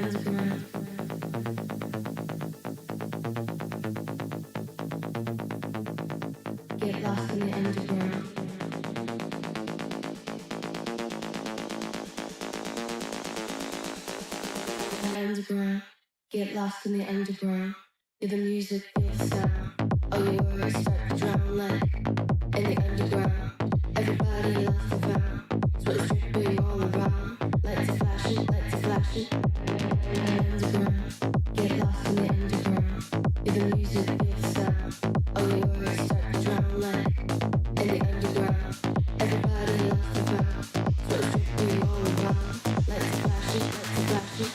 Get lost in the underground. Underground. Get lost in the underground. Feel the music, feel the sound. All your worries start to drown like in the underground. Everybody lost and found. Sweat dripping all around. Lights are flashing, lights are flashing. Underground. Get lost in the underground. Feel the music, feel the sound. All your worries start to drown like in the underground. Everybody lost and found. Sweat dripping all around. Lights are flashing, lights are flashing.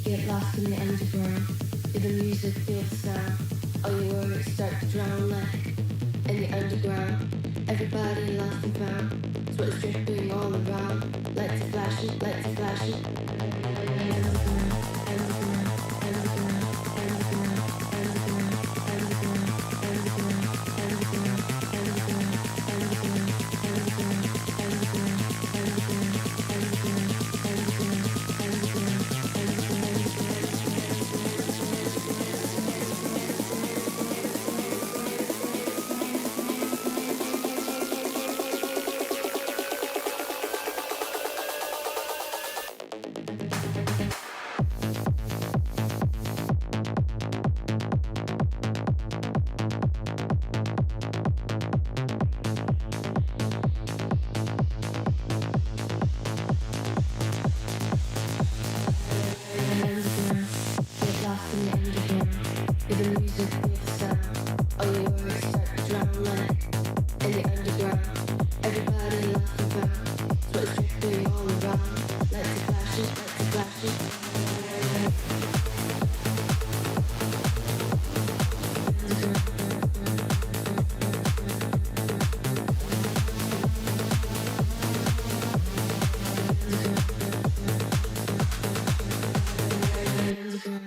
Get lost in the underground. Feel the music, feel the sound. All your worries start to drown like in the underground. Everybody lost and found. Sweat is dripping all around. Lights are flashing, lights are flashing. Underground, underground, underground, underground, underground, underground, underground, underground, underground, underground, underground, underground, underground, underground, underground, underground.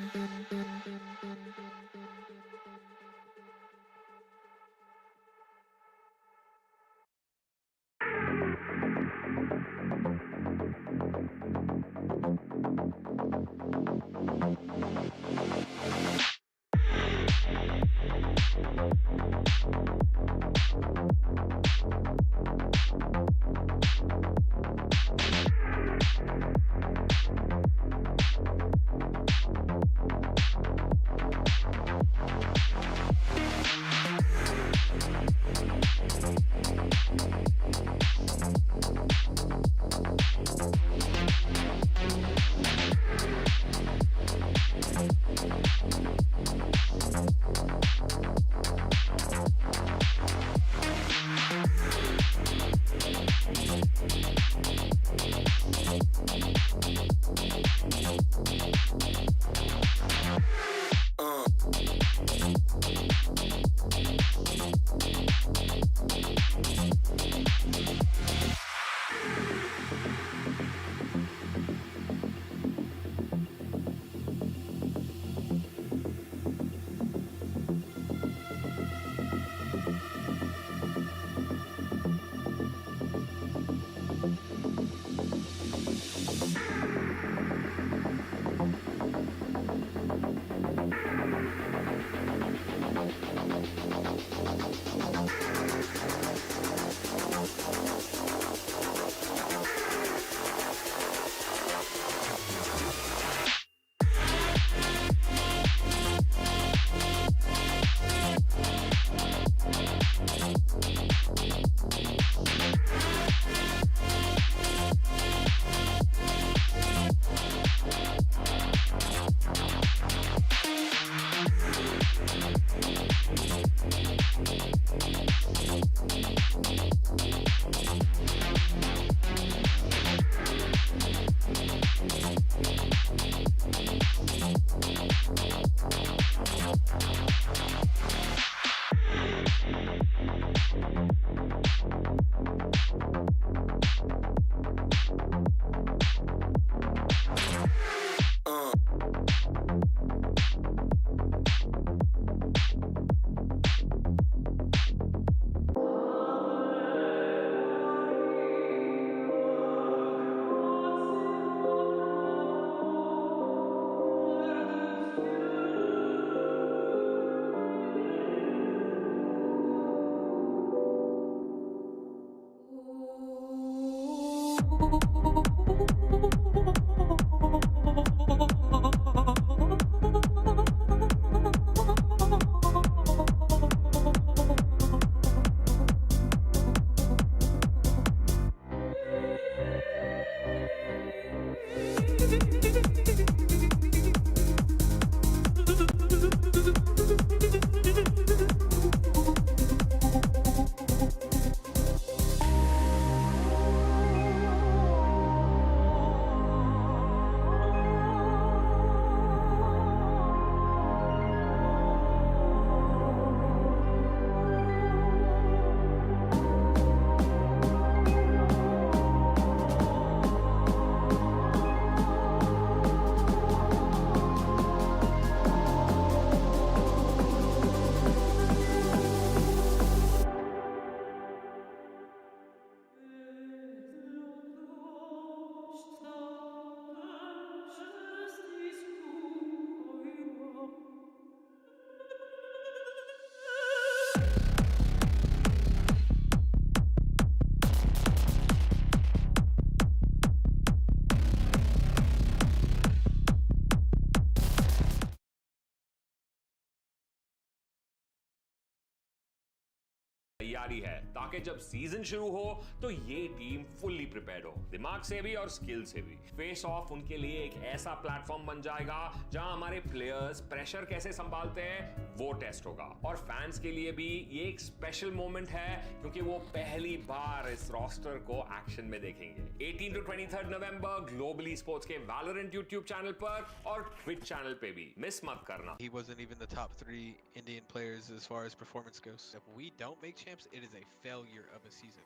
तैयारी है ताकि जब season शुरू हो तो ये team fully prepared हो, दिमाग से भी और स्किल से भी। फेस ऑफ उनके लिए एक ऐसा प्लेटफॉर्म बन जाएगा जहां हमारे प्लेयर्स प्रेशर कैसे संभालते हैं वो टेस्ट होगा, और फैंस के लिए भी ये एक स्पेशल मोमेंट है क्योंकि वो पहली बार इस रोस्टर को एक्शन में देखेंगे। 18 to 23 नवंबर ग्लोबली स्पोर्ट्स के Valorant यूट्यूब चैनल पर और ट्विच चैनल पे भी मिस मत करना। He wasn't even the top 3 Indian players as far as performance goes. If we don't make champs, it is a failure of a season.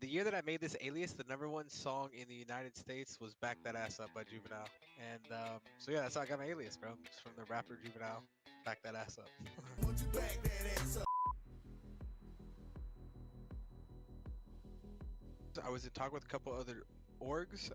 The year that I made this alias, the #1 song in the United States was "Back That Ass Up" by Juvenile, and so yeah, that's how I got my alias, bro. It's from the rapper Juvenile. Back that ass up. Won't you back that ass up? I was in talk with a couple other orgs.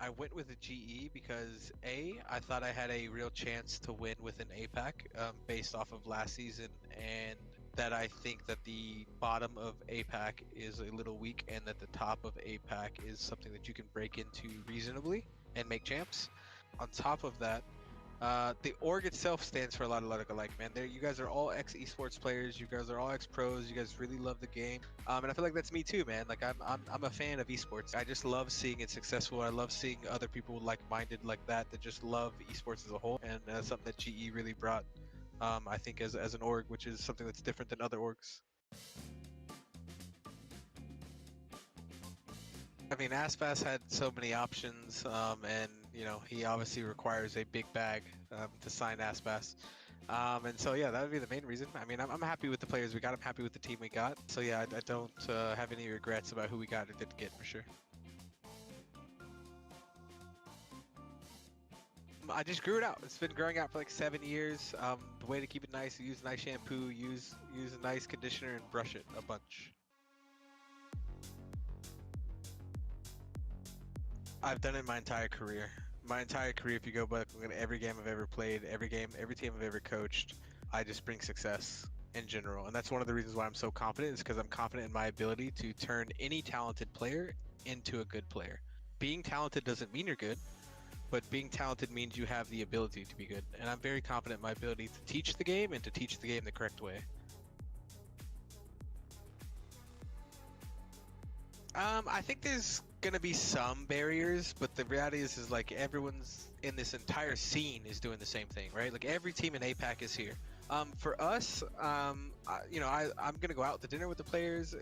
I went with a GE because I thought I had a real chance to win with an APAC based off of last season, and that I think that the bottom of APAC is a little weak and that the top of APAC is something that you can break into reasonably and make champs. On top of that, the org itself stands for a lot of alike, man. You guys are all ex-esports players. You guys are all ex-pros. You guys really love the game, and I feel like that's me too, man. Like I'm a fan of esports. I just love seeing it successful. I love seeing other people like-minded like that just love esports as a whole, and that's something that GE really brought. I think as an org, which is something that's different than other orgs. I mean, Aspas had so many options, and you know he obviously requires a big bag to sign Aspas, and so yeah, that would be the main reason. I mean, I'm happy with the players we got. I'm happy with the team we got. So yeah, I don't have any regrets about who we got or didn't get for sure. I just grew it out. It's been growing out for like 7 years. The way to keep it nice: use nice shampoo, use a nice conditioner, and brush it a bunch. I've done it my entire career. My entire career, if you go back, look at every game I've ever played, every team I've ever coached, I just bring success in general. And that's one of the reasons why I'm so confident, is because I'm confident in my ability to turn any talented player into a good player. Being talented doesn't mean you're good, but being talented means you have the ability to be good. And I'm very confident in my ability to teach the game and to teach the game the correct way. I think there's gonna be some barriers, but the reality is like everyone's in this entire scene is doing the same thing, right? Like every team in APAC is here. For us, I'm gonna go out to dinner with the players.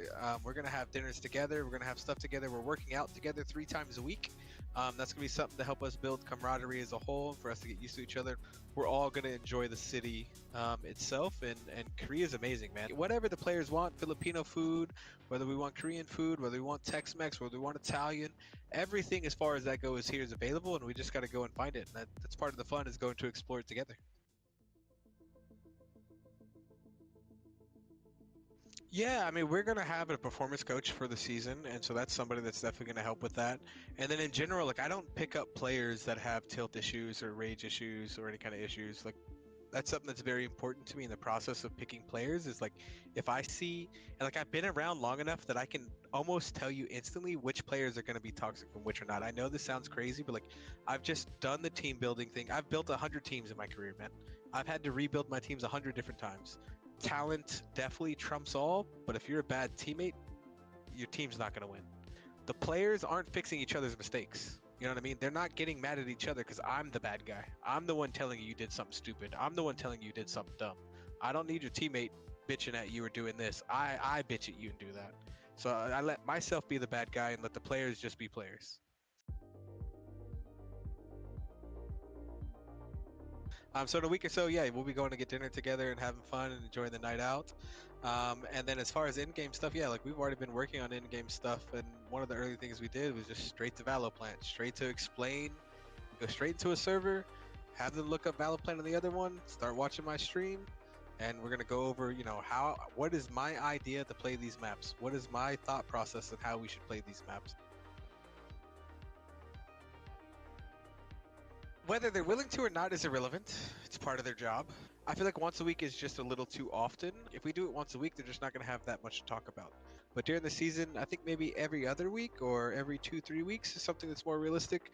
We're gonna have dinners together. We're gonna have stuff together. We're working out together 3 times a week. That's gonna be something to help us build camaraderie as a whole, for us to get used to each other. We're all gonna enjoy the city itself, and Korea is amazing, man. Whatever the players want, Filipino food, whether we want Korean food, whether we want Tex-Mex, whether we want Italian, everything as far as that goes here is available, and we just got to go and find it. And that's part of the fun, is going to explore it together. Yeah, I mean, we're going to have a performance coach for the season, and so that's somebody that's definitely going to help with that. And then in general, like I don't pick up players that have tilt issues or rage issues or any kind of issues. Like that's something that's very important to me in the process of picking players, is like if I see, and like I've been around long enough that I can almost tell you instantly which players are going to be toxic and which are not. I know this sounds crazy, but like I've just done the team building thing. I've built 100 teams in my career, man. I've had to rebuild my teams 100 different times. Talent definitely trumps all, but if you're a bad teammate, your team's not going to win. The players aren't fixing each other's mistakes. You know what I mean? They're not getting mad at each other because I'm the bad guy. I'm the one telling you did something stupid. I'm the one telling you did something dumb. I don't need your teammate bitching at you or doing this. I bitch at you and do that. So I let myself be the bad guy and let the players just be players. So in a week or so, yeah, we'll be going to get dinner together and having fun and enjoying the night out. And then as far as in-game stuff, yeah, like we've already been working on in-game stuff. And one of the early things we did was just straight to Valoplant, straight to explain, go straight into a server, have them look up Valoplant on the other one, start watching my stream, and we're gonna go over, you know, what is my idea to play these maps? What is my thought process of how we should play these maps? Whether they're willing to or not is irrelevant. It's part of their job. I feel like once a week is just a little too often. If we do it once a week, they're just not going to have that much to talk about. But during the season, I think maybe every other week or every 2-3 weeks is something that's more realistic.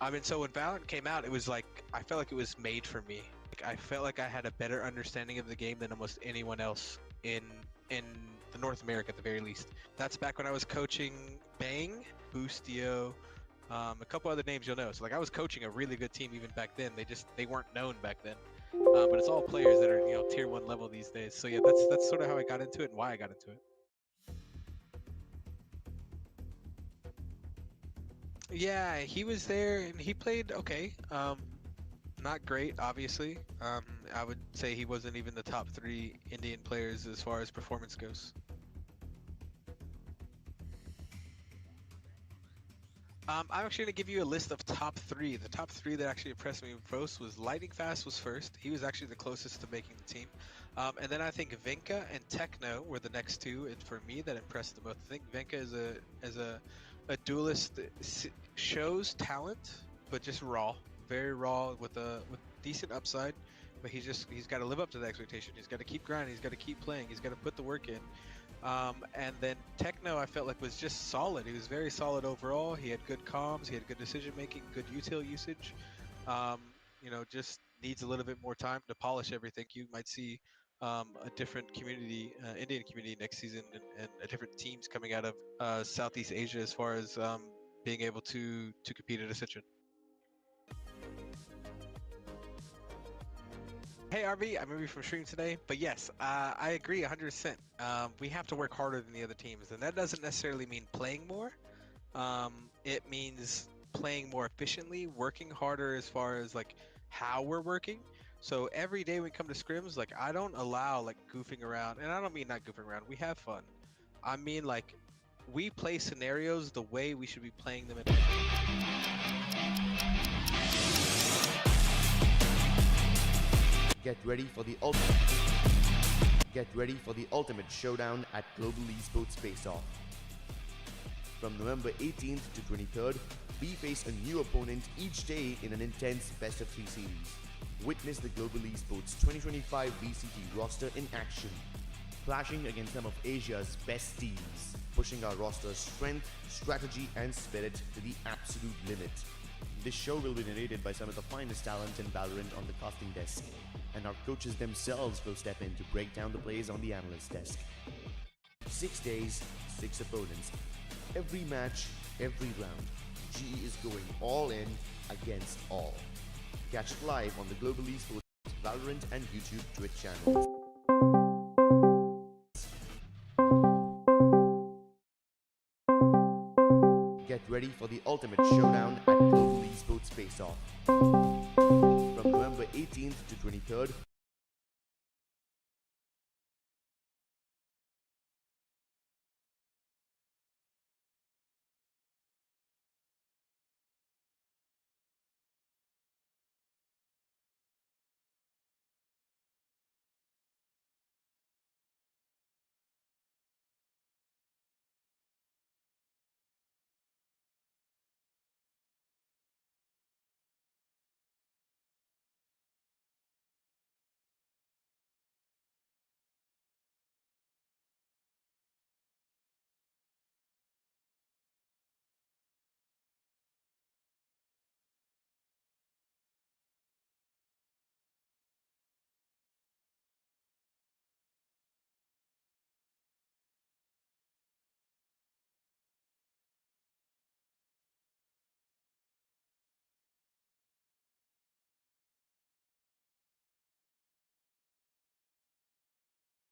I mean, so when Valorant came out, it was like I felt like it was made for me. Like I felt like I had a better understanding of the game than almost anyone else in the North America at the very least. That's back when I was coaching Bang, Boostio, a couple other names you'll know. So like I was coaching a really good team even back then. They weren't known back then. But it's all players that are tier 1 level these days. So yeah, that's sort of how I got into it and why I got into it. Yeah, he was there and he played okay. Not great, obviously. I would say he wasn't even the top 3 Indian players as far as performance goes. I'm actually going to give you a list of top 3. The top 3 that actually impressed me most was Lightning Fast was first. He was actually the closest to making the team. And then I think Venka and Techno were the next 2, and for me that impressed the most. I think Venka is a duelist that shows talent, but just raw, very raw with decent upside. But he's got to live up to the expectation. He's got to keep grinding. He's got to keep playing. He's got to put the work in. And then Techno, I felt like was just solid. He was very solid overall. He had good comms, he had good decision making, good util usage. Just needs a little bit more time to polish everything. You might see a different community, Indian community next season, and a different teams coming out of Southeast Asia as far as being able to compete at Ascension. Hey RV, I moved from stream today, but yes, I agree 100%. We have to work harder than the other teams, and that doesn't necessarily mean playing more. It means playing more efficiently, working harder as far as like how we're working. So every day we come to scrims, like I don't allow like goofing around, and I don't mean not goofing around. We have fun. I mean like we play scenarios the way we should be playing them. Get ready for the ultimate showdown at Global Esports Face Off. From November 18th to 23rd, we face a new opponent each day in an intense best-of-3 series. Witness the Global Esports 2025 VCT roster in action, clashing against some of Asia's best teams, pushing our roster's strength, strategy and spirit to the absolute limit. This show will be narrated by some of the finest talent in Valorant on the casting desk, and our coaches themselves will step in to break down the plays on the analyst desk. 6 days, 6 opponents. Every match, every round. GE is going all in against all. Catch it live on the Global Esports, Valorant and YouTube Twitch channels. Get ready for the ultimate showdown at Global Esports Face Off. From November 18th to 23rd,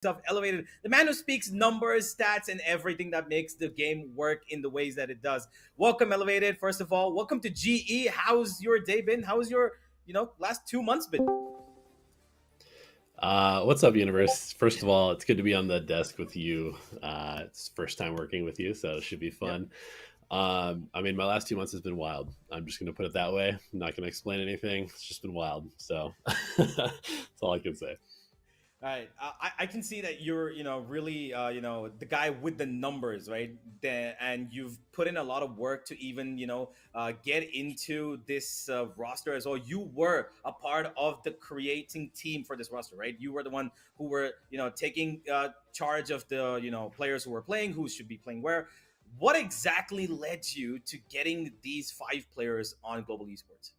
Of Elevated, the man who speaks numbers, stats, and everything that makes the game work in the ways that it does. Welcome, Elevated. First of all, welcome to GE. How's your day been? How's your last 2 months been? What's up, universe? First of all, it's good to be on the desk with you. It's first time working with you, so it should be fun. Yep. I mean, my last 2 months has been wild. I'm just going to put it that way. I'm not going to explain anything. It's just been wild. So that's all I can say. All right, I can see that you're, really, the guy with the numbers, right? And you've put in a lot of work to even, get into this roster as well. You were a part of the creating team for this roster, right? You were the one who were, taking charge of the, players who were playing, who should be playing where. What exactly led you to getting these 5 players on Global Esports?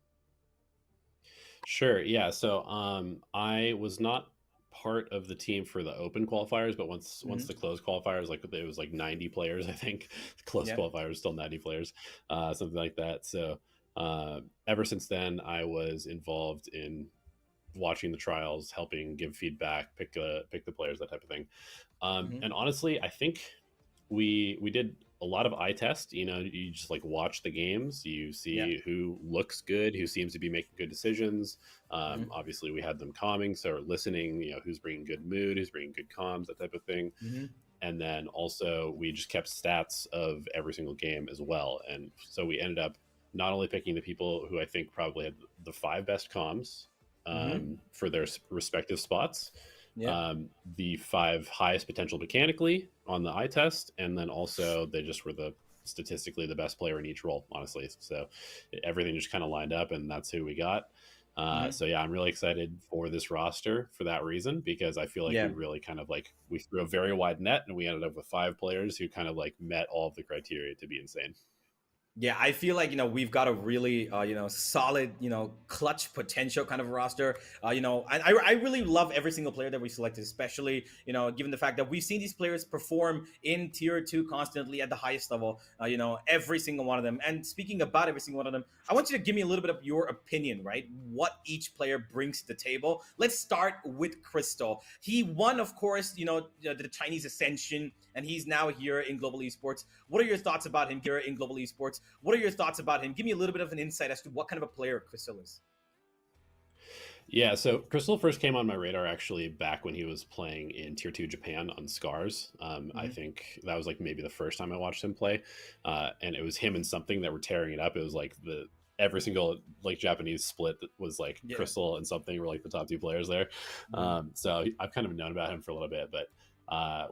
Sure. Yeah. So I was not part of the team for the open qualifiers, but once Hmm. the closed qualifiers, like it was like 90 players, I think. Closed Yeah. qualifiers still 90 players, something like that. So ever since then, I was involved in watching the trials, helping give feedback, pick the players, that type of thing. Hmm. And honestly, I think we did a lot of eye test. You know, you just like watch the games, you Yeah. see who looks good, who seems to be making good decisions. Hmm. Obviously, we had them calming, so listening. You know, who's bringing good mood, who's bringing good comms, that type of thing. Hmm. And then also we just kept stats of every single game as well. And so we ended up not only picking the people who I think probably had the 5 best comms Hmm. for their respective spots, Yeah. the 5 highest potential mechanically on the eye test, and then also they just were the statistically the best player in each role, honestly. So everything just kind of lined up, and that's who we got. Hmm. So yeah, I'm really excited for this roster for that reason, because I feel like Yeah. we really kind of like we threw a very wide net, and we ended up with 5 players who kind of like met all of the criteria to be insane. Yeah, I feel like we've got a really solid clutch potential kind of roster. And I really love every single player that we selected, especially given the fact that we've seen these players perform in tier 2 constantly at the highest level. Every single one of them. And speaking about every single one of them, I want you to give me a little bit of your opinion, right? What each player brings to the table. Let's start with Crystal. He won, of course, the Chinese Ascension, and he's now here in Global Esports. What are your thoughts about him here in Global Esports? What are your thoughts about him? Give me a little bit of an insight as to what kind of a player Crystal is. Yeah, so Crystal first came on my radar actually back when he was playing in Tier 2 Japan on Scars. I Hmm. think that was like maybe the first time I watched him play. And it was him and something that were tearing it up. It was like the every single like Japanese split that was like Yeah. Crystal and something were like the top 2 players there. Hmm. So I've kind of known about him for a little bit, but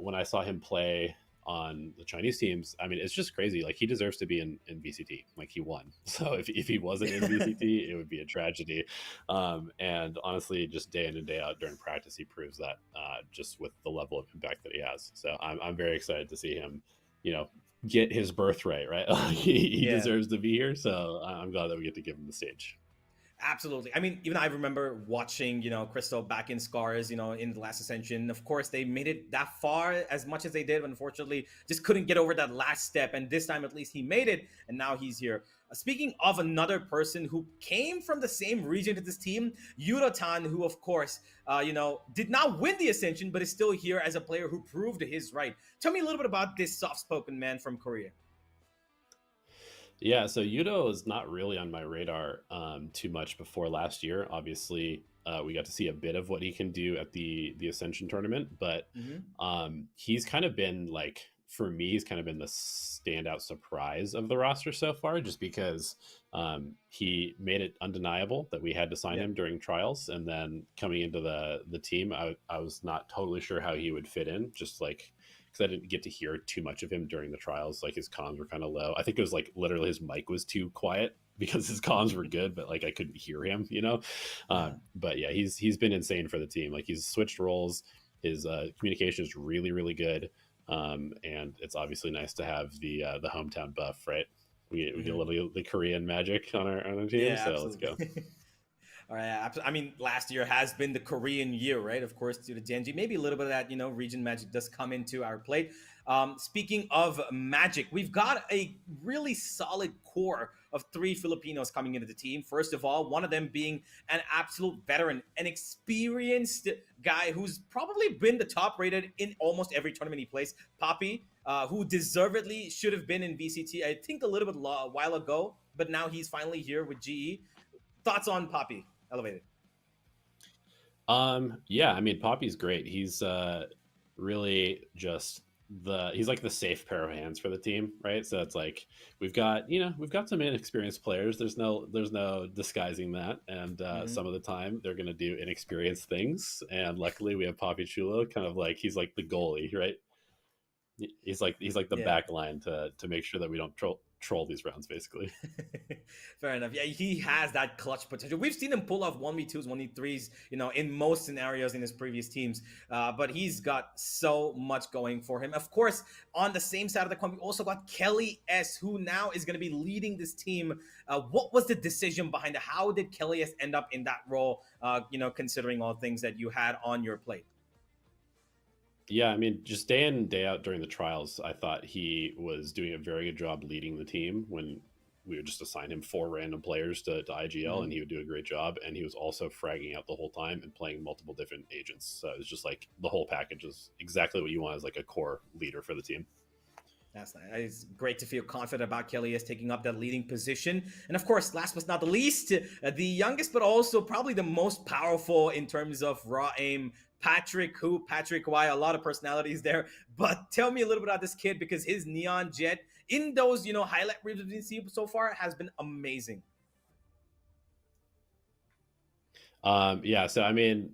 when I saw him play on the Chinese teams, I mean, it's just crazy. Like he deserves to be in VCT. Like he won. So if he wasn't in VCT, it would be a tragedy. And honestly, just day in and day out during practice, he proves that just with the level of impact that he has. So I'm very excited to see him, you know, get his birthright, right? He Yeah. deserves to be here. So I'm glad that we get to give him the stage. Absolutely. I mean, even I remember watching, Crystal back in Scars, in the last Ascension. Of course, they made it that far as much as they did, but unfortunately, just couldn't get over that last step. And this time, at least, he made it, and now he's here. Speaking of another person who came from the same region to this team, Yurotan, who, of course, did not win the Ascension, but is still here as a player who proved his right. Tell me a little bit about this soft-spoken man from Korea. Yeah, so Yudo is not really on my radar too much before last year. Obviously, we got to see a bit of what he can do at the Ascension tournament, but Hmm. he's kind of been like for me, he's kind of been the standout surprise of the roster so far, just because he made it undeniable that we had to sign Yeah. him during trials, and then coming into the team, I was not totally sure how he would fit in, just like because I didn't get to hear too much of him during the trials. Like his comms were kind of low. I think it was like literally his mic was too quiet because his comms were good, but like I couldn't hear him, you know. Uh-huh. But yeah, he's been insane for the team. Like he's switched roles. His communication is really good, and it's obviously nice to have the hometown buff, right? We get a Hmm. little the Korean magic on our team, Yeah, so let's absolutely. go. All right. I mean, last year has been the Korean year, right? Of course, due to Genji. Maybe a little bit of that, region magic does come into our plate. Speaking of magic, we've got a really solid core of 3 Filipinos coming into the team. First of all, one of them being an absolute veteran, an experienced guy who's probably been the top rated in almost every tournament he plays, Poppy, who deservedly should have been in VCT, I think, a little bit a while ago, but now he's finally here with GE. Thoughts on Poppy? Elevated. Yeah, I mean Poppy's great. He's really just he's like the safe pair of hands for the team, right? So it's like we've got some inexperienced players. There's no disguising that, and Hmm. some of the time they're gonna do inexperienced things. And luckily we have Poppy Chulo, kind of like he's like the goalie, right? He's like the Yeah. back line to make sure that we don't troll these rounds basically. Fair enough. Yeah, he has that clutch potential. We've seen him pull off 1v2s, 1v3s, in most scenarios in his previous teams. But he's got so much going for him. Of course, on the same side of the coin, we also got Kelly S, who now is going to be leading this team. What was the decision behind it? How did Kelly S end up in that role, considering all things that you had on your plate? Yeah, I mean, just day in, day out during the trials, I thought he was doing a very good job leading the team when we would just assign him 4 random players to IGL and he would do a great job. And he was also fragging out the whole time and playing multiple different agents. So it was just like the whole package is exactly what you want as like a core leader for the team. That's nice. It's great to feel confident about Kelly as taking up that leading position. And of course, last but not the least, the youngest, but also probably the most powerful in terms of raw aim, Patrick Y. A lot of personalities there. But tell me a little bit about this kid, because his Neon Jet in those, highlight reels we've seen so far has been amazing. Yeah, so I mean,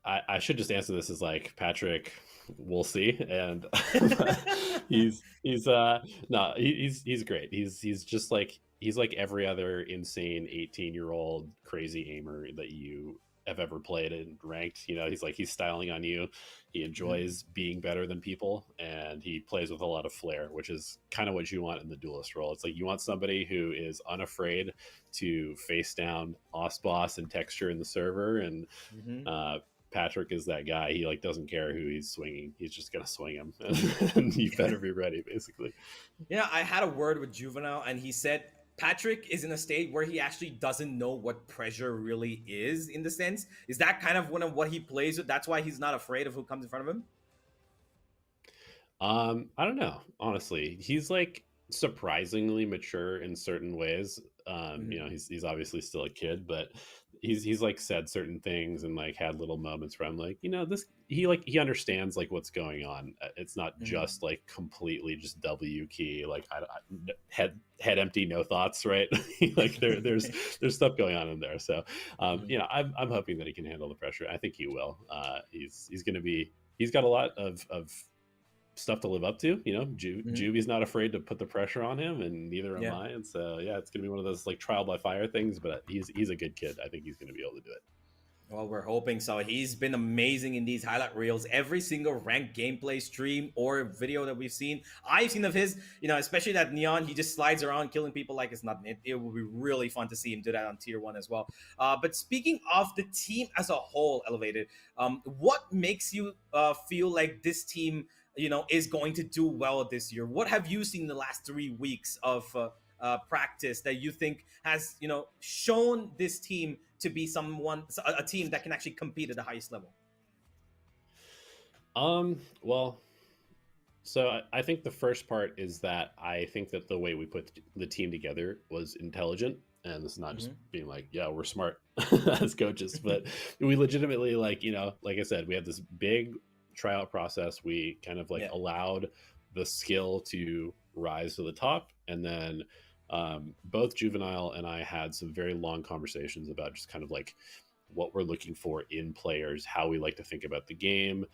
I should just answer this as like Patrick, we'll see. And he's no, he's great. He's just like he's like every other insane 18-year-old crazy aimer that you have ever played and ranked. He's styling on you. He enjoys being better than people, and he plays with a lot of flair, which is kind of what you want in the duelist role. It's like you want somebody who is unafraid to face down boss and texture in the server, and Patrick is that guy. He doesn't care who he's swinging. He's just gonna swing him, and you better be ready, basically. Yeah, I had a word with Juvenile, and he said Patrick is in a state where he actually doesn't know what pressure really is. In the sense, is that kind of one of what he plays with? That's why he's not afraid of who comes in front of him. I don't know. Honestly, he's like surprisingly mature in certain ways. He's obviously still a kid, but he's like said certain things and like had little moments where I'm like, this he understands like what's going on. It's not just like completely just W key, like I head empty, no thoughts, right? Like there's stuff going on in there. So I'm hoping that he can handle the pressure. I think he will. He's gonna be. He's got a lot of stuff to live up to. Juvy's not afraid to put the pressure on him, and neither am I. And so it's gonna be one of those like trial by fire things, but he's a good kid. I think he's gonna be able to do it. Well, we're hoping so. He's been amazing in these highlight reels. Every single ranked gameplay stream or video that I've seen of his, especially that Neon, he just slides around killing people like it's nothing. It will be really fun to see him do that on tier 1 as well. But speaking of the team as a whole, Elevated, what makes you feel like this team is going to do well this year? What have you seen in the last 3 weeks of practice that you think has, shown this team to be a team that can actually compete at the highest level? Well, so I think the first part is that I think that the way we put the team together was intelligent. And this is not just being like, yeah, we're smart as coaches, but we legitimately like I said, we had this big tryout process. We kind of allowed the skill to rise to the top, and then both Juvenile and I had some very long conversations about just kind of like what we're looking for in players, how we like to think about the game,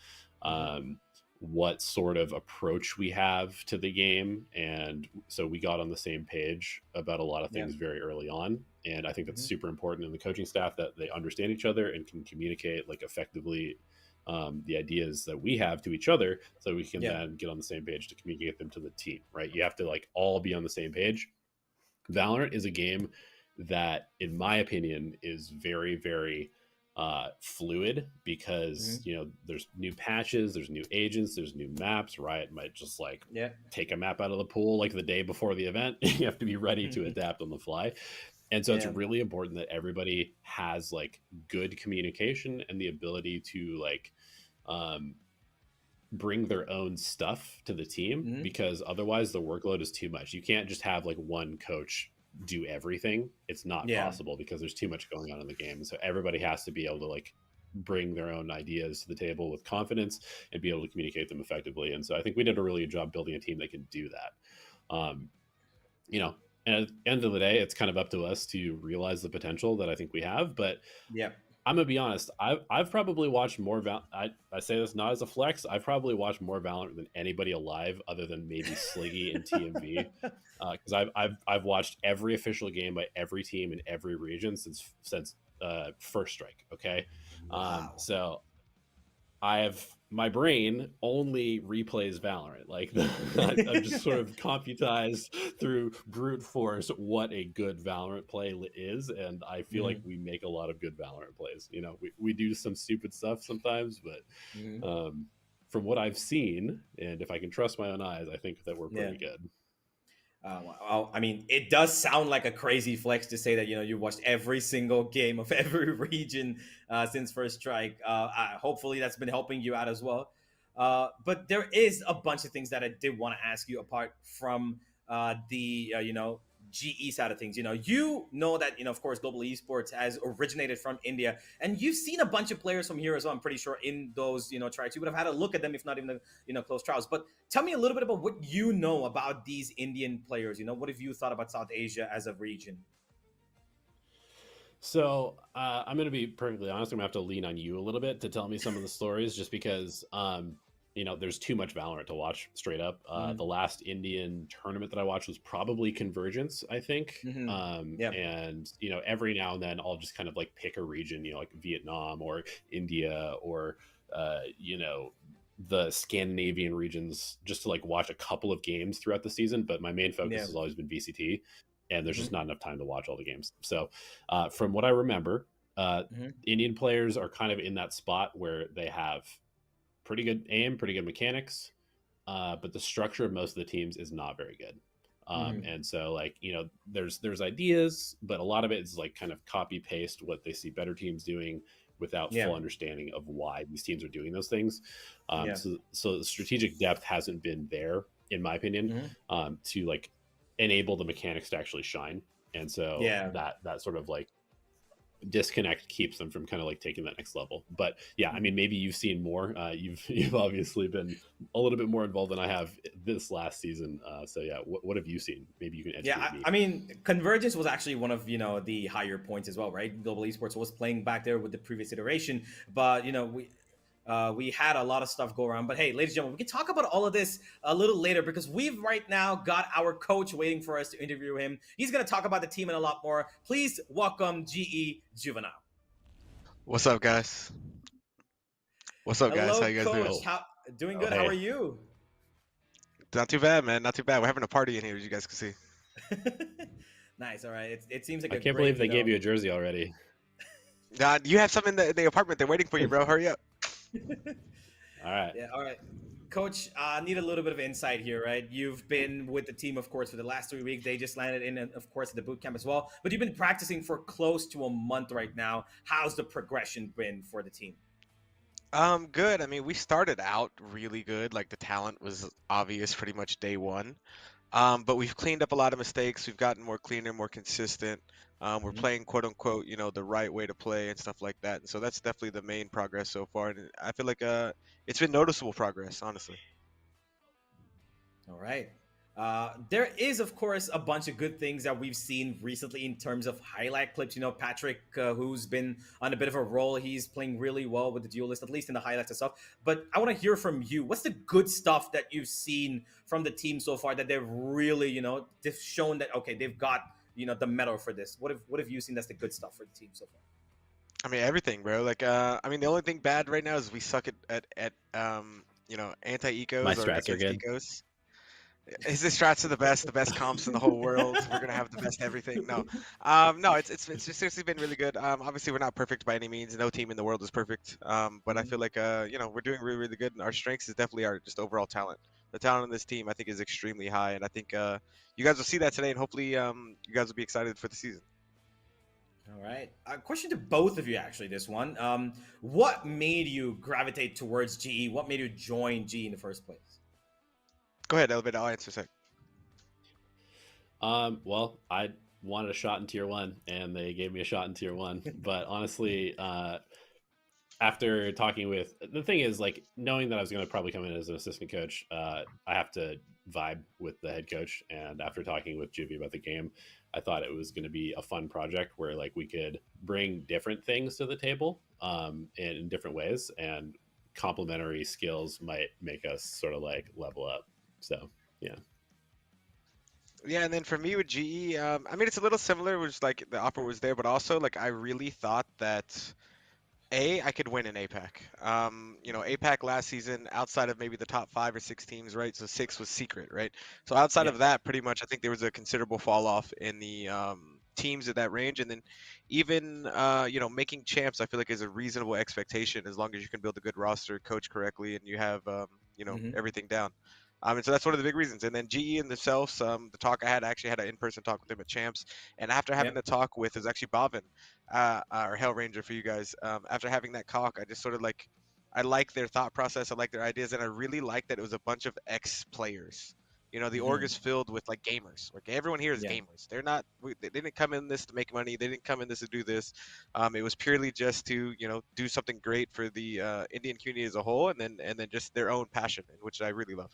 what sort of approach we have to the game. And so we got on the same page about a lot of things very early on. And I think that's super important in the coaching staff, that they understand each other and can communicate like effectively the ideas that we have to each other, so we can then get on the same page to communicate them to the team, right? You have to like all be on the same page. Valorant is a game that, in my opinion, is very, very fluid, because there's new patches, there's new agents, there's new maps. Riot might just like take a map out of the pool like the day before the event. You have to be ready to adapt on the fly. And so it's really important that everybody has like good communication and the ability to like bring their own stuff to the team, because otherwise the workload is too much. You can't just have like one coach do everything. It's not possible, because there's too much going on in the game. So everybody has to be able to like bring their own ideas to the table with confidence and be able to communicate them effectively. And so I think we did a really good job building a team that can do that. And at the end of the day, it's kind of up to us to realize the potential that I think we have. But I'm gonna be honest. I've probably watched more I say this not as a flex. I've probably watched more Valorant than anybody alive, other than maybe Sliggy and TMV, because I've watched every official game by every team in every region since First Strike. Okay, Wow. so I have my brain only replays Valorant. Like I've just sort of computized through brute force what a good Valorant play is, and I feel like Mhm, we make a lot of good Valorant plays. You know, we do some stupid stuff sometimes, mhm. but from what I've seen, and if I can trust my own eyes, I think that we're Yeah. pretty good. Well, I mean, it does sound like a crazy flex to say that you watched every single game of every region since First Strike. Hopefully, that's been helping you out as well. But there is a bunch of things that I did want to ask you apart from the GE side of things. You know that of course global esports has originated from India, and you've seen a bunch of players from here as well. I'm pretty sure in those tries you would have had a look at them, if not even close trials. But tell me a little bit about what you know about these Indian players. What have you thought about South Asia as a region? So I'm going to be perfectly honest. I'm going to have to lean on you a little bit to tell me some of the stories, just because there's too much Valorant to watch straight up. Mm-hmm. The last Indian tournament that I watched was probably Convergence, I think. Mm-hmm. Yeah. And every now and then I'll just kind of like pick a region, like Vietnam or India or the Scandinavian regions, just to like watch a couple of games throughout the season. But my main focus Yeah. has always been VCT, and there's Mm-hmm. just not enough time to watch all the games. So, from what I remember, Mm-hmm. Indian players are kind of in that spot where they have pretty good aim, pretty good mechanics, but the structure of most of the teams is not very good. Mm-hmm. And so, like there's ideas, but a lot of it is like kind of copy paste what they see better teams doing without Yeah. full understanding of why these teams are doing those things. Yeah. So the strategic depth hasn't been there, in my opinion, Mm-hmm. to like enable the mechanics to actually shine. And so Yeah. that sort of like disconnect keeps them from kind of like taking that next level. But yeah, I mean, maybe you've seen more. You've obviously been a little bit more involved than I have this last season. So yeah, what have you seen? Maybe you can Yeah, educate me. I mean, Convergence was actually one of the higher points as well, right? Global Esports was playing back there with the previous iteration, but we had a lot of stuff go around. But hey, ladies and gentlemen, we can talk about all of this a little later because we've right now got our coach waiting for us to interview him. He's going to talk about the team and a lot more. Please welcome GE Juvenile. What's up, guys? What's up, guys? How Hello, you guys doing? coach. How doing Oh good? How are hey, you? Not too bad, man. Not too bad. We're having a party in here, as you guys can see. Nice. All right. It seems like I a can't great, believe they gave you a jersey already. You have some in the apartment. They're waiting for you, bro. Hurry up. All right. Yeah, all right. Coach, I need a little bit of insight here, right? You've been with the team, of course, for the last 3 weeks. They just landed in, of course, the boot camp as well. But you've been practicing for close to a month right now. How's the progression been for the team? Good. I mean, we started out really good. Like the talent was obvious pretty much day one. But we've cleaned up a lot of mistakes. We've gotten more cleaner, more consistent. We're Mhm. playing quote unquote, the right way to play and stuff like that. And so that's definitely the main progress so far. And I feel like it's been noticeable progress, honestly. All right. There is, of course, a bunch of good things that we've seen recently in terms of highlight clips. Patrick, who's been on a bit of a roll, he's playing really well with the duelist, at least in the highlights and stuff. But I want to hear from you. What's the good stuff that you've seen from the team so far that they've really, they've shown that okay, they've got the medal for this. What have you seen that's the good stuff for the team so far? I mean, everything, bro. Like, I mean, the only thing bad right now is we suck at My anti-ecos or strats are against good. ecos. His strats are the best comps in the whole world. We're gonna have the best everything. No, no, it's just seriously been really good. Obviously we're not perfect by any means. No team in the world is perfect. But I Mhm. feel like we're doing really really good. And our strengths is definitely our just overall talent. The talent on this team I think is extremely high, and I think you guys will see that today, and hopefully you guys will be excited for the season. All right. A question to both of you, actually, this one. What made you gravitate towards GE? What made you join GE in the first place? Go ahead, Elvin. I'll answer second. Well, I wanted a shot in tier one, and they gave me a shot in tier one. But honestly, after talking with the thing is like knowing that I was going to probably come in as an assistant coach, I have to vibe with the head coach. And after talking with Juvie about the game, I thought it was going to be a fun project where like we could bring different things to the table in different ways, and complementary skills might make us sort of like level up. So yeah. Yeah, and then for me with GE, I mean it's a little similar, which like the offer was there, but also like I really thought that I could win in APAC. APAC last season, outside of maybe the top 5 or 6 teams, right? So six was secret, right? So outside Yeah. of that, pretty much, I think there was a considerable fall off in the teams at that range, and then even making champs, I feel like is a reasonable expectation as long as you can build a good roster, coach correctly, and you have Hmm. everything down. And so that's one of the big reasons. And then GE and themselves, the talk I actually had an in-person talk with them at Champs, and after Yeah. having the talk with, it was actually Bavin, or Hell Ranger for you guys. After having that talk, I just sort of like, I like their thought process. I like their ideas, and I really like that it was a bunch of ex players. The org Hmm. is filled with like gamers. Like everyone here is Yeah. gamers. They're not. They didn't come in this to make money. They didn't come in this to do this. It was purely just to do something great for the Indian community as a whole, and then just their own passion, which I really love.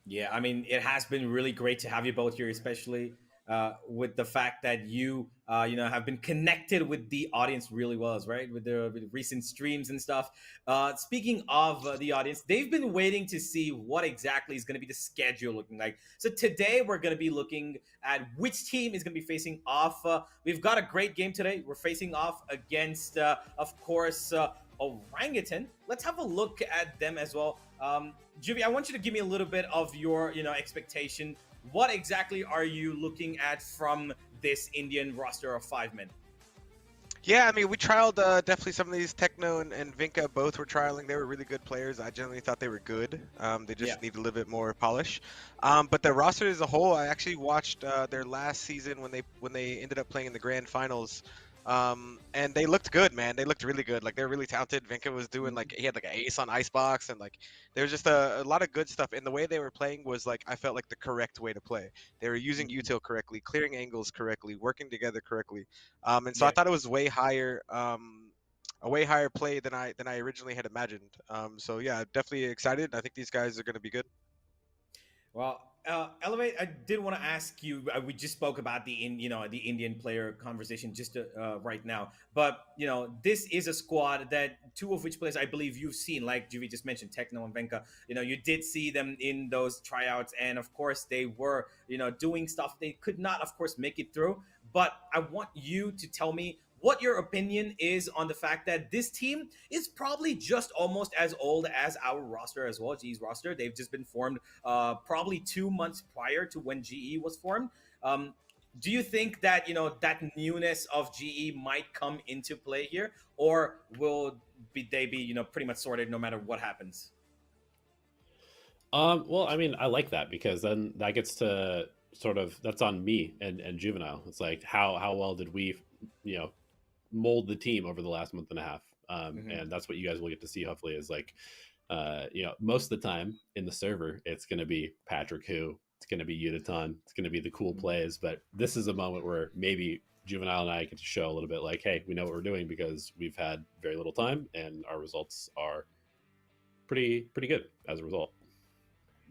Yeah, I mean, it has been really great to have you both here, especially with the fact that you have been connected with the audience really well, right? With the recent streams and stuff. Speaking of the audience, they've been waiting to see what exactly is going to be the schedule looking like. So today we're going to be looking at which team is going to be facing off. We've got a great game today. We're facing off against, of course, Orangutan. Let's have a look at them as well. Juvie, I want you to give me a little bit of your, expectation. What exactly are you looking at from this Indian roster of 5 men? Yeah, I mean, we trialed definitely some of these. Techno and Vinka both were trialing. They were really good players. I generally thought they were good. They Yeah. just need a little bit more polish. But the roster as a whole, I actually watched their last season when they ended up playing in the grand finals. And they looked good, man. They looked really good. Like they're really talented. Vinka was doing like he had like an ace on Icebox, and like there was just a lot of good stuff. And the way they were playing was like I felt like the correct way to play. They were using Mhm. util correctly, clearing angles correctly, working together correctly. And so I Yeah. thought it was a way higher play than I originally had imagined. So yeah, definitely excited. I think these guys are going to be good. Well, Elevate, I did want to ask you. We just spoke about the Indian player conversation just right now, but this is a squad that two of which players I believe you've seen, like Juvi just mentioned, Techno and Venka. You did see them in those tryouts, and of course they were doing stuff they could not, of course, make it through. But I want you to tell me what your opinion is on the fact that this team is probably just almost as old as our roster as well, G's roster. They've just been formed probably 2 months prior to when GE was formed. Um, do you think that that newness of GE might come into play here, or they be pretty much sorted no matter what happens? Well, I mean, I like that because then that gets to sort of that's on me and Juvenile. It's like how well did we, you know, mold the team over the last month and a half, Hmm. and that's what you guys will get to see. Hopefully, is like, most of the time in the server, it's going to be Patrick Who, it's going to be Udaton, it's going to be the cool plays. But this is a moment where maybe Juvenile and I get to show a little bit like, hey, we know what we're doing because we've had very little time and our results are pretty good as a result.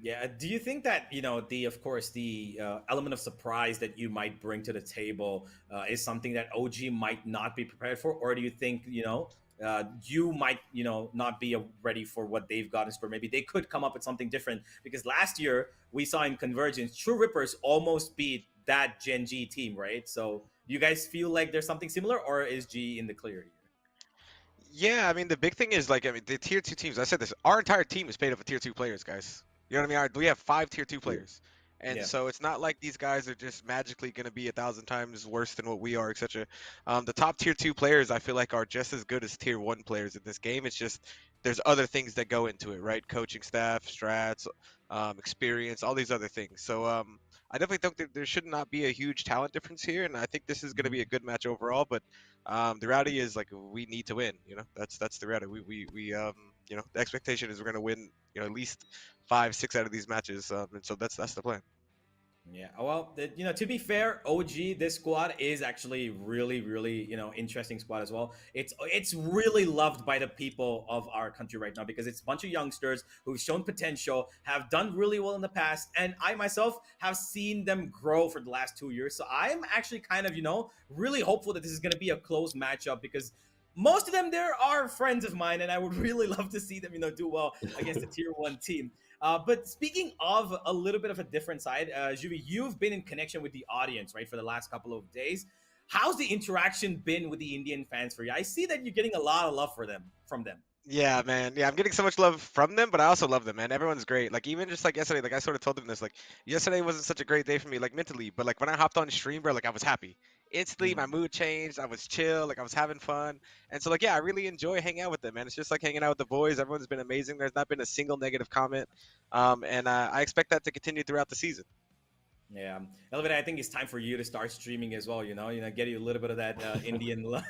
Yeah. Do you think that the of course the element of surprise that you might bring to the table is something that OG might not be prepared for, or do you think you might not be ready for what they've got in store? Maybe they could come up with something different because last year we saw in Convergence, True Rippers almost beat that Gen G team, right? So do you guys feel like there's something similar, or is G in the clear here? Yeah, I mean the big thing is like I mean the tier two teams. I said this. Our entire team is made up of tier two players, guys. You know what I mean? We have 5 tier 2 True. players, and Yeah. so it's not like these guys are just magically going to be 1,000 times worse than what we are, etc. The top tier 2 players I feel like are just as good as tier 1 players in this game. It's just there's other things that go into it, right? Coaching staff, strats, experience, all these other things. So I definitely think that there should not be a huge talent difference here, and I think this is going to be a good match overall. But the reality is like we need to win. That's the reality. The expectation is we're gonna win. At least 5, 6 out of these matches. And so that's the plan. Yeah, well, to be fair, OG, this squad is actually really, really, interesting squad as well. It's really loved by the people of our country right now because it's a bunch of youngsters who've shown potential, have done really well in the past, and I myself have seen them grow for the last 2 years. So I'm actually kind of, really hopeful that this is going to be a close matchup because most of them there are friends of mine, and I would really love to see them, do well against a tier 1 team. But speaking of a little bit of a different side, Juvi, you've been in connection with the audience, right, for the last couple of days. How's the interaction been with the Indian fans for you? I see that you're getting a lot of love for them from them. Yeah, man. Yeah, I'm getting so much love from them, but I also love them, man. Everyone's great. Like even just like yesterday, like I sort of told them this. Like yesterday wasn't such a great day for me, like mentally, but like when I hopped on stream, bro, like I was happy. Instantly, my Mm. mood changed. I was chill, like I was having fun, and so like yeah, I really enjoy hanging out with them, man. It's just like hanging out with the boys. Everyone's been amazing. There's not been a single negative comment, and I expect that to continue throughout the season. Yeah, Elvira, I think it's time for you to start streaming as well. Get you a little bit of that Indian love.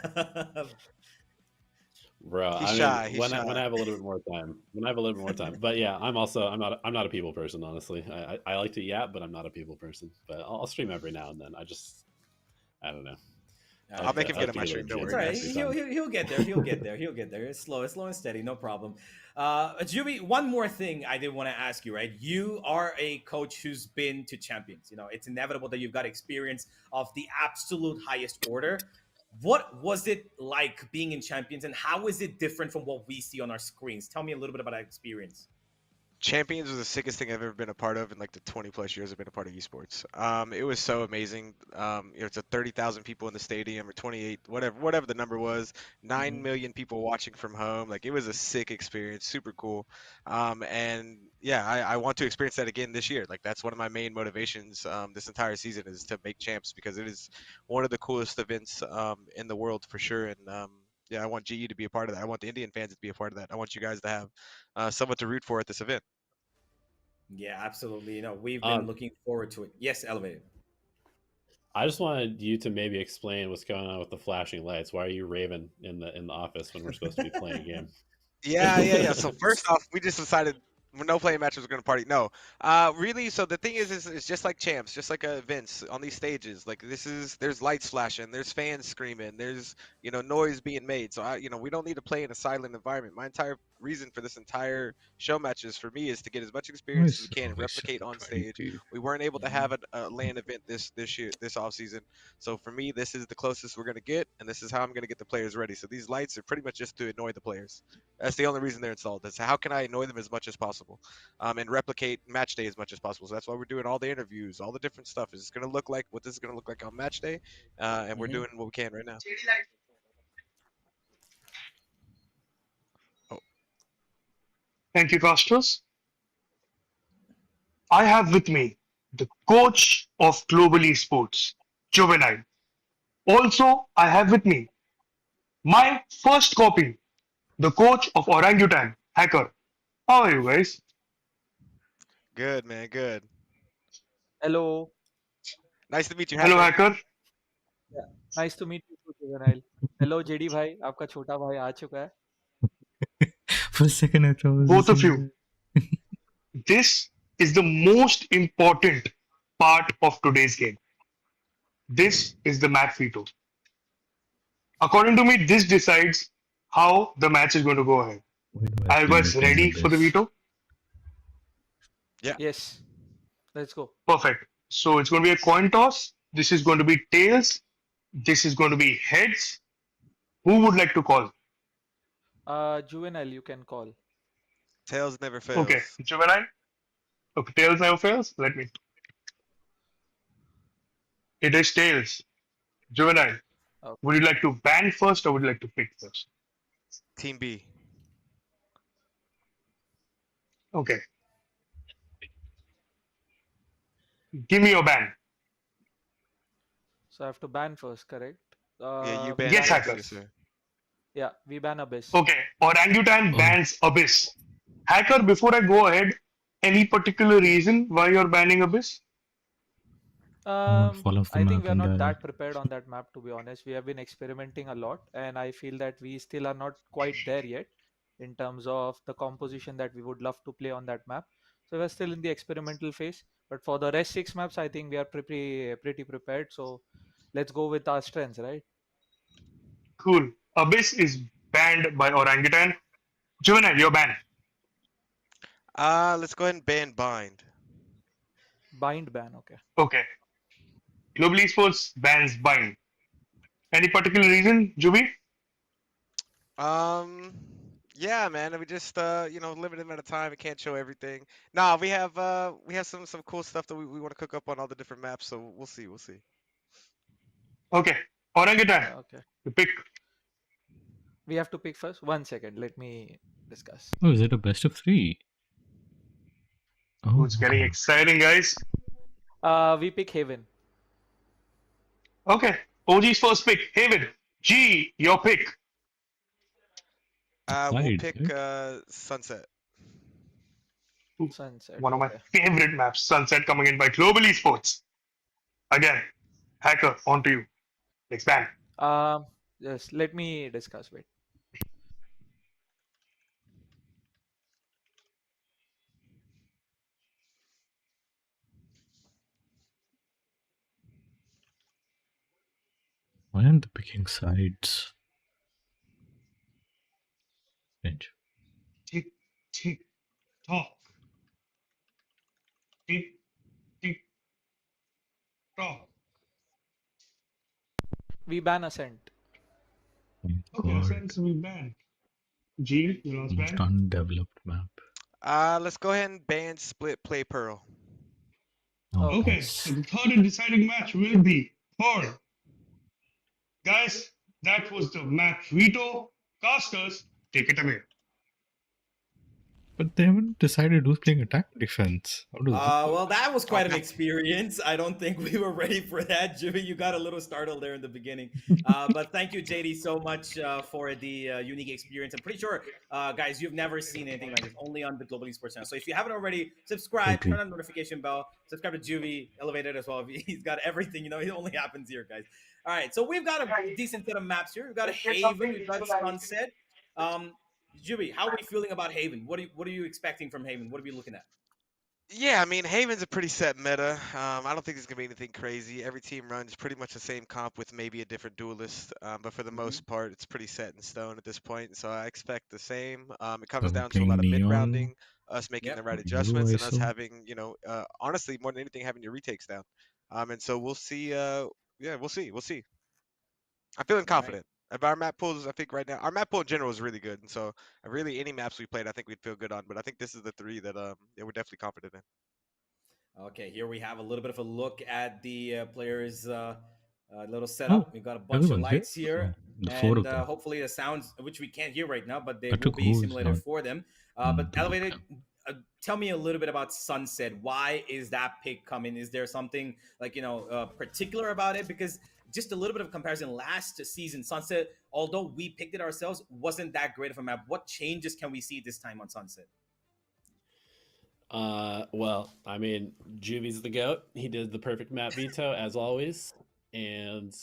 Bro, He's I mean, shy. He's when I shy. have a little bit more time, when I have a little bit more time. But yeah, I'm not a people person, honestly. I like to yap, but I'm not a people person. But I'll stream every now and then. I don't know. I'll make him I get like in to my get a stream. little Don't It's worry, all jittery right. every guys. He'll, time. he'll, he'll get there. He'll get there. He'll get there. It's slow and steady. No problem. Juby, one more thing I did want to ask you, right? You are a coach who's been to champions. It's inevitable that you've got experience of the absolute highest order. What was it like being in champions and how is it different from what we see on our screens? Tell me a little bit about that experience. Champions was the sickest thing I've ever been a part of in like the 20 plus years I've been a part of esports. It was so amazing. It's a 30,000 people in the stadium or 28, whatever the number was. Nine Hmm. million people watching from home. Like it was a sick experience, super cool. And yeah, I want to experience that again this year. Like that's one of my main motivations this entire season is to make champs because it is one of the coolest events in the world for sure. And yeah, I want GE to be a part of that. I want the Indian fans to be a part of that. I want you guys to have someone to root for at this event. Yeah, absolutely. We've been Um, looking forward to it. Yes, Elevated. I just wanted you to maybe explain what's going on with the flashing lights. Why are you raving in the office when we're supposed to be playing a game? Yeah. So first off, we just decided no playing matches was gonna party. No, really. So the thing is it's just like champs, just like events on these stages. Like there's lights flashing, there's fans screaming, there's noise being made. So we don't need to play in a silent environment. My entire reason for this entire show matches for me is to get as much experience as we Nice. can and Ovation replicate on stage. 22. We weren't able to Mhm. have a LAN event this year, this off season. So for me, this is the closest we're gonna get, and this is how I'm gonna get the players ready. So these lights are pretty much just to annoy the players. That's the only reason they're installed. That's how can I annoy them as much as possible, and replicate match day as much as possible. So that's why we're doing all the interviews, all the different stuff. Is going to look like what this is going to look like on match day, and we're Mhm. doing what we can right now. Oh, Thank you, Costas. I have with me the coach of Global Esports, Juvenile. Also, I have with me my first copy, the coach of Orangutan, Hacker. How are you guys? good man, good. Hello. Nice to meet you, Hello, Hacker. Hacker. Yeah. Nice to meet you too, Juvenile. Hello, JD भाई आपका छोटा भाई आ चुका है. For a second, I thought it was the Both of same you. guy. This is the most important part of today's game. This is the match veto. According to me, this decides how the match is going to go ahead. Why do I Are you feel guys like playing ready for the Abyss? veto? Yeah, Yes. Let's go. Perfect. So it's going to be a coin toss. This is going to be tails. This is going to be heads. Who would like to call? Juvenile, you can call. tails never Okay, fails. Juvenile. Okay, tails never fails. Let me. It is tails. Juvenile. Okay. Would you like to ban first or would you like to pick first? Team B. Okay. Give me your ban. So I have to ban first, correct? Yeah, you We ban Yes, ban first, Hacker. yes Abyss. sir. Yeah, we ban Abyss. Okay. Orangutan Oh, bans Abyss. Hacker, before I go ahead, any particular reason why you're banning Abyss? I won't fall off the I think map we are and not die. that prepared on that map, to be honest. We have been experimenting a lot, and I feel that we still are not quite there yet in terms of the composition that we would love to play on that map. So we're still in the experimental phase. But for the rest 6 maps, I think we are pretty prepared. So let's go with our strengths, right? Cool. Abyss is banned by Orangutan. Juvenile, you're banned. Let's go ahead and ban bind. Bind ban, okay. Okay. Global Esports bans bind. Any particular reason, Juvi? Um, yeah, man. We just limited amount of time. We can't show everything. Nah, we have some cool stuff that we want to cook up on all the different maps. So we'll see. We'll see. Okay. Orangutan, Okay. you pick. We have to pick first. 1 second. Let me discuss. Oh, is it a best of three? Oh, It's getting okay. exciting, guys. We pick Haven. Okay. OG's first pick. Haven. G, your pick. We'll Side, pick right? Sunset. Sunset. One of my Okay. favorite maps, Sunset, coming in by Global Esports. Again, Hacker, on to you. Next ban. Yes. Let me discuss. Wait. Why aren't they picking sides? Strange. Tick, tick, tock. Tick, tick, tock. We ban Ascent. Oh my Okay, god. Ascents will be banned. G, your last Most ban. undeveloped map. Let's go ahead and ban split play Pearl. Oh, Okay. Okay, so the third and deciding match will be for guys. That was the match veto. Casters, take it away. but they haven't decided who's playing attack and defense. How does that work? Well, that was quite an Okay. experience. I don't think we were ready for that, Jimmy. You got a little startled there in the beginning. But thank you, JD, so much for the unique experience. I'm pretty sure, guys, you've never seen anything like this, only on the Global Esports channel. So if you haven't already, subscribe, True. turn on the notification bell, subscribe to Juvie, Elevated as well. He's got everything, it only happens here, guys. All right, so we've got a decent set of maps here. We've got Haven, we've got Sunset. Juvie, how are we feeling about Haven? What are you expecting from Haven? What are we looking at? Yeah, I mean, Haven's a pretty set meta. I don't think there's gonna be anything crazy. Every team runs pretty much the same comp with maybe a different duelist, but for the Mm-hmm. most part, it's pretty set in stone at this point. So I expect the same. It So comes we're down to a playing lot of mid Neon, rounding, us making the Yep. right Yellow adjustments, and us ISO. having, honestly, more than anything, having your retakes down. And so we'll see. Yeah, we'll see. We'll see. I'm feeling All right. confident. Of our map pools, I think right now our map pool in general is really good, and so really any maps we played, I think we'd feel good on. But I think this is the three that yeah, we're definitely confident in. Okay, here we have a little bit of a look at the players' little Oh, setup. We've got a bunch of everyone's here. lights here, Oh, the four and of them. hopefully the sounds, which we can't hear right now, but they will Patrick, be who's simulated not for them. in But the boot Elevated, camp? tell me a little bit about Sunset. Why is that pick coming? Is there something like particular about it? Because just a little bit of comparison, last season, Sunset, although we picked it ourselves, wasn't that great of a map. What changes can we see this time on Sunset? Well, I mean, Juvie's the goat. He did the perfect map veto as always, and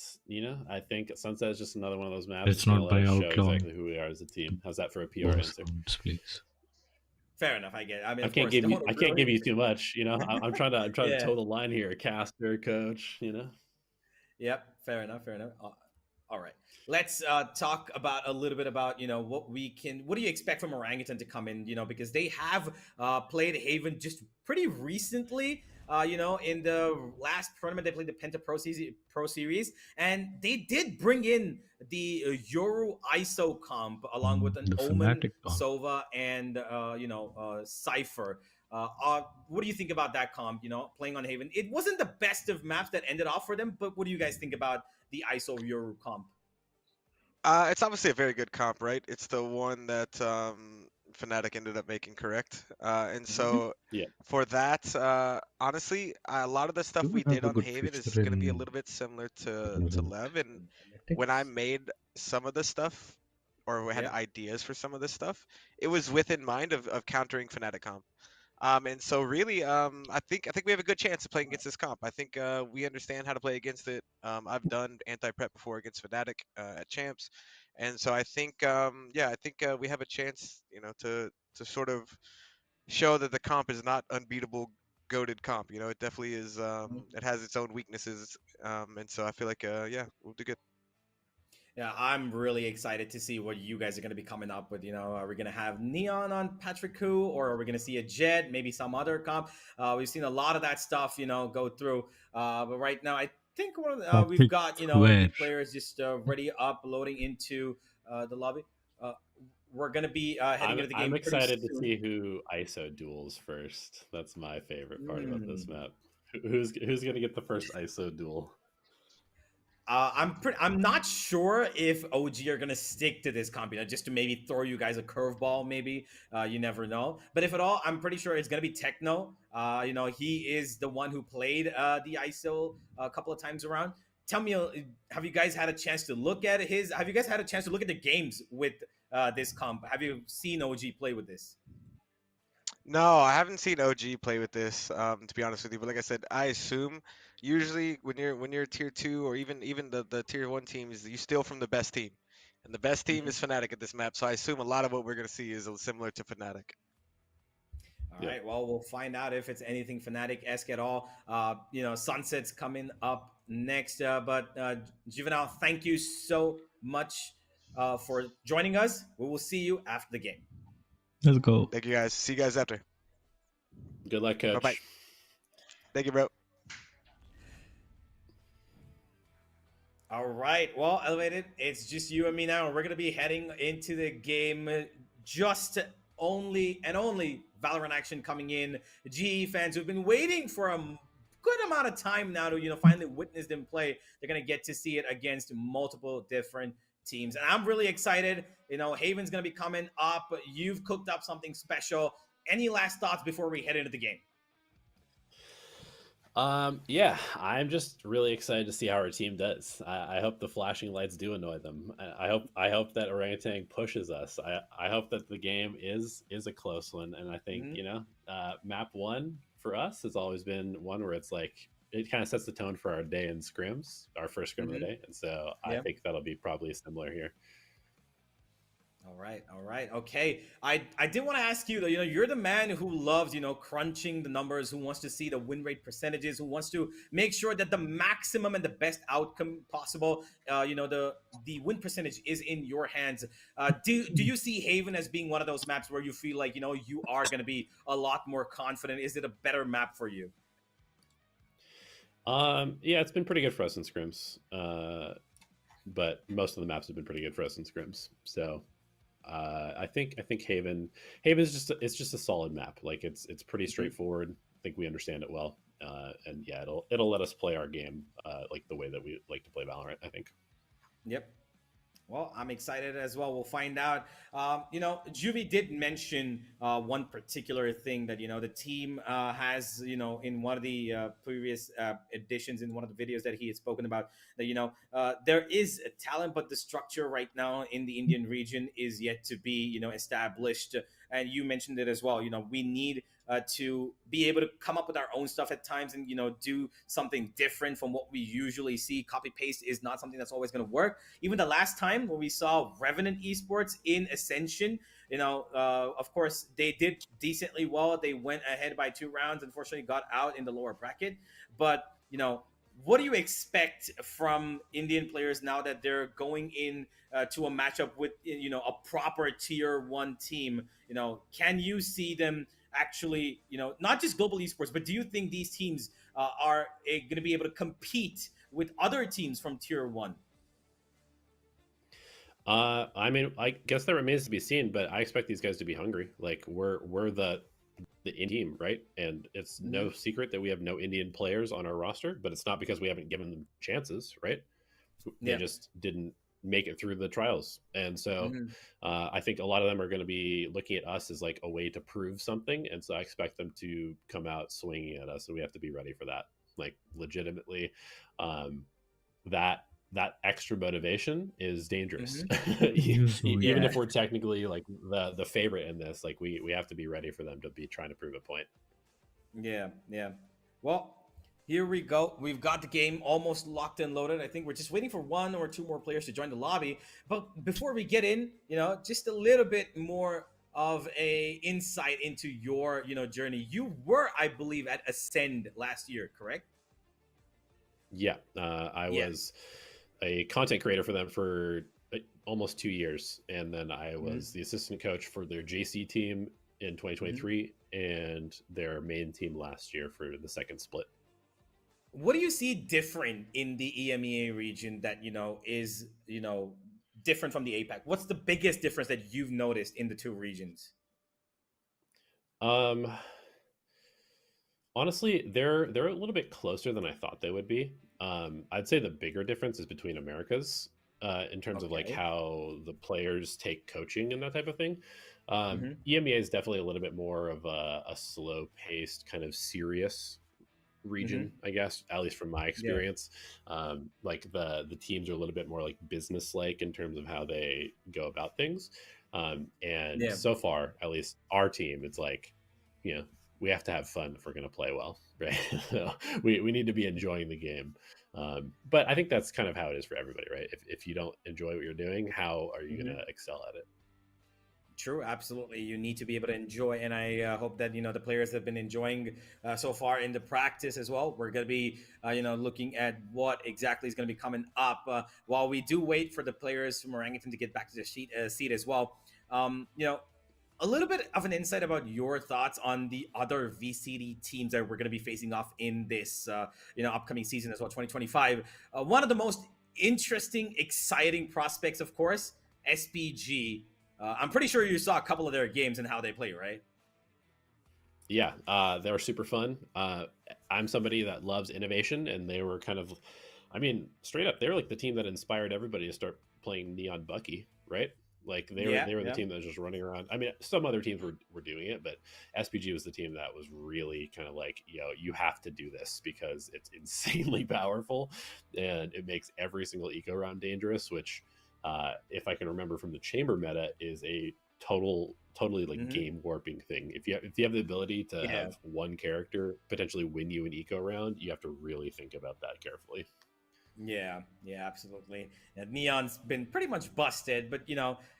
I think Sunset is just another one of those maps It's that's gonna not let by us show outlawing exactly who we are as a team. How's that for a PR war answer? sounds, please. Fair enough, I get it. I mean, I of can't course, give you. don't I can't give really. you too much. I'm trying to. I'm trying to Yeah. toe the line here. Caster, coach. Yep, fair enough, fair enough. All right, let's talk about a little bit about what we can. What do you expect from Orangutan to come in? Because they have played Haven just pretty recently. In the last tournament they played the Penta Pro Series, and they did bring in the Yoru ISO comp along with an The Omen, fanatic comp. Sova, and Cypher. What do you think about that comp? Playing on Haven, it wasn't the best of maps that ended off for them. But what do you guys think about the ISO Yoru comp? It's obviously a very good comp, right? It's the one that Fnatic ended up making correct. And Mm-hmm. so Yeah. for that, honestly, a lot of the stuff Do we we have did a on good Haven is fixture going to be a in little bit similar to Valorant? Lev. And when I made some of the stuff, or we had Yep. ideas for some of this stuff, it was within mind of countering Fnatic comp. And so really, I think we have a good chance of playing against this comp. I think we understand how to play against it. I've done anti-prep before against Fnatic at champs, and so I think yeah, I think we have a chance, to sort of show that the comp is not unbeatable goated comp. You know, it definitely is. It has its own weaknesses, and so I feel like yeah, we'll do good. Yeah, I'm really excited to see what you guys are going to be coming up with. Are we going to have Neon on Patrick Koo, or are we going to see a Jet, maybe some other comp? We've seen a lot of that stuff, go through. But right now, I think we've Topic got, the where players just ready uploading into the lobby. Uh, we're going to be heading into the I'm game pretty excited to soon. see who ISO duels first. That's my favorite part about this Hmm. map. Who's gonna get the first ISO duel? I'm not sure if OG are gonna stick to this comp, just to maybe throw you guys a curveball. Maybe you never know. But if at all, I'm pretty sure it's gonna be Techno. He is the one who played the ISO a couple of times around. Tell me, have you guys had a chance to look at his? Have you guys had a chance to look at the games with this comp? Have you seen OG play with this? No, I haven't seen OG play with this, to be honest with you. But like I said, I assume usually when you're tier two or even the tier one teams, you steal from the best team, and the best team Mhm. is Fnatic at this map. So I assume a lot of what we're gonna see is similar to Fnatic. All Yep. right. Well, we'll find out if it's anything Fnatic esque at all. Sunset's coming up next. But Juvenile, thank you so much for joining us. We will see you after the game. let's go. Thank you guys. See you guys after. Good luck, Bye bye. coach. Thank you, bro. All right. Well, Elevated, it's just you and me now. We're going to be heading into the game. Just only Valorant action coming in. GE fans who've been waiting for a good amount of time now to, finally witness them play. They're going to get to see it against multiple different teams. And I'm really excited. Haven's going to be coming up. You've cooked up something special. Any last thoughts before we head into the game? Yeah, I'm just really excited to see how our team does. I hope the flashing lights do annoy them. I hope that orangutan pushes us. I hope that the game is a close one, and I think map one for us has always been one where it's like it kind of sets the tone for our day in scrims, our first scrim of the day, and so I Yeah. think that'll be probably similar here. All right, okay. I did want to ask you though. You're the man who loves crunching the numbers, who wants to see the win rate percentages, who wants to make sure that the maximum and the best outcome possible. The win percentage is in your hands. Do you see Haven as being one of those maps where you feel like you are going to be a lot more confident? Is it a better map for you? Yeah, it's been pretty good for us in scrims, but most of the maps have been pretty good for us in scrims. So I think Haven is just a solid map. Like it's pretty straightforward. I think we understand it well, and yeah, it'll let us play our game like the way that we like to play Valorant. I think. Yep. Well, I'm excited as well. We'll find out. Juvie did mention one particular thing that the team has. In one of the previous editions, in one of the videos that he had spoken about, that there is a talent, but the structure right now in the Indian region is yet to be established. And you mentioned it as well. We need to be able to come up with our own stuff at times and do something different from what we usually see. Copy paste is not something that's always going to work. Even the last time when we saw Revenant Esports in Ascension, of course they did decently well. They went ahead by 2 rounds. Unfortunately, got out in the lower bracket. But what do you expect from Indian players now that they're going in to a matchup with a proper tier 1 team? Can you see them actually, not just global esports, but do you think these teams are going to be able to compete with other teams from tier 1? I mean, I guess that remains to be seen, but I expect these guys to be hungry. Like we're the Indian team, right? And it's no secret that we have no Indian players on our roster, but it's not because we haven't given them chances, right? They just didn't make it through the trials. And so I think a lot of them are going to be looking at us as like a way to prove something. And so I expect them to come out swinging at us, and we have to be ready for that. Like legitimately, that extra motivation is dangerous. Even if we're technically like the favorite in this, like we have to be ready for them to be trying to prove a point. Yeah. Well, here we go. We've got the game almost locked and loaded. I think we're just waiting for 1 or 2 more players to join the lobby. But before we get in, just a little bit more of a insight into your journey. You were, I believe, at Ascend last year, correct? Yeah, I Yeah. was a content creator for them for almost 2 years, and then I Mm-hmm. was the assistant coach for their JC team in Mm-hmm. 2023 and their main team last year for the second split. What do you see different in the EMEA region that is different from the APAC? What's the biggest difference that you've noticed in the two regions? Um, Honestly, they're a little bit closer than I thought they would be. I'd say the bigger difference is between Americas, in terms of like Okay. how the players take coaching and that type of thing. Mm-hmm. EMEA is definitely a little bit more of a slow paced, kind of serious Mm-hmm. region, I guess, at least from my Yeah. experience. Like the teams are a little bit more like business like in terms of how they go about things. And Yeah. so far, at least our team, it's like, you know, we have to have fun if we're going to play well, right? So we need to be enjoying the game. But I think that's kind of how it is for everybody, right? If you don't enjoy what you're doing, how are you going Mm-hmm. to excel at it? True, absolutely. You need to be able to enjoy, and I hope that the players have been enjoying so far in the practice as well. We're going to be looking at what exactly is going to be coming up while we do wait for the players from Orangutan to get back to the seat as well. A little bit of an insight about your thoughts on the other VCT teams that we're going to be facing off in this upcoming season as well, 2025. One of the most interesting, exciting prospects, of course, SPG. I'm pretty sure you saw a couple of their games and how they play, right? Yeah, they were super fun. I'm somebody that loves innovation, and they were kind of, I mean, straight up, they were like the team that inspired everybody to start playing Neon Bucky, right? Like Yeah, they were the yeah. team that was just running around. I mean, some other teams were doing it, but SPG was the team that was really kind of like, you have to do this because it's insanely powerful, and it makes every single eco round dangerous. Which, if I can remember from the chamber meta, is a totally like Hmm. game warping thing. If you have the ability to Yeah. have one character potentially win you an eco round, you have to really think about that carefully. Yeah, yeah, absolutely. And Neon's been pretty much busted, but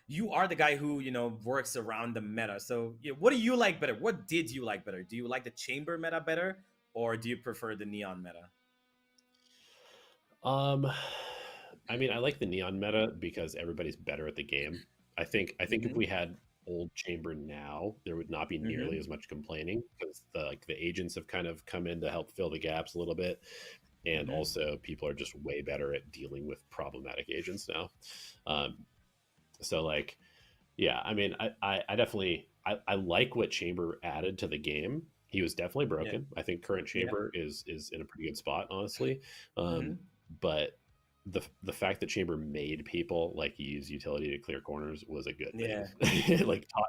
you are the guy who works around the meta. So, what do you like better? What did you like better? Do you like the chamber meta better, or do you prefer the Neon meta? Um, I mean, I like the neon meta because everybody's better at the game. I think if Mm-hmm. we had old chamber now, there would not be Mm-hmm. nearly as much complaining because the agents have kind of come in to help fill the gaps a little bit, and Mm-hmm. also people are just way better at dealing with problematic agents now. Um, so like, yeah, I mean, I definitely I like what Chamber added to the game. He was definitely Yeah. broken. I think current Yeah. Chamber is in a pretty good spot, honestly. Mm-hmm. But the fact that Chamber made people like use utility to clear corners was a good thing. Yeah.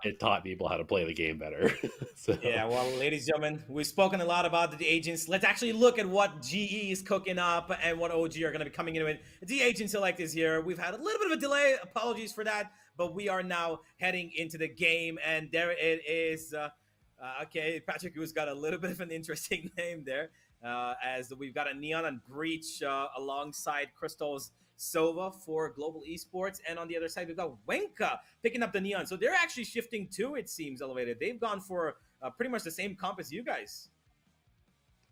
It taught people how to play the game better. So Yeah, well, ladies and gentlemen, we've spoken a lot about the agents. Let's actually look at what GE is cooking up and what OG are going to be coming in with. The Agent Select is here. We've had a little bit of a delay. Apologies for that. But we are now heading into the game, and there it is. Okay, Patrick, who's got a little bit of an interesting name there, as we've got a Neon and Breach alongside Crystal's Sova for Global Esports. And on the other side, we've got Wenka picking up the Neon. So they're actually shifting too, it seems, Elevated. They've gone for pretty much the same comp as you guys.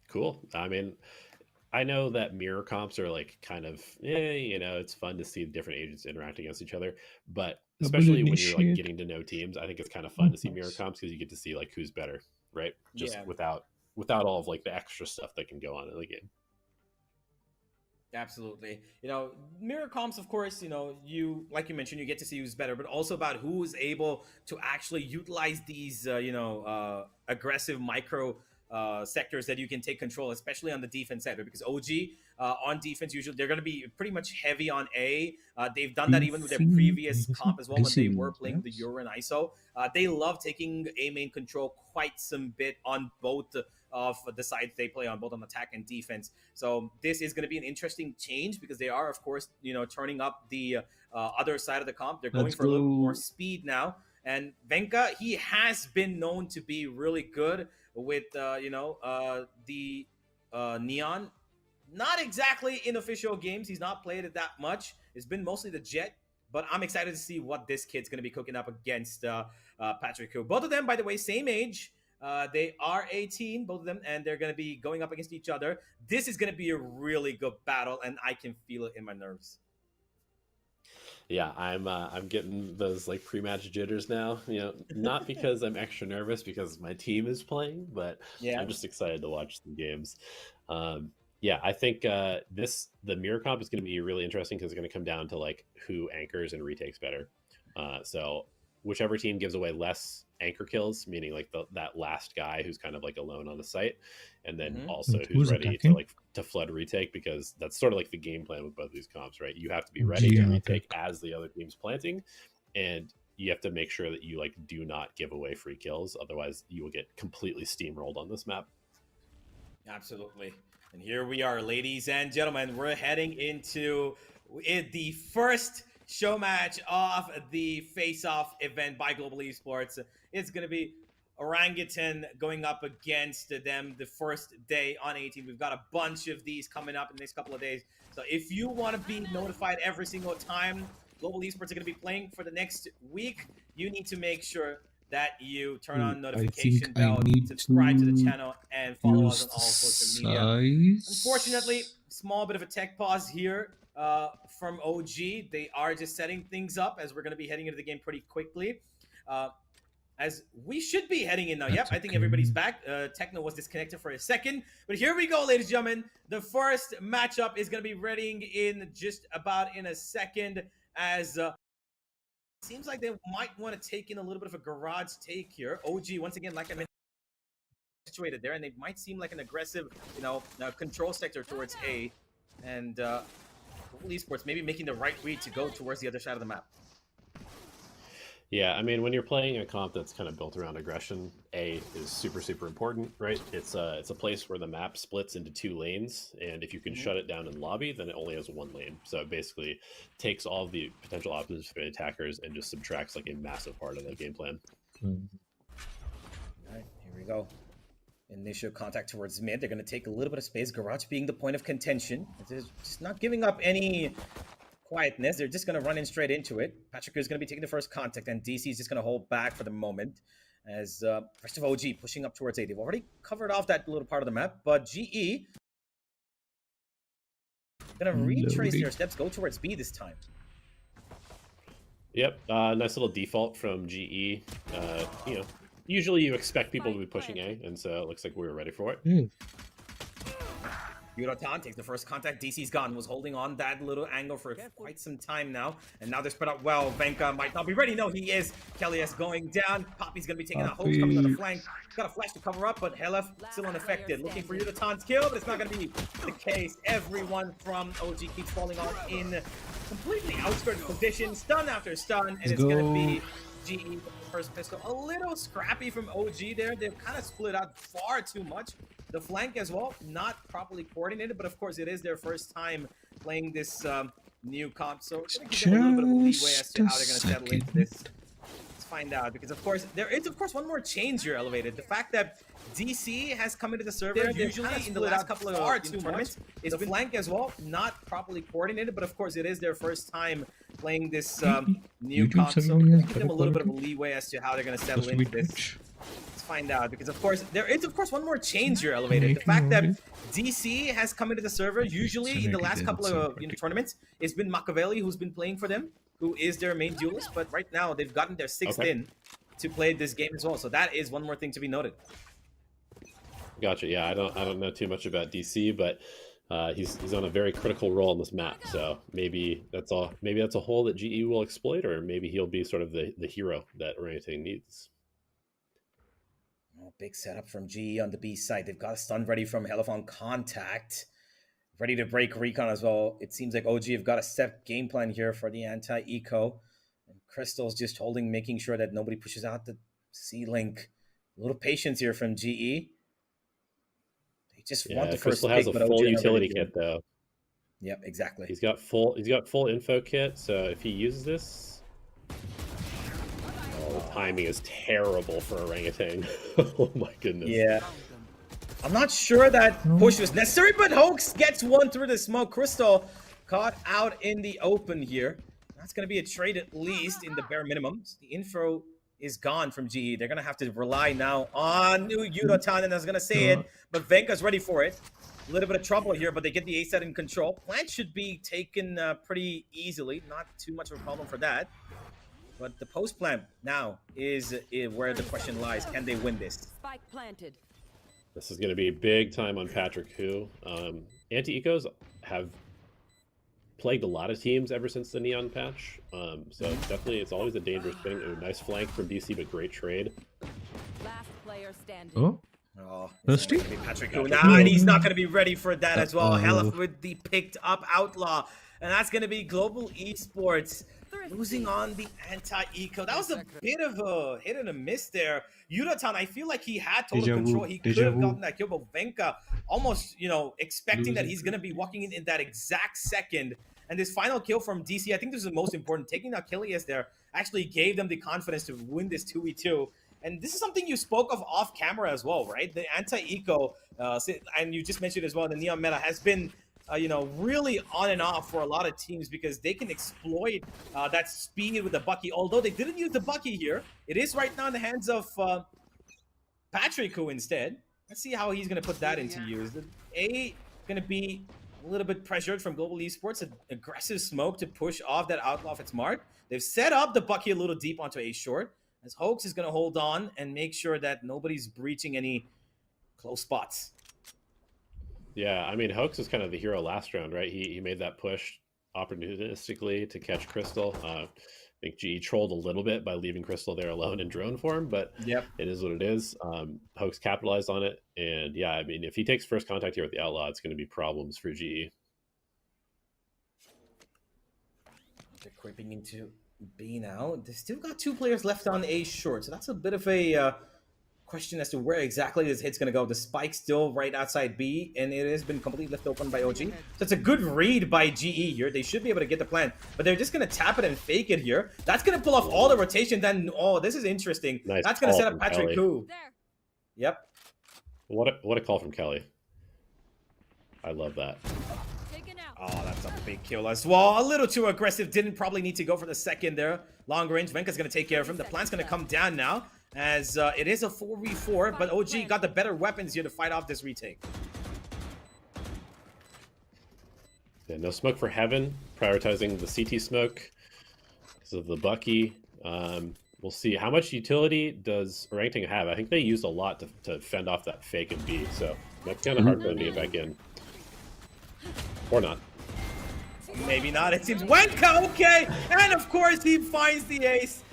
cool. I mean, I know that mirror comps are like kind of, it's fun to see different agents interact against each other, but Double especially when you're like initiate. getting to know teams, I think it's kind of fun Oh, to see mirror nice. comps because you get to see like who's better, right? Just Yeah, without all of like the extra stuff that can go on in the game. absolutely. Mirror comps, of course, you, like you mentioned, you get to see who's better, but also about who's able to actually utilize these, aggressive micro sectors that you can take control, especially on the defense side. Because OG on defense, usually they're going to be pretty much heavy on A. They've done that even with their PC, previous legacy, comp as well when they were receive. playing the Yes. Euro and ISO. They love taking A main control quite some bit on both of the sides they play on, both on attack and defense. So this is going to be an interesting change because they are, of course, turning up the other side of the comp. They're going Let's for a little bit more go. speed now. And Venka, he has been known to be really good with the Neon. Not exactly in official games. He's not played it that much. It's been mostly the Jet. but I'm excited to see what this kid's going to be cooking up against Patrick Hu. Both of them, by the way, same age. They are 18, both of them, and they're going to be going up against each other. This is going to be a really good battle, and I can feel it in my nerves. Yeah, I'm getting those like pre-match jitters now. You know, not because I'm extra nervous because my team is playing, but Yeah. I'm just excited to watch the games. Yeah, I think the mirror comp is going to be really interesting because it's going to come down to like who anchors and retakes better. So whichever team gives away less anchor kills, meaning like that last guy who's kind of like alone on the site, and then also who's ready to flood retake, because that's sort of like the game plan with both these comps, right? You have to be ready to retake as the other team's planting, and you have to make sure that you like do not give away free kills, otherwise you will get completely steamrolled on this map. Absolutely. And here we are, ladies and gentlemen. We're heading into the first show match of the face-off event by Global Esports. It's going to be Orangutan going up against them the first day on 18. We've got a bunch of these coming up in the next couple of days. So if you want to be notified every single time Global Esports are going to be playing for the next week, you need to make sure that you turn on notification bell, subscribe to the channel, and follow us on all social media. Unfortunately, small bit of a tech pause here from OG. They are just setting things up as we're going to be heading into the game pretty quickly. As we should be heading in now. Yep, I think everybody's back. Techno was disconnected for a second. But here we go, ladies and gentlemen. The first matchup is going to be readying in just about in a second, as seems like they might want to take in a little bit of a garage take here. OG, once again, like I mentioned, situated there, and they might seem like an aggressive, control sector towards A. And Global Esports maybe making the right read to go towards the other side of the map. Yeah, I mean, when you're playing a comp that's kind of built around aggression, A is super, super important, right? It's a place where the map splits into 2 lanes, and if you can shut it down in lobby, then it only has 1 lane. So it basically takes all of the potential options for attackers and just subtracts like a massive part of the game plan. All right, here we go. Initial contact towards mid. They're going to take a little bit of space. Garage being the point of contention. They're just not giving up any quietness. They're just going to run in straight into it. Patrick is going to be taking the first contact, and DC is just going to hold back for the moment. As rest of OG pushing up towards A. They've already covered off that little part of the map, but GE going to retrace their steps, go towards B this time. Yep, nice little default from GE. Usually you expect people to be pushing A, and so it looks like we were ready for it. Yurotan takes the first contact. DC's gone. Was holding on that little angle for quite some time now. And now they're spread out well. Venka might not be ready. No, he is. Kelly's going down. Poppy's going to be taking a Hope's coming on the flank. Got a flash to cover up, but Helef still unaffected. Looking for Yurotan's kill, but it's not going to be the case. Everyone from OG keeps falling off in completely outskirted position. Stun after stun. And it's going to be GE first pistol. A little scrappy from OG there. They've kind of split out far too much. The flank as well, not properly coordinated, but of course it is their first time playing this new comp, so it's going to give them a little bit of leeway as to how they're going to settle into this. Let's find out, because of course there is one more change here elevated. The fact that DC has come into the server usually in the last couple of tournaments is the flank as well, not properly coordinated, but of course it is their first time playing this new comp, so give them a little bit of a leeway as to how they're going to settle into this. Find out, because of course there is one more change here elevated. The fact that DC has come into the server usually in the last couple of tournaments, it's been Machiavelli who's been playing for them, who is their main duelist, but right now they've gotten their 6th in to play this game as well, so that is one more thing to be noted. Gotcha. Yeah, I don't know too much about DC, but he's on a very critical role on this map, so maybe that's a hole that GE will exploit, or maybe he'll be sort of the hero that Orangutan needs. Oh, big setup from GE on the B side. They've got a stun ready from Helef on contact. Ready to break recon as well. It seems like OG have got a set game plan here for the anti-eco. And Crystal's just holding, making sure that nobody pushes out the C-Link. A little patience here from GE. They just want the first Crystal has a full utility kit though. Yep, exactly. He's got full info kit, so if he uses this, the timing is terrible for Orangutan. Oh my goodness. Yeah. I'm not sure that push was necessary, but Hoax gets one through the smoke. Crystal caught out in the open here. That's going to be a trade at least in the bare minimums. The info is gone from GE. They're going to have to rely now on new Yudotan, and I was going to say it, but Venka's ready for it. A little bit of trouble here, but they get the A set in control. Plant should be taken pretty easily. Not too much of a problem for that. But the post plant now is where the question lies. Can they win this? Spike planted. This is going to be big time on Patrick, who anti-ecos have plagued a lot of teams ever since the Neon patch. So definitely, it's always a dangerous thing. A nice flank from DC, but great trade. Last player standing. Oh, Oh, Thirsty? it's gonna be Patrick Hu. Nah, and he's not going to be ready for that as well. Helif with the picked up Outlaw. And that's going to be Global Esports losing on the anti-eco. That was a bit of a hit and a miss there. Yudotan, I feel like he had total control. He could have gotten that kill, but Venka almost, expecting that he's going to be walking in that exact second. And this final kill from DC, I think this is the most important. Taking out Kilias there actually gave them the confidence to win this 2v2. And this is something you spoke of off camera as well, right? The anti-eco, and you just mentioned as well, the Neon meta has been, really on and off for a lot of teams because they can exploit that speed with the Bucky. Although they didn't use the Bucky here, it is right now in the hands of Patrick Hu instead. Let's see how he's going to put that into use. The A going to be a little bit pressured from Global Esports, an aggressive smoke to push off that Outlaw if it's marked. They've set up the Bucky a little deep onto A short, as Hoax is going to hold on and make sure that nobody's breaching any close spots. Yeah, I mean, Hoax is kind of the hero last round, right? He made that push opportunistically to catch Crystal. I think GE trolled a little bit by leaving Crystal there alone in drone form, but it is what it is. Hoax capitalized on it, and yeah, I mean, if he takes first contact here with the Outlaw, it's going to be problems for GE. They're creeping into B now. They still got 2 players left on A short, so that's a bit of a question as to where exactly this hit's going to go. The spike still right outside B, and it has been completely left open by OG. So it's a good read by GE here. They should be able to get the plan, but they're just going to tap it and fake it here. That's going to pull off all the rotation. Then, oh, this is interesting. Nice. That's going to set up Patrick Hu. Yep. What a call from Kelly. I love that. Oh, that's a big kill as well. A little too aggressive. Didn't probably need to go for the second there. Long range. Venka's going to take care of him. The plan's going to come down now as it is a 4v4, but OG got the better weapons here to fight off this retake. Yeah, no smoke for Heaven. Prioritizing the CT smoke because of the Bucky. We'll see. How much utility does Orangutan have? I think they used a lot to fend off that fake and B, so that's kind of hard for them to get back in. Or not. Maybe not. It seems Wenka, okay. And of course, he finds the ace.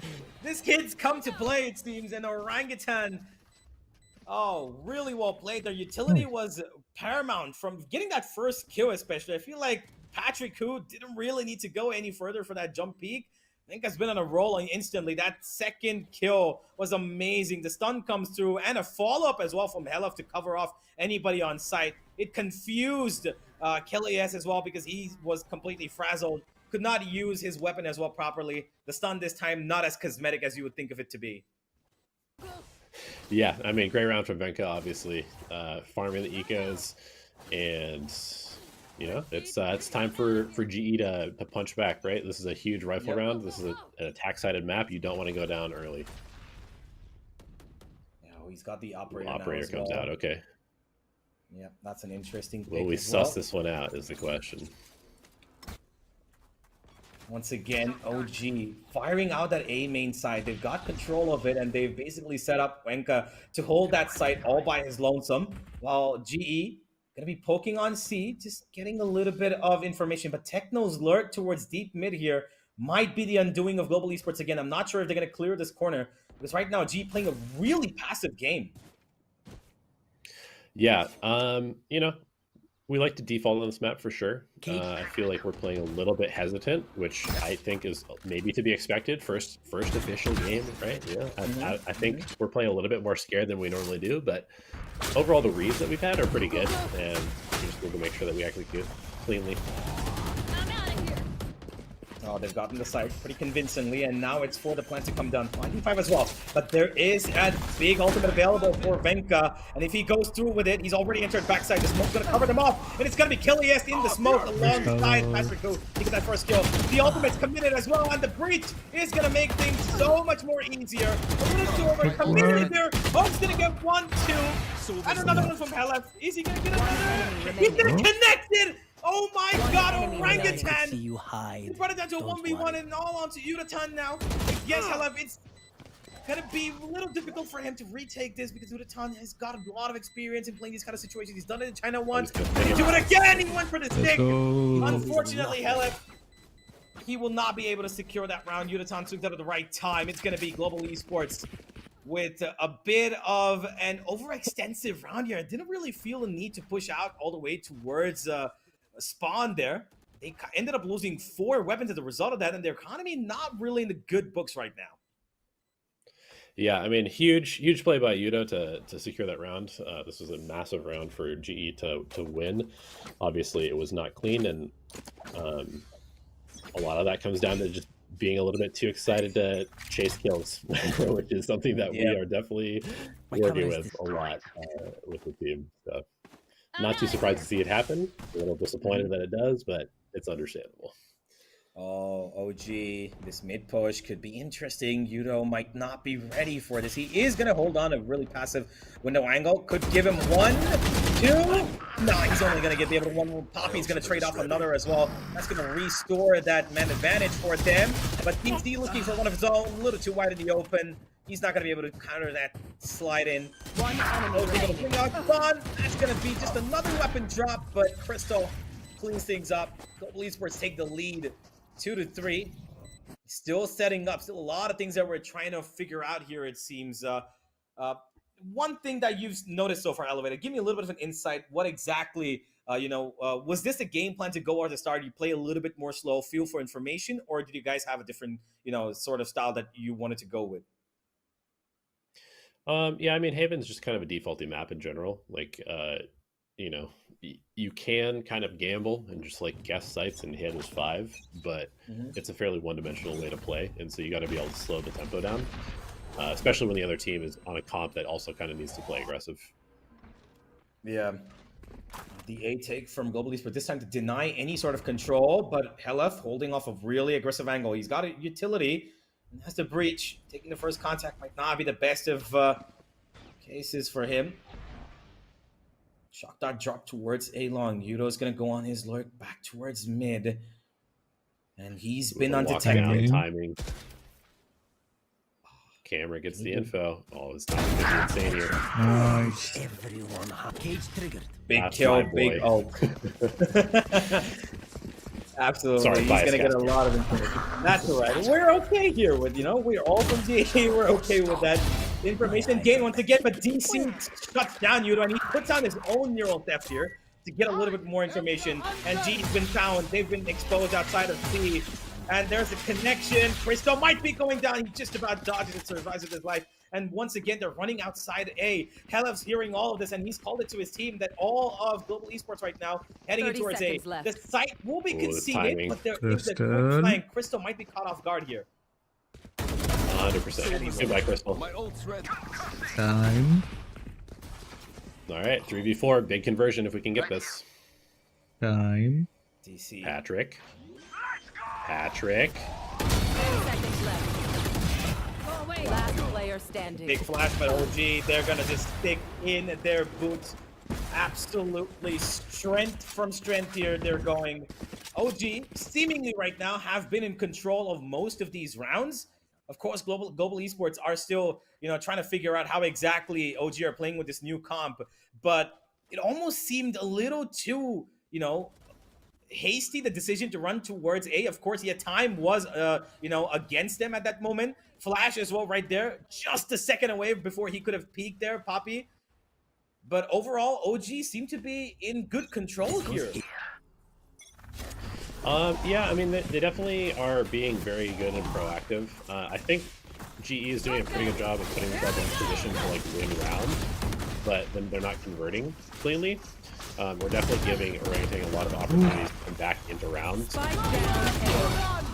This kid's come to play, it seems. And Orangutan, oh, really well played. Their utility was paramount from getting that first kill, especially. I feel like Patrick Hu didn't really need to go any further for that jump peak. I think has been on a roll instantly. That second kill was amazing. The stun comes through and a follow-up as well from Helif to cover off anybody on site. It confused Kilias as well because he was completely frazzled. Could not use his weapon as well properly. The stun this time not as cosmetic as you would think of it to be. Yeah, I mean, great round from Venka, obviously. Farming the ecos, and it's time for GE to punch back, right? This is a huge rifle round. This is an attack-sided map. You don't want to go down early. Yeah, he's got the operator. Operator comes out. Okay. Yeah, that's an interesting. Will we suss this one out? Is the question. Once again, OG firing out that A main side. They've got control of it, and they've basically set up Wenka to hold that site all by his lonesome, while GE gonna be poking on C, just getting a little bit of information. But Techno's lurk towards deep mid here might be the undoing of Global Esports again. I'm not sure if they're gonna clear this corner, because right now GE playing a really passive game. Yeah, we like to default on this map for sure. I feel like we're playing a little bit hesitant, which I think is maybe to be expected. First official game, right? Yeah, I think we're playing a little bit more scared than we normally do, but overall the reads that we've had are pretty good, and we just need to make sure that we execute cleanly. Oh, Oh, they've gotten the site pretty convincingly, and now it's for the plant to come down. 5v5 as well, but there is a big ultimate available for Venka, and if he goes through with it, he's already entered backside. The smoke's gonna cover them off, and it's gonna be Killiest in the smoke alongside Patrick, who gets that first kill. The ultimate's committed as well, and the breach is gonna make things so much more easier. A little too over committed there. Hope's gonna get 1-2, and another one from Helef. Is he gonna get another? He's gonna connect it! Oh my god, Orangutan! You hide. He brought it down to a 1v1 and all onto Udatan now. Yes, Helef, it's gonna be a little difficult for him to retake this because Udatan has got a lot of experience in playing these kind of situations. He's done it in China once. He do it again! He went for the stick! Unfortunately, Helef, he will not be able to secure that round. Udatan took that at the right time. It's gonna be Global Esports with a bit of an overextensive round here. I didn't really feel the need to push out all the way towards spawn there. They ended up losing 4 weapons as a result of that, and their economy not really in the good books right now. Yeah, I mean, huge play by Yudo to secure that round. This was a massive round for GE to win. Obviously, it was not clean, and a lot of that comes down to just being a little bit too excited to chase kills, which is something that we are definitely working with a lot with the team. So not too surprised to see it happen. A little disappointed that it does, but it's understandable. Oh, OG, this mid push could be interesting. Yudo might not be ready for this. He is going to hold on a really passive window angle. Could give him 1, 2. No, he's only going to be able to one. Poppy's going to trade off another as well. That's going to restore that man advantage for them. But DC looking for one of his own, a little too wide in the open. He's not going to be able to counter that slide in. One enemy Going to bring out Bond. That's going to be just another weapon drop, but Crystal cleans things up. Global Esports take the lead 2-3. Still setting up. Still a lot of things that we're trying to figure out here, it seems. One thing that you've noticed so far, Elevator, give me a little bit of an insight. What exactly, was this a game plan to go at the start? You play a little bit more slow, feel for information, or did you guys have a different, sort of style that you wanted to go with? Yeah, I mean, Haven's just kind of a defaulty map in general. Like, you can kind of gamble and just like guess sites and hit as 5, but it's a fairly one-dimensional way to play, and so you got to be able to slow the tempo down, especially when the other team is on a comp that also kind of needs to play aggressive. Yeah. The A take from Global Esports this time to deny any sort of control, but Helef holding off a really aggressive angle. He's got a utility and has the breach. Taking the first contact might not be the best of cases for him. Shock dot drop towards A long. Yudo's gonna go on his lurk back towards mid, and he's been undetected. Timing. Camera gets the info. Oh, this time is gonna be insane here. Nice. Everyone, cage triggered. Big That's kill, my big boy. ult. Absolutely, Sorry, he's gonna get a Biascast. lot of information. That's all right. We're okay here with, we're all from GA. We're okay with that information gain once again. But DC shuts down Yudo, and he puts on his own neural theft here to get a little bit more information. And G's been found. They've been exposed outside of C. And there's a connection. Crystal might be going down. He just about dodges it, survives with his life. And once again, they're running outside A. Helef's hearing all of this, and he's called it to his team that all of Global Esports right now heading in 30 towards A. seconds left. The site will be Ooh, the conceded, timing. but there is a quick Crystal. flank. Crystal might be caught off guard here. 100%. Goodbye, Crystal. Time. All right, 3v4, big conversion if we can get this. Time. DC. Patrick. 10 seconds left. Go away. Last player standing. Big flash by OG. They're going to just stick in their boots. Absolutely strength from strength here. They're going. OG, seemingly right now, have been in control of most of these rounds. Of course, Global Esports are still, trying to figure out how exactly OG are playing with this new comp. But it almost seemed a little too, hasty, the decision to run towards A. Of course, time was, against them at that moment. Flash as well right there. Just a second away before he could have peeked there, Poppy. But overall, OG seemed to be in good control here. Yeah, I mean, they definitely are being very good and proactive. I think GE is doing a pretty good job of putting themselves in position to win rounds, but then they're not converting cleanly. We're definitely giving Orangutan a lot of opportunities to come back into rounds. Spike down.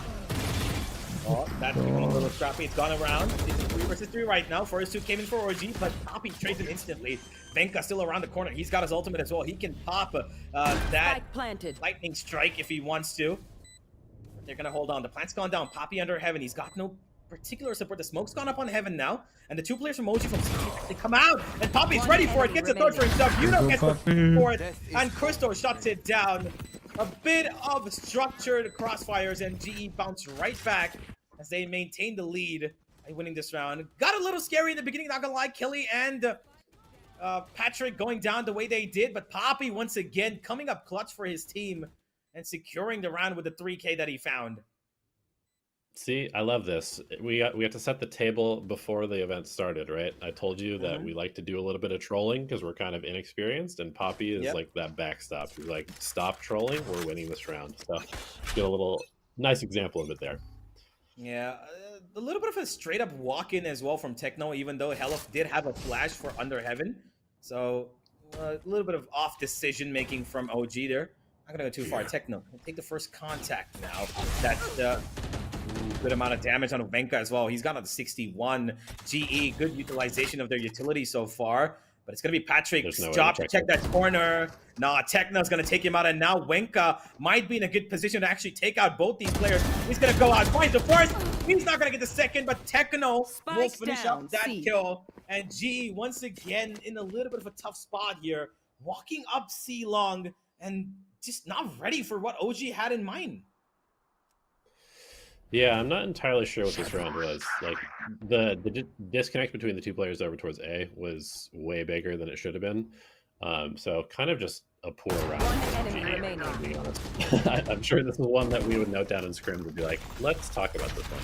That's become a little scrappy. It's gone around. It's 3 versus 3 right now. First 2 came in for OG, but Poppy trades him instantly. Venka still around the corner. He's got his ultimate as well. He can pop that lightning strike if he wants to. They're gonna hold on. The plant's gone down. Poppy under heaven. He's got no particular support. The smoke's gone up on heaven now, and the 2 players from OG from CT, they come out, and Poppy's ready for it. Gets a third for himself. Yuno gets the fourth, and Crystal shuts it down. A bit of structured crossfires, and GE bounce right back as they maintain the lead by winning this round. Got a little scary in the beginning, not gonna lie. Kelly and Patrick going down the way they did, but Poppy once again coming up clutch for his team and securing the round with the 3K that he found. See, I love this. We have to set the table before the event started, right? I told you that we like to do a little bit of trolling because we're kind of inexperienced, and Poppy is like that backstop. He's like, stop trolling, we're winning this round. So get a little nice example of it there. Yeah, a little bit of a straight up walk-in as well from Techno, even though Helof did have a flash for Under Heaven. So a little bit of off decision making from OG there. Not gonna go too far. Techno take the first contact now. That's good amount of damage on Venka as well. He's got on the 61 GE. Good utilization of their utility so far. But it's going to be Patrick's job to check that corner. Nah, Techno's going to take him out. And now Wenka might be in a good position to actually take out both these players. He's going to go out, finds the first. He's not going to get the second, but Techno will finish up that kill. And GE, once again, in a little bit of a tough spot here. Walking up C long and just not ready for what OG had in mind. Yeah, I'm not entirely sure what this round was. Like, the disconnect between the 2 players over towards A was way bigger than it should have been. So kind of just a poor round. To be honest. I'm sure this is one that we would note down in scrim to be like, let's talk about this one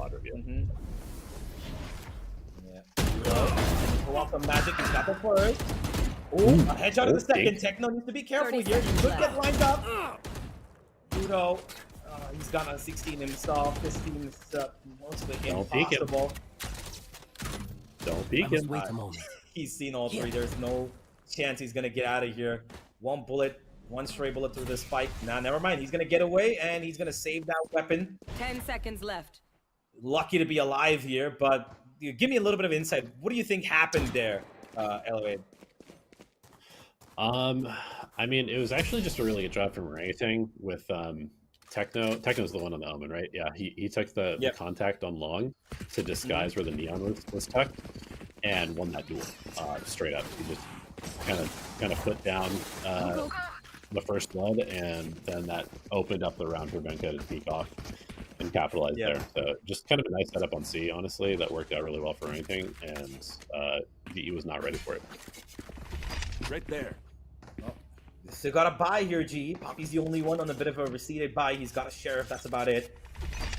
in VOD review. Yeah. Pull off the magic. He's got the first. Ooh, a headshot in the second. Techno needs to be careful here. You could get lined up. Udo. He's got on 16 himself. This team is mostly impossible. Don't peek him. Wait a moment. He's seen all 3. There's no chance he's going to get out of here. 1 bullet, 1 stray bullet through the spike. Nah, never mind. He's going to get away, and he's going to save that weapon. 10 seconds left. Lucky to be alive here, but give me a little bit of insight. What do you think happened there, Elevate? I mean, it was actually just a really good job from Orangutan with Techno's the one on the Omen, right? Yeah, he took the contact on long to disguise where the neon was tucked and won that duel straight up. He just kind of put down the first blood, and then that opened up the round for Venka to peek off and capitalize there. So just kind of a nice setup on C, honestly, that worked out really well for anything, and DE was not ready for it. Right there. Still got a buy here, G. Poppy's the only one on a bit of a receded buy. He's got a sheriff, that's about it.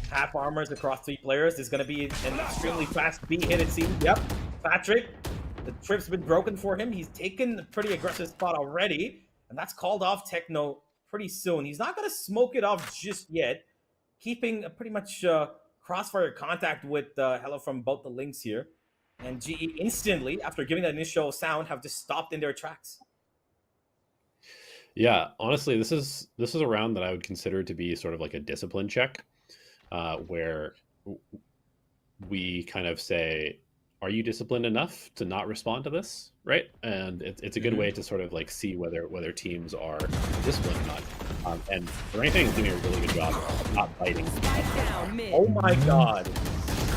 Half armors across 3 players. There's going to be an extremely fast B hit, it seems. Yep, Patrick. The trip's been broken for him. He's taken a pretty aggressive spot already, and that's called off Techno pretty soon. He's not going to smoke it off just yet, keeping a pretty much crossfire contact with Hello from both the links here. And GE instantly, after giving that initial sound, have just stopped in their tracks. Yeah, honestly, this is a round that I would consider to be sort of like a discipline check, where we kind of say, are you disciplined enough to not respond to this, right? And it's a good way to sort of like see whether teams are disciplined or not. And Orangutan is doing a really good job of not biting. Oh my god.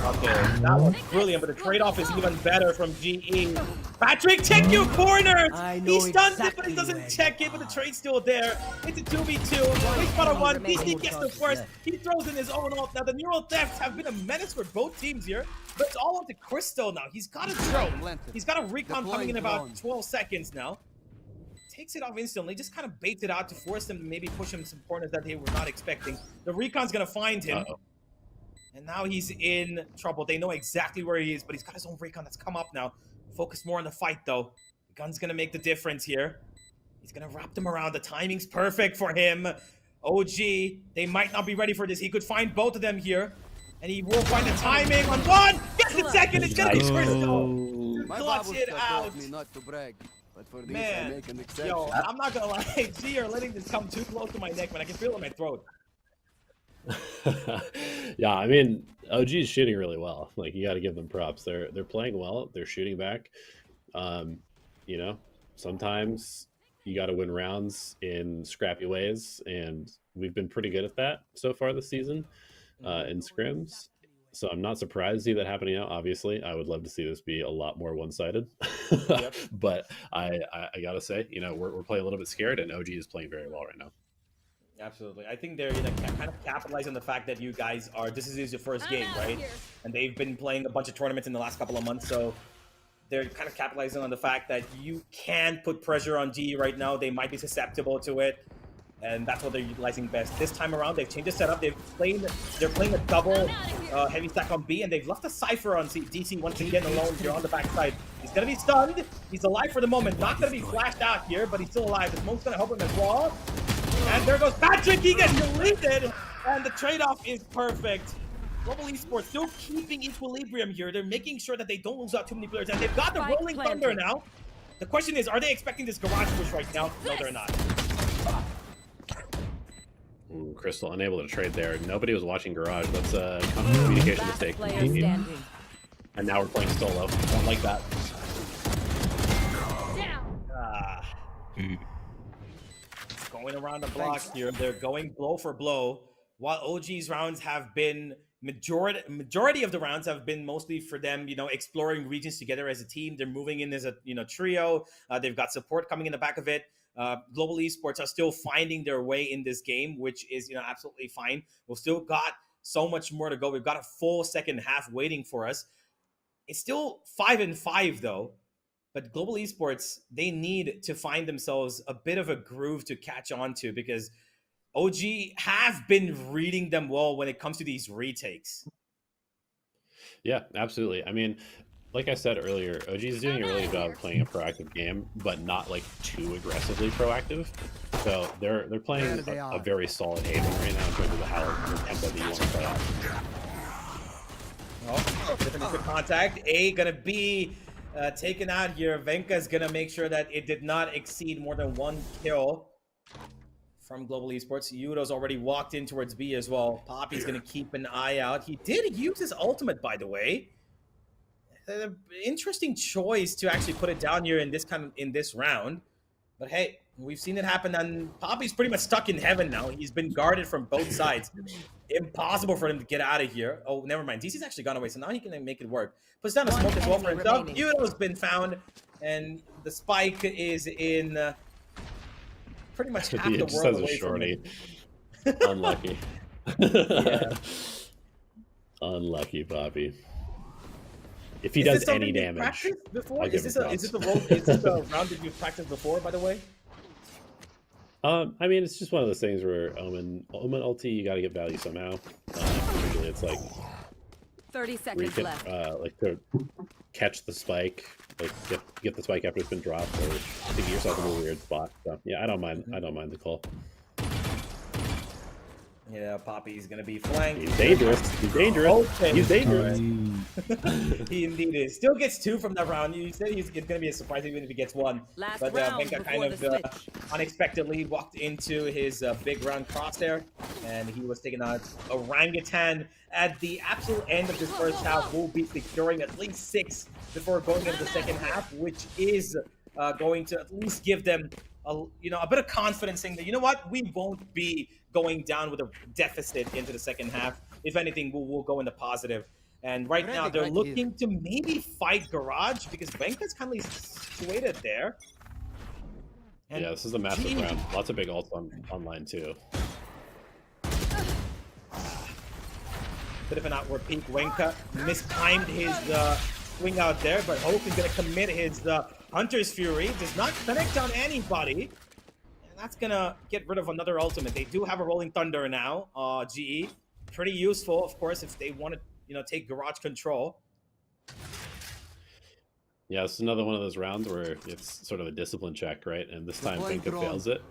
Okay, that was brilliant, but the trade-off is even better from GE. Patrick, check your corners! He stuns it, but he doesn't check it, but the trade's still there. It's a 2v2. He's got a 1. BC gets the first. He throws in his own ult. Now, the neural thefts have been a menace for both teams here, but it's all up to Crystal now. He's got a drone. He's got a recon coming in about 12 seconds now. Takes it off instantly, just kind of baits it out to force them to maybe push him some corners that they were not expecting. The recon's going to find him. And now he's in trouble. They know exactly where he is, but he's got his own recon that's come up now. Focus more on the fight, though. The gun's going to make the difference here. He's going to wrap them around. The timing's perfect for him. OG, they might not be ready for this. He could find both of them here. And he will find the timing on 1. Gets the second. It's going to be Crystal. Clutch it out. Man, yo, I'm not going to lie. G, you're letting this come too close to my neck, man. I can feel it in my throat. Yeah, I mean, OG is shooting really well. Like, you got to give them props. They're playing well. They're shooting back. Um, you know, sometimes you got to win rounds in scrappy ways, and we've been pretty good at that so far this season in scrims. So I'm not surprised to see that happening now. Obviously, I would love to see this be a lot more one-sided. Yep. But I gotta say, we're playing a little bit scared, and OG is playing very well right now. Absolutely. I think they're kind of capitalizing on the fact that you guys are, this is your first game, right? And they've been playing a bunch of tournaments in the last couple of months, so they're kind of capitalizing on the fact that you can put pressure on GE right now. They might be susceptible to it, and that's what they're utilizing best. This time around, they've changed the setup. They're playing a double heavy stack on B, and they've left a Cypher on DC once again alone here on the backside. He's going to be stunned. He's alive for the moment. Not going to be flashed out here, but he's still alive. The smoke's going to help him as well. And there goes Patrick. He gets deleted, and the trade-off is perfect. Global Esports still keeping equilibrium here. They're making sure that they don't lose out too many players, and they've got the rolling thunder now. The question is, are they expecting this garage push right now? No, they're not. Ooh, Crystal unable to trade there. Nobody was watching garage. That's a communication mistake. And now we're playing solo. Don't like that. Going around the block here. They're going blow for blow. While OG's rounds have been majority of the rounds have been mostly for them, exploring regions together as a team. They're moving in as a trio. They've got support coming in the back of it. Global Esports are still finding their way in this game, which is absolutely fine. We've still got so much more to go. We've got a full second half waiting for us. It's still 5-5 though. But Global Esports, they need to find themselves a bit of a groove to catch on to, because OG have been reading them well when it comes to these retakes. Yeah, absolutely. I mean, like I said earlier, OG is doing a really good job of playing a proactive game, but not like too aggressively proactive. So they're playing a very solid Haven right now in terms of the tempo that you want to play at. Oh, different contact. A gonna be taken out here. Venka's gonna make sure that it did not exceed more than 1 kill from Global Esports. Yudo's already walked in towards B as well. Poppy's gonna keep an eye out. He did use his ultimate, by the way. Interesting choice to actually put it down here in this round. But hey, we've seen it happen, and Poppy's pretty much stuck in heaven now. He's been guarded from both sides. Impossible for him to get out of here. Oh, never mind. DC's actually gone away, so now he can make it work. Puts down a smoke as well for himself. Yudo's been found, and the spike is in pretty much half the world away from him. Unlucky. Yeah. Unlucky, Poppy. If he does any damage, is this a round that you've practiced before, by the way? I mean, it's just one of those things where Omen ulti, you got to get value somehow. Usually it's like 30 seconds left. Like to catch the spike, like get the spike after it's been dropped, or to get yourself in a weird spot. So yeah, I don't mind the call. Yeah, Poppy's gonna be flanked. He's dangerous. He's dangerous. Okay. He's dangerous. He indeed is. Still gets 2 from that round. You said it's gonna be a surprise even if he gets 1. Last but round Venka kind of unexpectedly walked into his big round crosshair, and he was taking out Orangutan at the absolute end of this first half. Will be securing at least 6 before going into the second half, which is going to at least give them a bit of confidence, saying that, we won't be going down with a deficit into the second half. If anything, we'll go in the positive. And right now, they're looking to maybe fight Garage, because Venka's kind of situated there. And yeah, this is a massive round. Lots of big ults online too. Bit of an outward peek. Venka mistimed his swing out there, but Hope is going to commit his Hunter's Fury. Does not connect on anybody. That's gonna get rid of another ultimate. They do have a Rolling Thunder now. GE, pretty useful, of course, if they want to, take Garage control. Yeah, this is another one of those rounds where it's sort of a discipline check, right? And this time Venka fails it.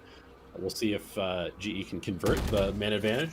We'll see if GE can convert the man advantage.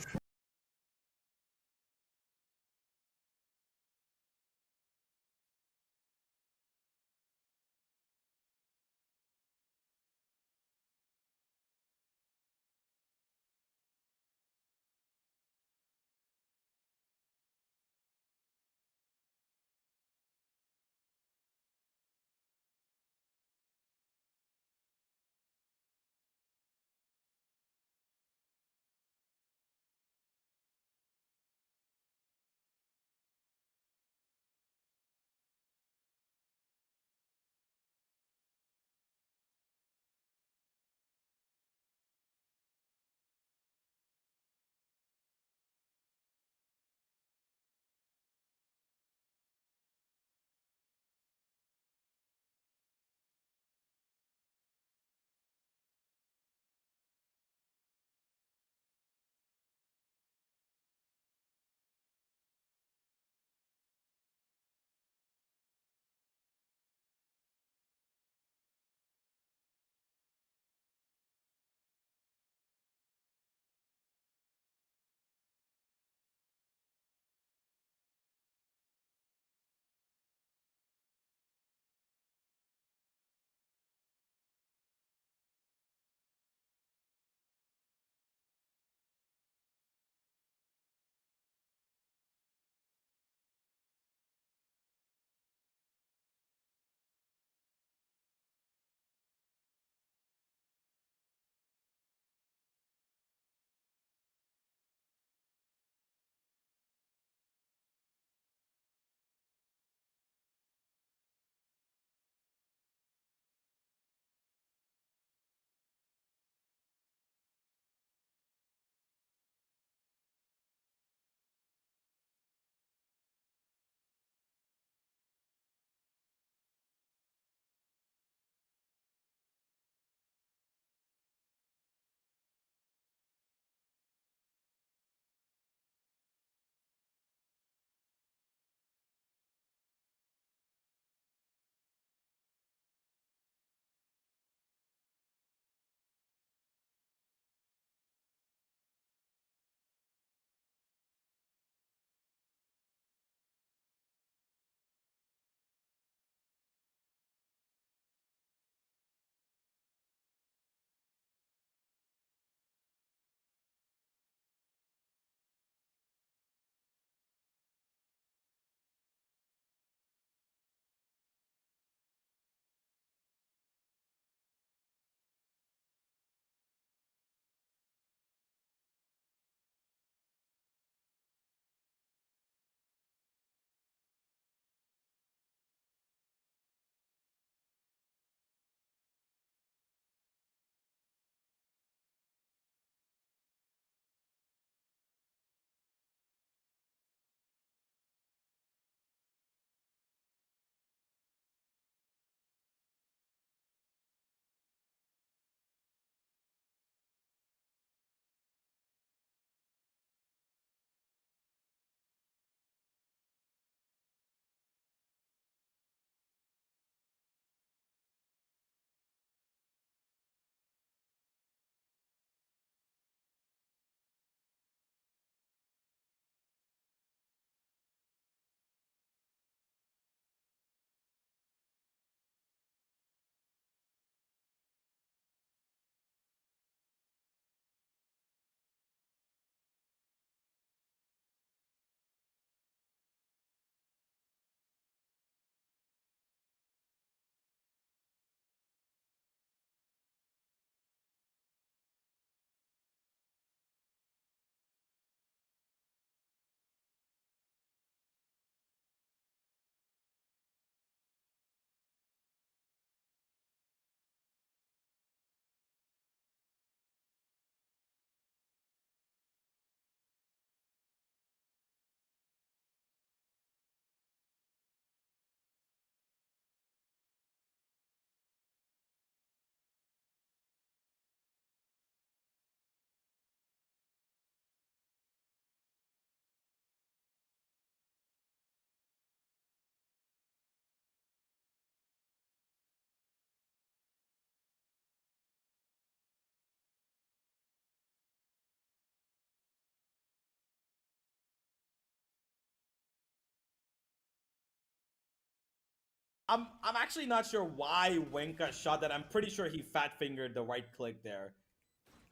I'm actually not sure why Wenka shot that. I'm pretty sure he fat fingered the right click there.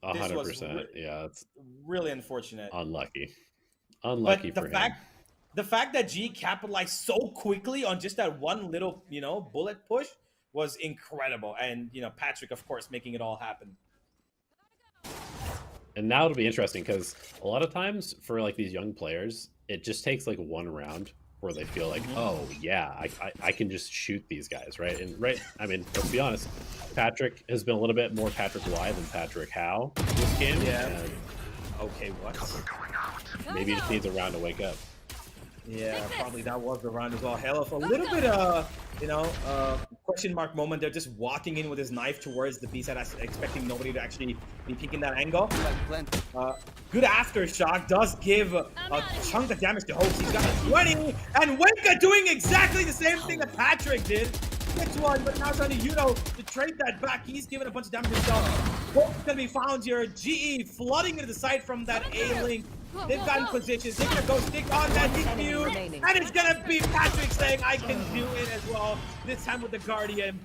100%. Yeah, it's really unfortunate. Unlucky. Unlucky but for him. The fact that G capitalized so quickly on just that one little, bullet push was incredible. And, Patrick, of course, making it all happen. And now it'll be interesting because a lot of times for like these young players, it just takes like one round where they feel like, oh yeah, I can just shoot these guys, right? And I mean, let's be honest, Patrick has been a little bit more Patrick Y than Patrick How this game. Yeah. Okay, what? Maybe he just needs a round to wake up. Yeah, probably that was the round as well. Hell of a little bit, question mark moment. They're just walking in with his knife towards the B side, expecting nobody to actually be peeking that angle. Good aftershock does give a chunk of damage to Hopes. He's got a 20, and Wenka doing exactly the same thing that Patrick did. Gets one, but now trying to trade that back. He's giving a bunch of damage himself. Hope's gonna be found here. GE flooding into the side from that A-link. They've gotten positions. They're gonna go stick on that DQ, and it's gonna be Patrick saying, I can do it as well. This time with the Guardian.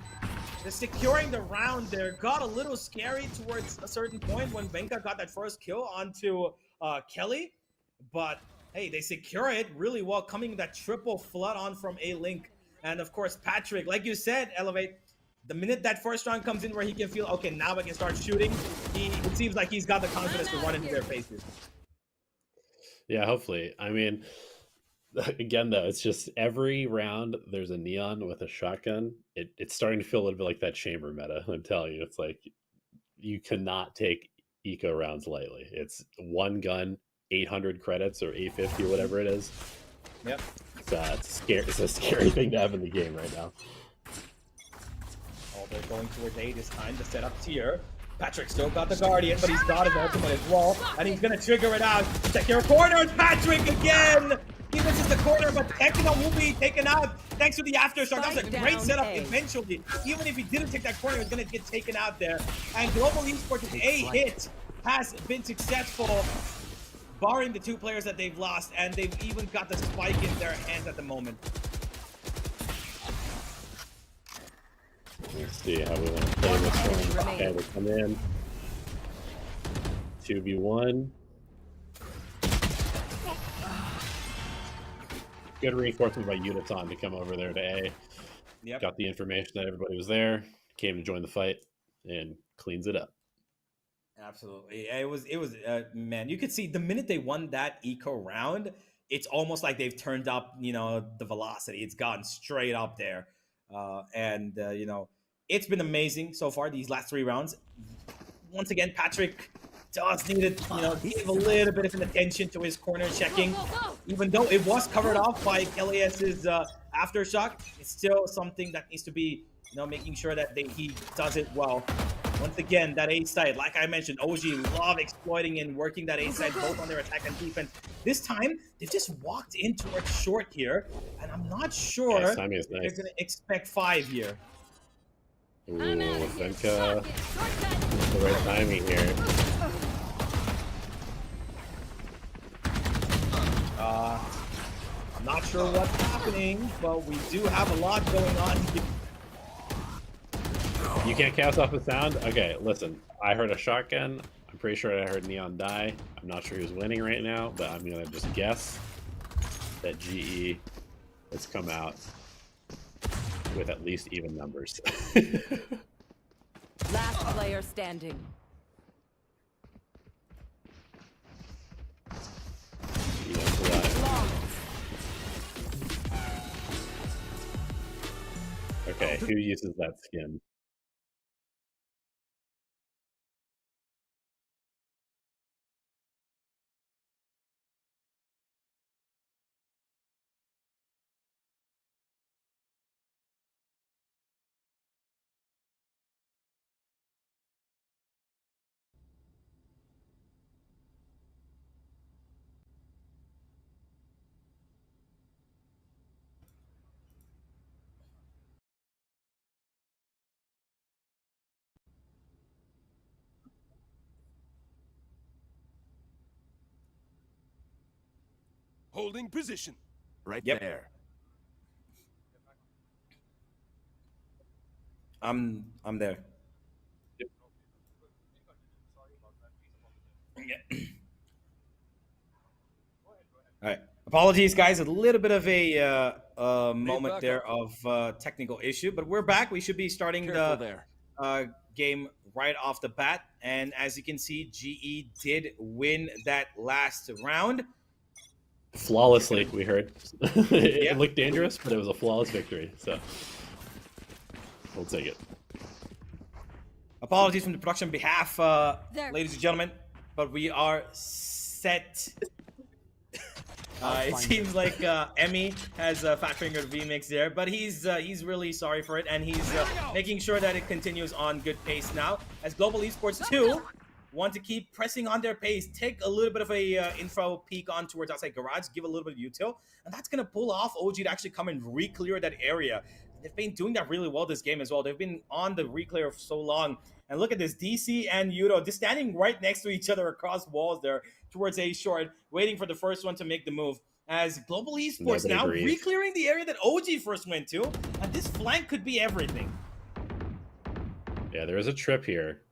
The securing the round there got a little scary towards a certain point when Wenka got that first kill onto Kelly. But hey, they secure it really well, coming that triple flood on from A-Link. And of course, Patrick, like you said, Elevate, the minute that first round comes in where he can feel, okay, now I can start shooting, it seems like he's got the confidence to run into their faces. Yeah, hopefully. I mean, again, though, it's just every round there's a neon with a shotgun. It's starting to feel a little bit like that chamber meta. I'm telling you, it's like you cannot take eco rounds lightly. It's one gun, 800 credits or 850 or whatever it is. Yep. It's scary. It's a scary thing to have in the game right now. Oh, they're going towards A this time to set up tier. Patrick still got the Guardian, but he's got his ultimate as well, and he's gonna trigger it out. Check your corner, Patrick again! He misses the corner, but Tekno will be taken out thanks to the aftershock. That was a great setup eventually. Even if he didn't take that corner, he was gonna get taken out there. And Global Esports with a hit has been successful, barring the two players that they've lost, and they've even got the spike in their hands at the moment. Let's see how we want to play this one. Okay, we come in. 2v1. Good reinforcement by Uniton to come over there to A. Yep. Got the information that everybody was there, came to join the fight, and cleans it up. Absolutely. It was man, you could see the minute they won that eco round, it's almost like they've turned up, the velocity. It's gotten straight up there. It's been amazing so far, these last 3 rounds. Once again, Patrick does need to, give a little bit of an attention to his corner checking. Even though it was covered off by Elias's aftershock, it's still something that needs to be, making sure that he does it well. Once again, that A side, like I mentioned, OG love exploiting and working that A side both on their attack and defense. This time, they've just walked in towards short here, and I'm not sure if they're going to expect 5 here. Ooh, Venka, the right timing here. I'm not sure what's happening, but we do have a lot going on here. You can't cast off the sound? Okay, listen. I heard a shotgun. I'm pretty sure I heard Neon die. I'm not sure who's winning right now, but I'm going to just guess that GE has come out with at least even numbers. Last player standing. Okay, who uses that skin? Holding position. Right Yep. there. I'm there. All right. Apologies, guys. A little bit of a moment there of technical issue, but we're back. We should be starting the game right off the bat. And as you can see, GE did win that last round. Flawlessly, we heard. It looked dangerous, but it was a flawless victory. So we'll take it. Apologies from the production behalf, ladies and gentlemen, but we are set. It seems like Emmy has a Fat Fingered remix there, but he's really sorry for it, and he's making sure that it continues on good pace now. As Global Esports 2 want to keep pressing on their pace, take a little bit of a info peek on towards outside garage, give a little bit of util, and that's going to pull off OG to actually come and re-clear that area. They've been doing that really well this game as well. They've been on the re-clear for so long. And look at this, DC and Yudo just standing right next to each other across walls there towards A short, waiting for the first one to make the move. As Global Esports now re-clearing the area that OG first went to, and this flank could be everything. Yeah, there is a trip here.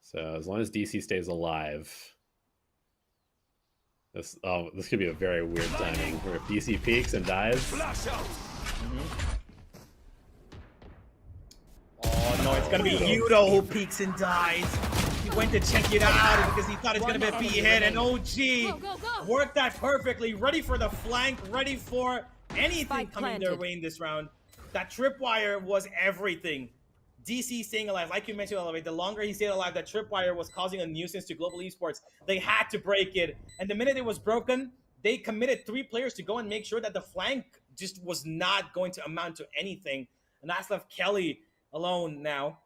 So as long as DC stays alive, this could be a very weird timing where if DC peaks and dies. Oh no, it's gonna be Yudo who peeks and dies. He went to check it out because he thought it's gonna be a B hit, and OG worked that perfectly. Ready for the flank, ready for anything coming their way in this round. That tripwire was everything. DC staying alive, like you mentioned, Elevate, the longer he stayed alive, that tripwire was causing a nuisance to Global Esports. They had to break it, and the minute it was broken, they committed 3 players to go and make sure that the flank just was not going to amount to anything. And that's left Kelly alone now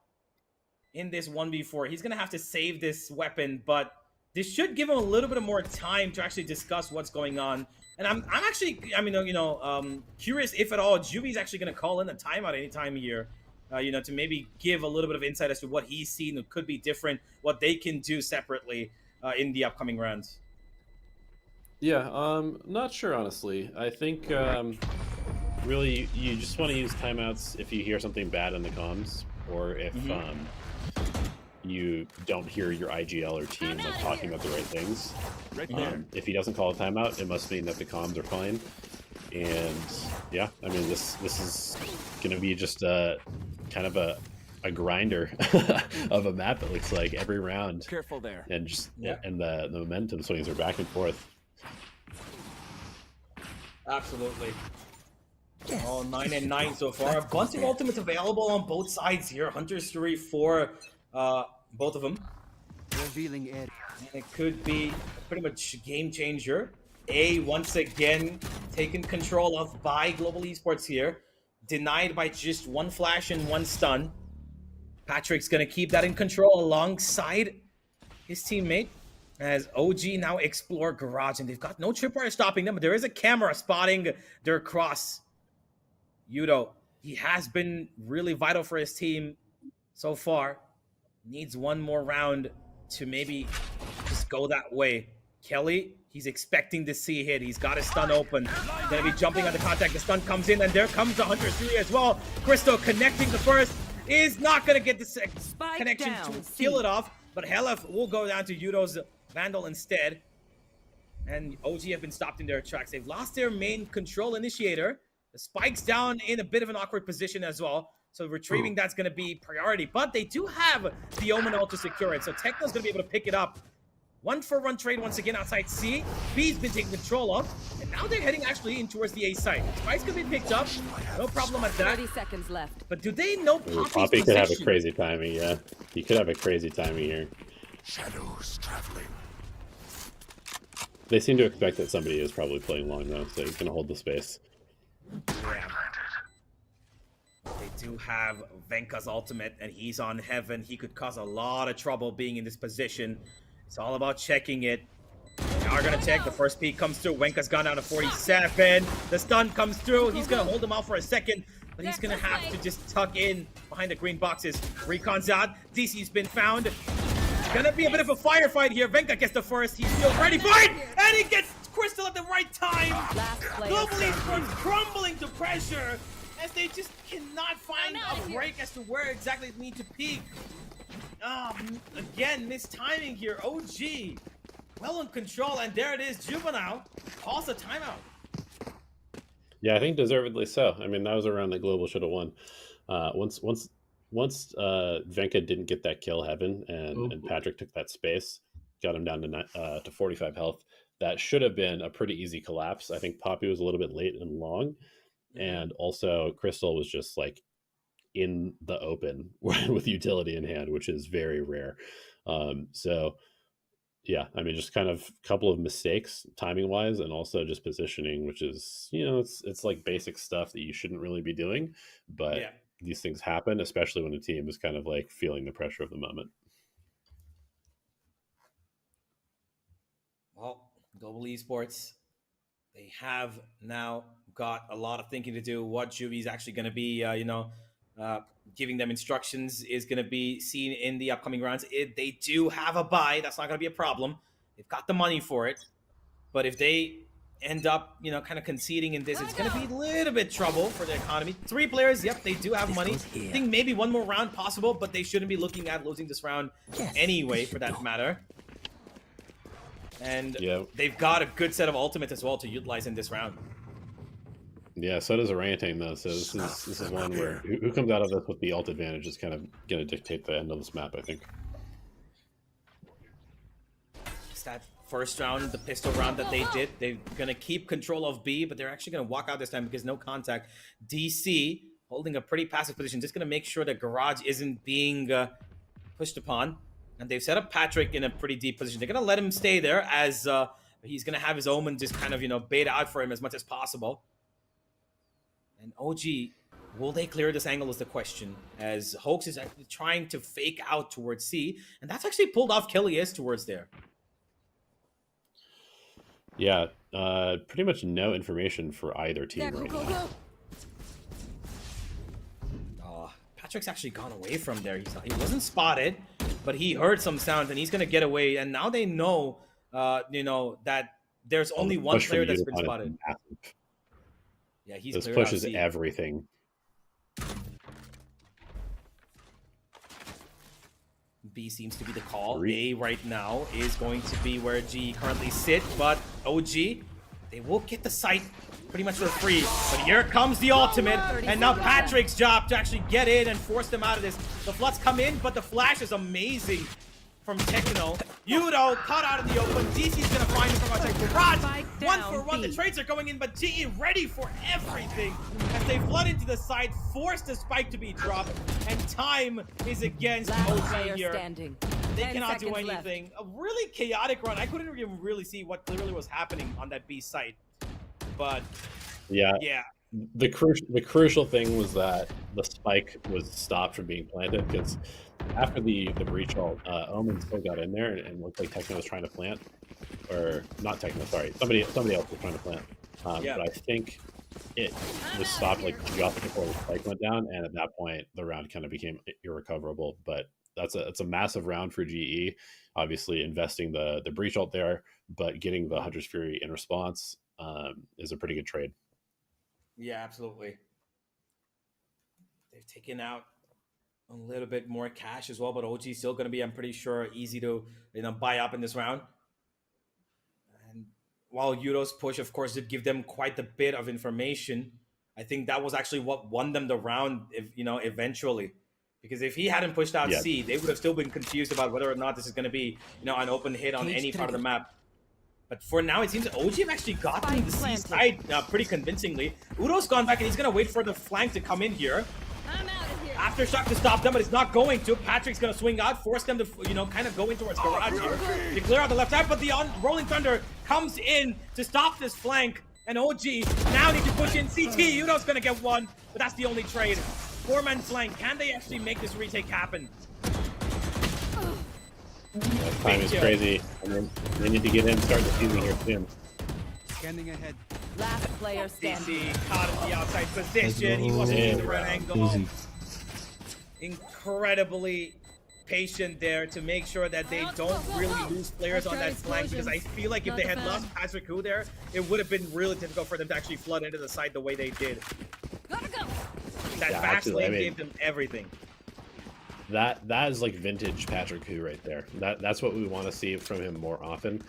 in this 1v4. He's gonna have to save this weapon, but this should give him a little bit of more time to actually discuss what's going on. And I'm actually, curious if at all Juvy's actually gonna call in a timeout anytime here, to maybe give a little bit of insight as to what he's seen that could be different, what they can do separately in the upcoming rounds. Yeah, not sure honestly. I think really you just want to use timeouts if you hear something bad in the comms, or if you don't hear your IGL or team talking about the right things. If he doesn't call a timeout, it must mean that the comms are fine. And yeah, I mean this is gonna be just kind of a grinder of a map. It looks like every round. Careful there. And just and the momentum swings are back and forth. Absolutely. Oh, 9 and 9 so far. A bunch of ultimates available on both sides here. Hunter's Fury for both of them. Revealing area. And it could be pretty much game changer. A once again taken control of by Global Esports here. Denied by just 1 flash and 1 stun. Patrick's gonna keep that in control alongside his teammate. As OG now explore garage, and they've got no tripwire stopping them, but there is a camera spotting their cross. Yudo, he has been really vital for his team so far. Needs 1 more round to maybe just go that way. Kelly, he's expecting to see a hit. He's got his stun open. He's gonna be jumping on the contact. The stun comes in, and there comes the Hunter 3 as well. Crystal connecting the first is not gonna get the connection to kill it off, but Helef will go down to Yudo's Vandal instead. And OG have been stopped in their tracks. They've lost their main control initiator. The Spike's down in a bit of an awkward position as well. So retrieving that's going to be priority. But they do have the Omen ult to secure it. So Techno's going to be able to pick it up. 1-for-1 trade once again outside C. B's been taken control of. And now they're heading actually in towards the A site. Spike's going to be picked up. No problem at that. 30 seconds left. But do they know Poppy's Poppy could have a position? crazy timing, yeah. He could have a crazy timing here. Shadows traveling. They seem to expect that somebody is probably playing long though, so he's going to hold the space. Yeah. They do have Venka's ultimate, and he's on heaven. He could cause a lot of trouble being in this position. It's all about checking it. They are going to check. The first peek comes through. Wenka's gone down to 47. The stun comes through. He's going to hold him out for a second, but he's going to have to just tuck in behind the green boxes. Recon's out. DC's been found. It's going to be a bit of a firefight here. Venka gets the first. He's still ready for it, and he gets Crystal at the right time. Global Esports crumbling to pressure. as they just cannot find a break as to where exactly they need to peak. Again, mistiming here. OG, well in control, and there it is. Juvenile calls a timeout. Yeah, I think deservedly so. I mean, that was around that Global should have won. Once Venka didn't get that kill, Heaven, and Patrick took that space, got him down to 45 health. That should have been a pretty easy collapse. I think Poppy was a little bit late and long, and also Crystal was just like in the open with utility in hand, which is very rare. So yeah, I mean, just kind of a couple of mistakes timing wise, and also just positioning, which is, you know, it's like basic stuff that you shouldn't really be doing, but these things happen, especially when a team is kind of like feeling the pressure of the moment. Well, Global Esports, they have now got a lot of thinking to do. What Juvie is actually going to be, giving them instructions is going to be seen in the upcoming rounds. They do have a buy. That's not going to be a problem. They've got the money for it. But if they end up, kind of conceding in this, it's going to be a little bit trouble for the economy. 3 players, yep, they do have money. I think maybe one more round possible, but they shouldn't be looking at losing this round anyway, for that matter. And they've got a good set of ultimates as well to utilize in this round. Yeah, so does orangutan though. So this is one where who comes out of this with the ult advantage is kind of going to dictate the end of this map, I think. It's that first round, the pistol round that they did. They're going to keep control of B, but they're actually going to walk out this time because no contact. DC holding a pretty passive position, just going to make sure that Garage isn't being pushed upon. And they've set up Patrick in a pretty deep position. They're going to let him stay there as he's going to have his Omen just kind of, bait out for him as much as possible. And OG, will they clear this angle is the question, as Hoax is actually trying to fake out towards C, and that's actually pulled off Kelly is towards there. Yeah, pretty much no information for either team right now. Patrick's actually gone away from there. He wasn't spotted, but he heard some sounds, and he's going to get away. And now they know, that there's only one player that's been spotted. Yeah, this pushes everything. B seems to be the call. A right now is going to be where G currently sit, but OG, they will get the site pretty much for free. But here comes the ultimate, and now Patrick's job to actually get in and force them out of this. The Floods come in, but the flash is amazing from Techno. Yudo caught out of the open. DC's gonna find him from outside. Garage, 1-for-1. The trades are going in, but GE ready for everything as they flood into the side, force the spike to be dropped, and time is against OG here. They cannot do anything. A really chaotic run. I couldn't even really see what clearly was happening on that B site, but yeah. The crucial thing was that the spike was stopped from being planted, because after the breach ult, Omen still got in there and looked like Techno was trying to plant, or not Techno, sorry, somebody else was trying to plant. But I think it was stopped like just before the spike went down, and at that point the round kind of became irrecoverable. But it's a massive round for GE. Obviously, investing the breach ult there, but getting the Hunter's Fury in response is a pretty good trade. Yeah, absolutely. They've taken out a little bit more cash as well, but OG is still going to be, I'm pretty sure, easy to buy up in this round. And while Yudo's push, of course, did give them quite a bit of information, I think that was actually what won them the round, eventually. Because if he hadn't pushed out C, they would have still been confused about whether or not this is going to be, an open hit on any part of the map. But for now, it seems that OG have actually gotten the C side pretty convincingly. Udo's gone back, and he's going to wait for the flank to come in here. Aftershock to stop them, but it's not going to. Patrick's going to swing out, force them to, kind of go in towards Garage here. They clear out the left side, but the Rolling Thunder comes in to stop this flank. And OG now need to push in CT. Udo's going to get one, but that's the only trade. 4-man flank. Can they actually make this retake happen? Time is crazy. They need to get in, start the season here soon. Scanning ahead. Last player standing. DC caught in the outside position. He wasn't in the right angle. Incredibly patient there to make sure that they don't really lose players on that flank, because I feel like if they had lost Patrick Hu there, it would have been really difficult for them to actually flood into the side the way they did. Gotta go. That Yeah, fast absolutely. I lane mean, gave them everything. that is like vintage Patrick Hu right there. That's what we want to see from him more often.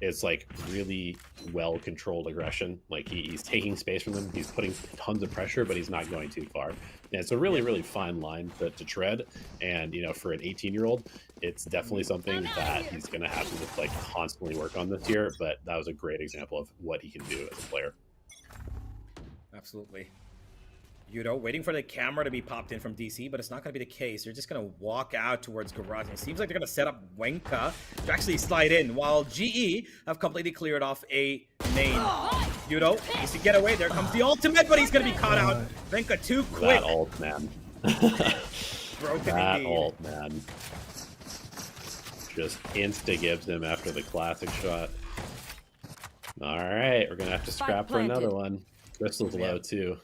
It's like really well controlled aggression. Like he's taking space from them. He's putting tons of pressure, but he's not going too far. And it's a really fine line to tread. And for an 18-year-old, it's definitely something that he's going to have to just like constantly work on this year. But that was a great example of what he can do as a player. Absolutely. Waiting for the camera to be popped in from DC, but it's not going to be the case. They're just going to walk out towards Garage. And it seems like they're going to set up Wenka to actually slide in, while GE have completely cleared off a main. Needs to get away. There comes the ultimate, but he's going to be caught out. Wenka too quick. That ult, man. Broken that indeed. ult, man. Just insta-gives him after the classic shot. All right, we're going to have to scrap for another one. Crystal's low, too.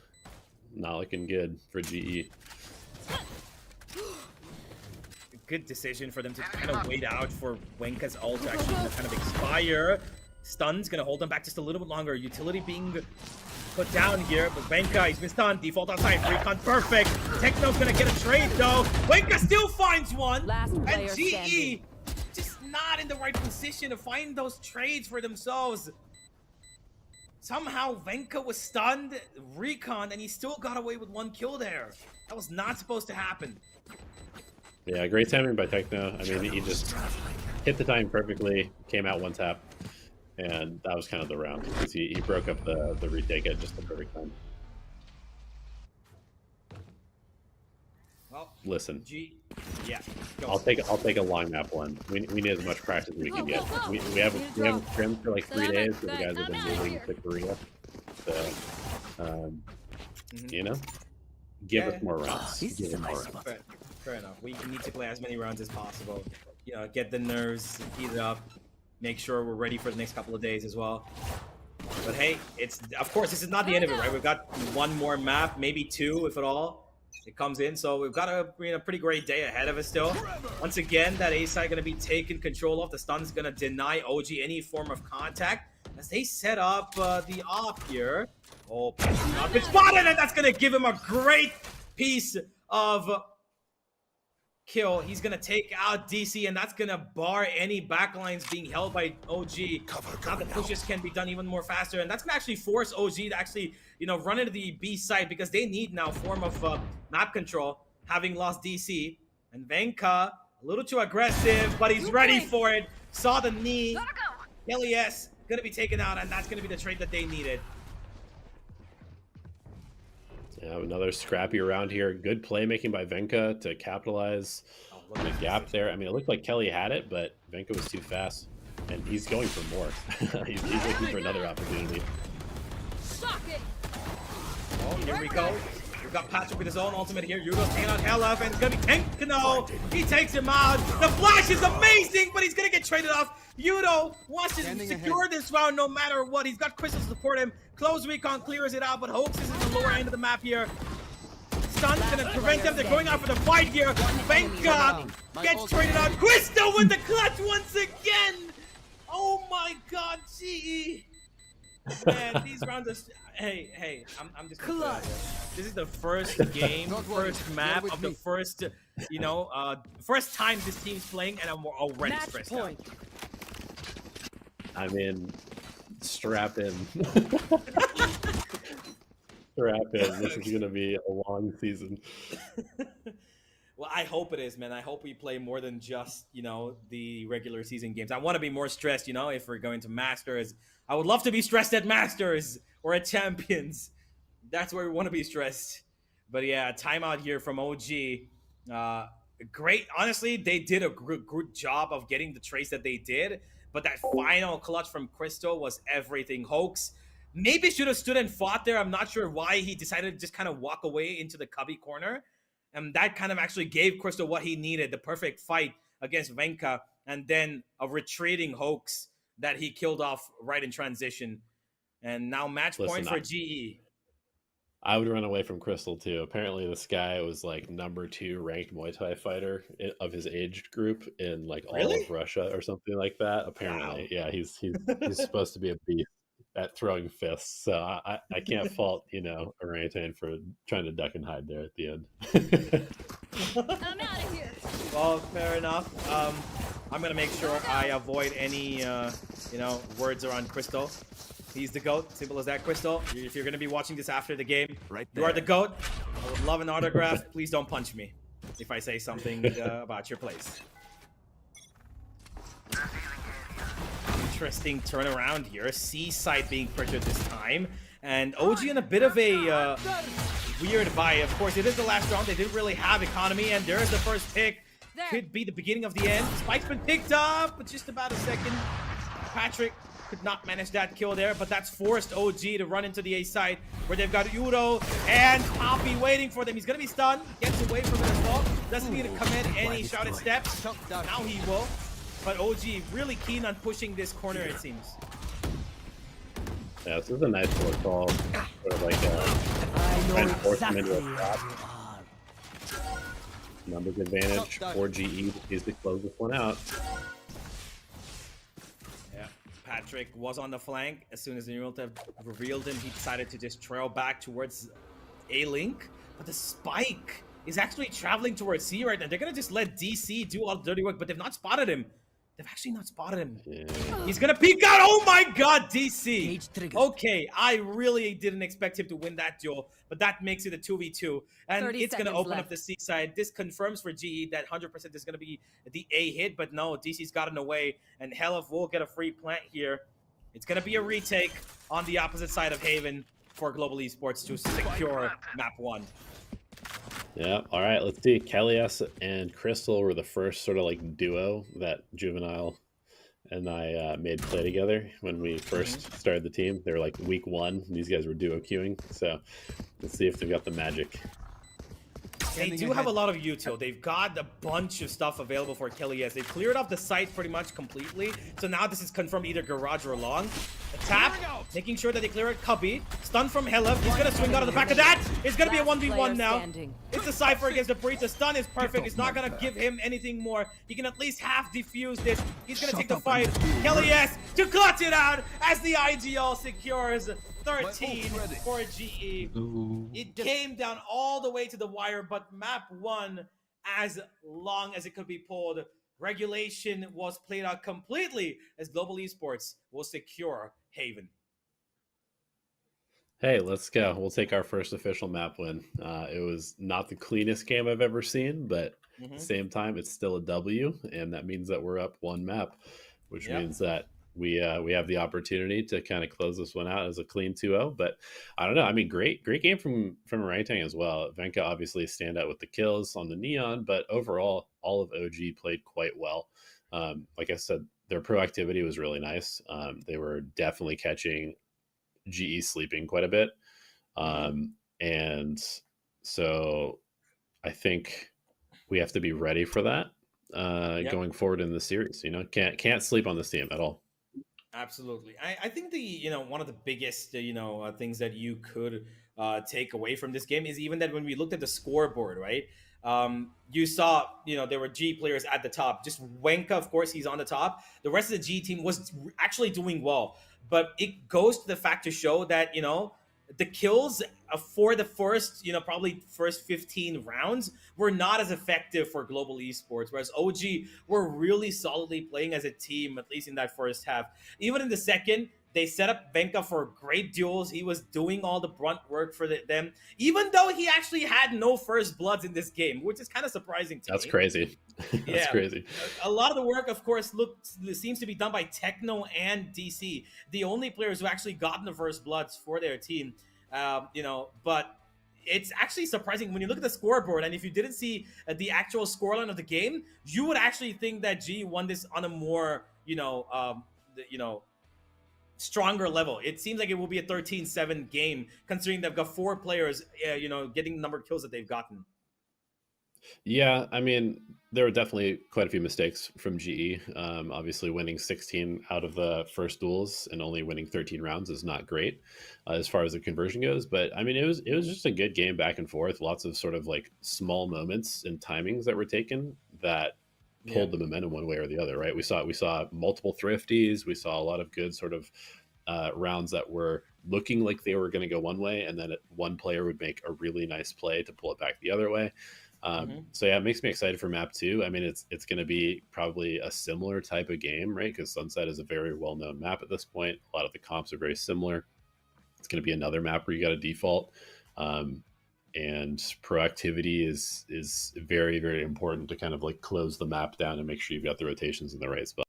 Not looking good for GE. Good decision for them to kind of wait out for Wenka's ult to actually kind of expire. Stun's going to hold them back just a little bit longer. Utility being put down here, but Wenka, he's been stunned. Default outside. Recon perfect. Techno's going to get a trade, though. Wenka still finds one. And GE just not in the right position to find those trades for themselves. Somehow Wenka was stunned, recon, and he still got away with one kill there. That was not supposed to happen. Yeah, great timing by Techno. I mean, he just hit the time perfectly, came out one tap, and that was kind of the round because he broke up the retake at just the perfect time. Well, listen. Yeah. I'll take a long map one. We need as much practice as we can get. We haven't trimmed for like 3 days because the guys have been moving to Korea. So, give us more rounds. Give us more rounds. Fair enough. We need to play as many rounds as possible. Get the nerves heated up. Make sure we're ready for the next couple of days as well. But hey, of course this is not the end of it, right? We've got one more map, maybe two, if at all. It comes in, so we've got a pretty great day ahead of us still. Once again, that A side going to be taken control of. The stun's going to deny OG any form of contact as they set up the op here. Oh, it's spotted, and that's going to give him a great piece of kill. He's going to take out DC, and that's going to bar any backlines being held by OG. Now the pushes can be done even more faster, and that's going to actually force OG to actually, run into the B side because they need now form of map control, having lost DC. And Wenka, a little too aggressive, but he's ready for it. Saw the knee. LES going to be taken out, and that's going to be the trade that they needed. Yeah, another scrappy round here. Good playmaking by Wenka to capitalize on the gap there. I mean, it looked like Kelly had it, but Wenka was too fast. And he's going for more. he's looking for another opportunity. Oh, here we go. We've got Patrick with his own ultimate here. Yugo's taking out Hellaf, and it's going to be Tenkano. He takes him out. The flash is amazing, but he's going to get traded off. Yudo wants to secure this round no matter what. He's got Crystal to support him. Close recon clears it out, but Hoax is in the lower end of the map here. Stun's going to prevent them. They're going out for the fight here. Wenka gets traded out. Crystal with the clutch once again. Oh my god, GE. Man, these rounds are... Hey, I'm just gonna this is the first game, first map of the first, first time this team's playing, and I'm already stressed out. I mean, strap in. Strap in. This is gonna be a long season. Well, I hope it is, man. I hope we play more than just, the regular season games. I want to be more stressed, if we're going to Masters. I would love to be stressed at Masters or at Champions. That's where we want to be stressed. But yeah, timeout here from OG. Great. Honestly, they did a good job of getting the trades that they did. But that final clutch from Crystal was everything. Hoax maybe should have stood and fought there. I'm not sure why he decided to just kind of walk away into the cubby corner. And that kind of actually gave Crystal what he needed, the perfect fight against Wenka, and then a retreating Hoax that he killed off right in transition. And now match point for GE. I would run away from Crystal too. Apparently this guy was like #2 ranked Muay Thai fighter of his age group in like all of Russia or something like that. Apparently. Wow. Yeah, he's supposed to be a beast. at throwing fists. So I can't fault, you know, Orangutan for trying to duck and hide there at the end. I'm out of here. Well, fair enough. I'm gonna make sure I avoid any, words around Crystal. He's the GOAT. Simple as that, Crystal. If you're gonna be watching this after the game, you are the GOAT. I would love an autograph. Please don't punch me if I say something about your place. Interesting turnaround here. C side being pressured this time. And OG in a bit of a weird vibe. Of course, it is the last round. They didn't really have economy, and there's the first pick. Could be the beginning of the end. Spike's been picked up, but just about a second. Patrick could not manage that kill there, but that's forced OG to run into the A side, where they've got Uro and Poppy waiting for them. He's gonna be stunned. Gets away from it as well. Doesn't need to commit any shouted steps. Now he will. But OG really keen on pushing this corner, it seems. Yeah, this is a nice little call. Sort of like a forcing into a trap. Numbers advantage for GE is to close this one out. Yeah, Patrick was on the flank. As soon as the Neural revealed him, he decided to just trail back towards A-Link. But the spike is actually traveling towards C right now. They're going to just let DC do all the dirty work, but they've not spotted him. They've actually not spotted him. Yeah. He's gonna peek out. Oh my god, DC. Okay, I really didn't expect him to win that duel, but that makes it a 2v2. And it's gonna open up the C side. This confirms for GE that 100% is gonna be the A hit, but no, DC's gotten away, and Helif will get a free plant here. It's gonna be a retake on the opposite side of Haven for Global Esports to secure map 1. Yeah, all right, let's see. Kelly's and Crystal were the first sort of like duo that Juvenile and I made play together when we first started the team. They were like week 1. These guys were duo queuing, so let's see if they've got the magic. They do have a lot of util. They've got a bunch of stuff available for Kelly's. They've cleared off the site pretty much completely. So now this is confirmed either garage or long. The tap, making sure that they clear it. Cubby, stun from Helif. He's going to swing out of the back of that. It's going to be a 1v1 now. It's a Cypher against the Breach. The stun is perfect. It's not going to give him anything more. He can at least half defuse this. He's going to take the fight. Kelly's to clutch it out as the IGL secures 13 for GE. It came down all the way to the wire, but map 1, as long as it could be pulled, regulation was played out completely as Global Esports will secure Haven. Hey, let's go. We'll take our first official map win. It was not the cleanest game I've ever seen, but at the same time, it's still a W, and that means that we're up 1 map, which means that we have the opportunity to kind of close this one out as a clean 2-0. But I don't know. I mean, great game from Orangutan as well. Venka obviously stand out with the kills on the Neon, but overall, all of OG played quite well. Like I said, their proactivity was really nice. They were definitely catching GE sleeping quite a bit. And so I think we have to be ready for that going forward in the series. You know, can't sleep on this team at all. Absolutely. I think the, one of the biggest, things that you could take away from this game is even that when we looked at the scoreboard, right? You saw, there were G players at the top. Just Wenka, of course, he's on the top. The rest of the G team was actually doing well. But it goes to the fact to show that, the kills for the first, probably first 15 rounds were not as effective for Global Esports, whereas OG were really solidly playing as a team, at least in that first half. Even in the second, they set up Venka for great duels. He was doing all the brunt work for them, even though he actually had no first bloods in this game, which is kind of surprising to me. That's crazy. That's crazy. A lot of the work, of course, seems to be done by Techno and DC, the only players who actually gotten the first bloods for their team. But it's actually surprising when you look at the scoreboard, and if you didn't see the actual scoreline of the game, you would actually think that G won this on a more, stronger level. It seems like it will be a 13-7 game, considering they've got 4 players, getting the number of kills that they've gotten. Yeah, I mean, there were definitely quite a few mistakes from GE. Obviously, winning 16 out of the first duels and only winning 13 rounds is not great as far as the conversion goes. But I mean, it was just a good game back and forth. Lots of sort of like small moments and timings that were taken that pulled the momentum one way or the other. Right? We saw multiple thrifties. We saw a lot of good sort of rounds that were looking like they were going to go one way, and then one player would make a really nice play to pull it back the other way. So yeah, it makes me excited for map 2. I mean, it's going to be probably a similar type of game, right? Because Sunset is a very well-known map at this point. A lot of the comps are very similar. It's going to be another map where you got to default. And proactivity is very, very important to kind of like close the map down and make sure you've got the rotations in the right spot.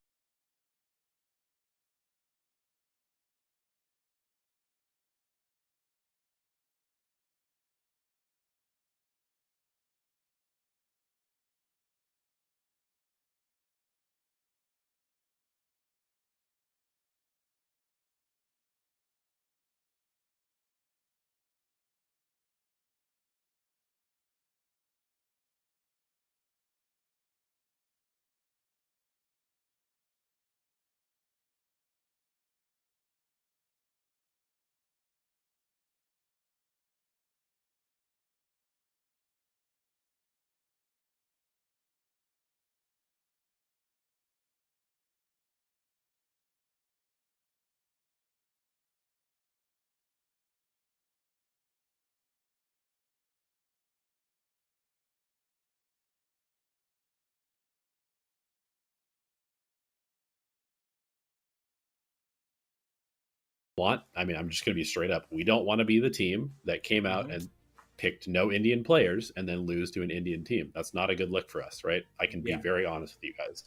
I mean, I'm just going to be straight up. We don't want to be the team that came out and picked no Indian players and then lose to an Indian team. That's not a good look for us, right? I can be very honest with you guys.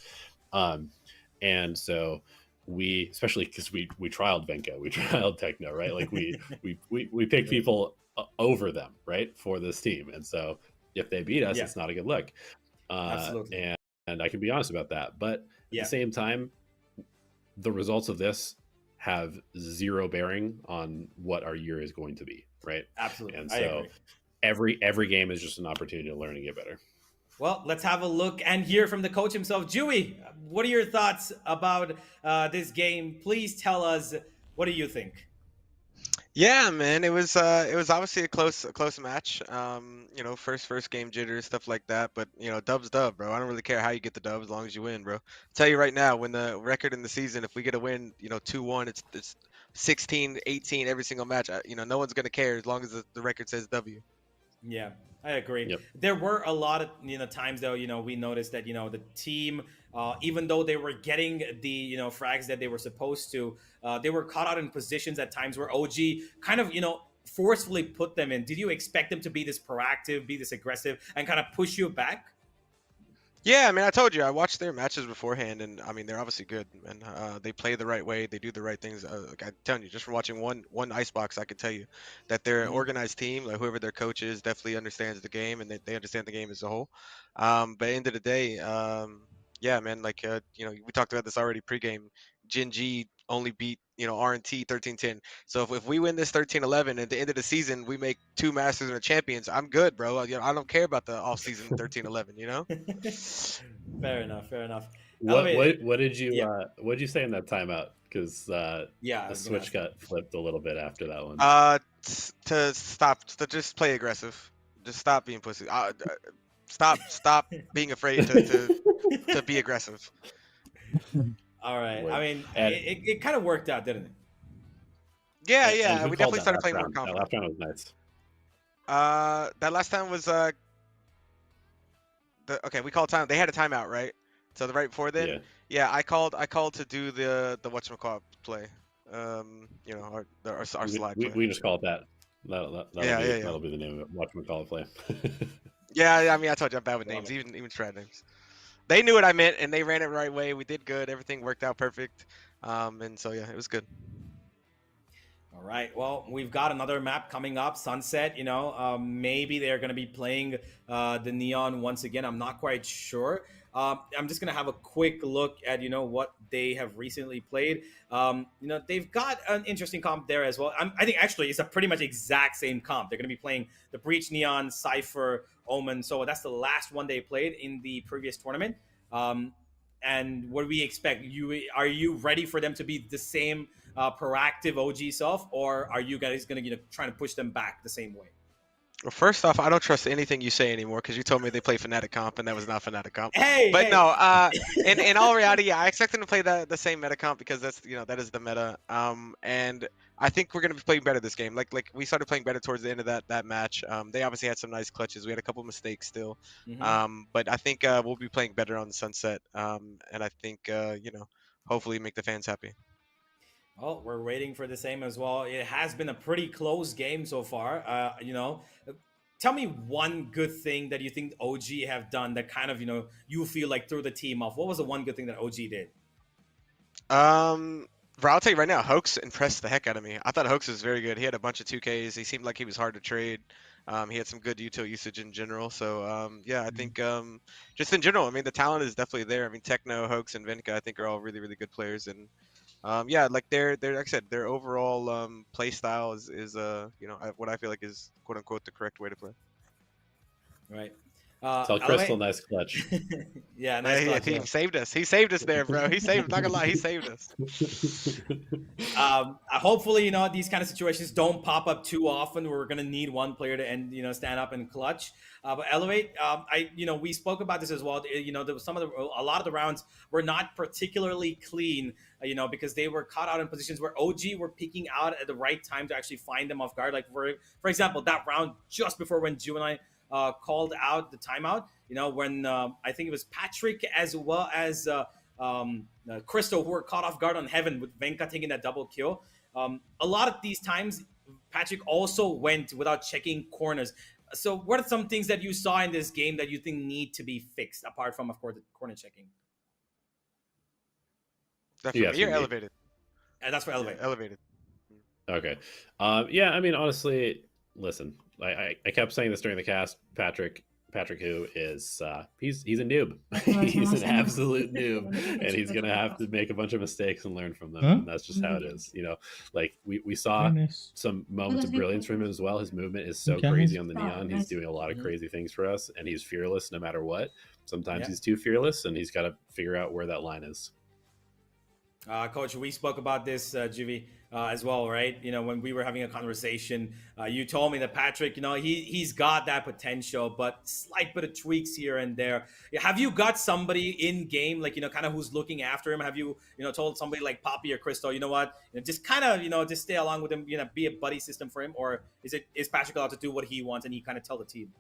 And so we, especially because we trialed Venka, we trialed Techno, right? Like we picked people over them, right, for this team. And so if they beat us, it's not a good look. Absolutely. And I can be honest about that. But at the same time, the results of this have zero bearing on what our year is going to be, right? Absolutely. And so every game is just an opportunity to learn and get better. Well, let's have a look and hear from the coach himself. Dewey, what are your thoughts about this game? Please tell us, what do you think? Yeah, man, it was obviously a close match. You know, first game jitters, stuff like that. But you know, dub's dub, bro. I don't really care how you get the dub as long as you win, bro. I'll tell you right now, when the record in the season, if we get a win, you know, 2-1, it's 16-18 every single match. You know, no one's gonna care as long as the record says W. Yeah, I agree. Yep. There were a lot of times though, we noticed that the team, even though they were getting the frags that they were supposed to, they were caught out in positions at times where OG kind of forcefully put them in. Did you expect them to be this proactive, be this aggressive, and kind of push you back? Yeah, I mean, I told you I watched their matches beforehand, and I mean they're obviously good, and they play the right way, they do the right things. Like I'm telling you, just from watching one Icebox, I can tell you that they're an organized team. Like whoever their coach is definitely understands the game, and they understand the game as a whole. But at the end of the day, yeah, man, like we talked about this already pregame. Jin G only beat R&T 13-10. So if we win this 13-11 at the end of the season, we make 2 Masters and a Champions. I'm good, bro. I don't care about the off season 13-11. You know. Fair enough. What did you say in that timeout? Because the switch got flipped a little bit after that one. To just play aggressive. Just stop being pussy. Stop being afraid to be aggressive. All right. I mean, it kind of worked out, didn't it? Yeah. We definitely started playing more confident. That last round was nice. That last time was okay. We called time. They had a timeout, right? So the right before then, I called to do the whatchamacallit play. Our slide play. We just call it that. That'll be the name of it. Whatchamacallit play. Yeah, I mean, I told you I'm bad with names, even strat names. They knew what I meant, and they ran it the right way. We did good. Everything worked out perfect. And so, yeah, it was good. All right. Well, we've got another map coming up, Sunset. Maybe they're going to be playing the Neon once again. I'm not quite sure. I'm just going to have a quick look at, what they have recently played. They've got an interesting comp there as well. I think actually it's a pretty much exact same comp. They're going to be playing the Breach, Neon, Cypher, Omen. So that's the last one they played in the previous tournament. And what do we expect? Are you ready for them to be the same proactive OG self, or are you guys going to try to push them back the same way? Well, first off, I don't trust anything you say anymore because you told me they play Fnatic comp and that was not Fnatic comp. Hey, But hey. no, in all reality, yeah, I expect them to play the same meta comp because that's that is the meta. And I think we're gonna be playing better this game. Like we started playing better towards the end of that match. They obviously had some nice clutches. We had a couple mistakes still. But I think we'll be playing better on the Sunset. And I think hopefully make the fans happy. Oh, we're waiting for the same as well. It has been a pretty close game so far. Tell me one good thing that you think OG have done that kind of you feel like threw the team off. What was the one good thing that OG did? Bro, I'll tell you right now, Hoax impressed the heck out of me. I thought Hoax was very good. He had a bunch of 2Ks. He seemed like he was hard to trade. He had some good util usage in general. So yeah, I think just in general, I mean, the talent is definitely there. I mean, Techno, Hoax, and Venka, I think are all really, really good players. And yeah, like they're like I said, their overall play style is what I feel like is quote unquote the correct way to play. Right. Tell Crystal, nice clutch. Yeah, nice clutch. He saved us. He saved us there, bro. He saved. Not gonna lie, he saved us. Hopefully, these kind of situations don't pop up too often. We're gonna need one player to stand up and clutch. But Elevate, we spoke about this as well. There was a lot of the rounds were not particularly clean. Because they were caught out in positions where OG were peeking out at the right time to actually find them off guard. Like for example, that round just before when Juvenile called out the timeout, when I think it was Patrick as well as Crystal who were caught off guard on Heaven with Venka taking that double kill. A lot of these times, Patrick also went without checking corners. So what are some things that you saw in this game that you think need to be fixed, apart from, of course, the corner checking? That's for me. You're elevated. And that's for elevated. Yeah, elevated. Okay. Yeah, I mean, honestly, listen, I kept saying this during the cast. Patrick, who is he's a noob. He's an absolute noob, and he's gonna have to make a bunch of mistakes and learn from them. And that's just how it is. Like we saw some moments of brilliance from him as well. His movement is so crazy on the neon. He's doing a lot of crazy things for us, and he's fearless no matter what. Sometimes he's too fearless, and he's got to figure out where that line is. Coach, we spoke about this, Juvie, as well, right? When we were having a conversation, you told me that Patrick, he's got that potential, but slight bit of tweaks here and there. Have you got somebody in game, like, kind of who's looking after him? Have you, told somebody like Poppy or Crystal, you know what, just kind of, just stay along with him, be a buddy system for him? Or is Patrick allowed to do what he wants and he kind of tell the team?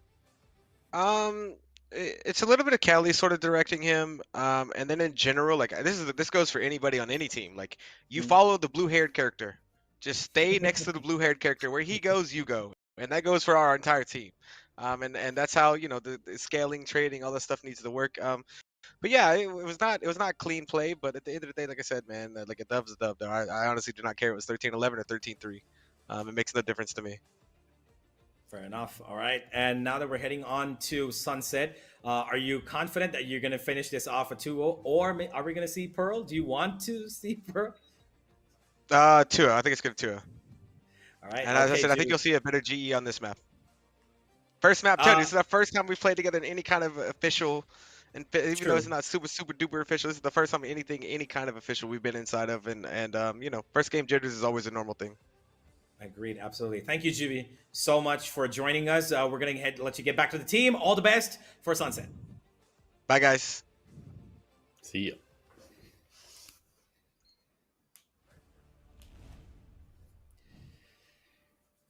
It's a little bit of Cali sort of directing him, and then in general, like this goes for anybody on any team. Like you follow the blue-haired character, just stay next to the blue-haired character. Where he goes, you go, and that goes for our entire team. And that's how the scaling, trading, all that stuff needs to work. But yeah, it was not clean play. But at the end of the day, like I said, man, like a dub's a dub. Though I honestly do not care if it was 13-11 or 13-3. It makes no difference to me. Fair enough. All right. And now that we're heading on to Sunset, are you confident that you're going to finish this off a 2-0? Or are we going to see Pearl? Do you want to see Pearl? 2-0. I think it's going to 2-0. All right. And as I said, I think you'll see a better GE on this map. First map, too. This is the first time we've played together in any kind of official, and even though it's not super duper official, this is the first time any kind of official we've been inside of, and first game jitters is always a normal thing. Agreed. Absolutely. Thank you, Juvie, so much for joining us. We're going to let you get back to the team. All the best for Sunset. Bye, guys. See ya.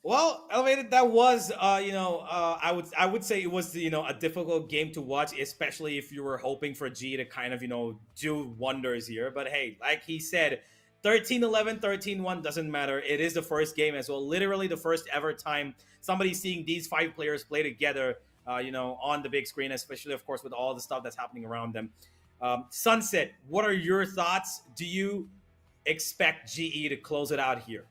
Well, Elevated, that was, I would say it was, a difficult game to watch, especially if you were hoping for G to kind of, do wonders here. But hey, like he said, 13-11, 13-1 doesn't matter. It is the first game as well. Literally the first ever time somebody's seeing these 5 players play together, on the big screen, especially, of course, with all the stuff that's happening around them. Sunset, what are your thoughts? Do you expect GE to close it out here?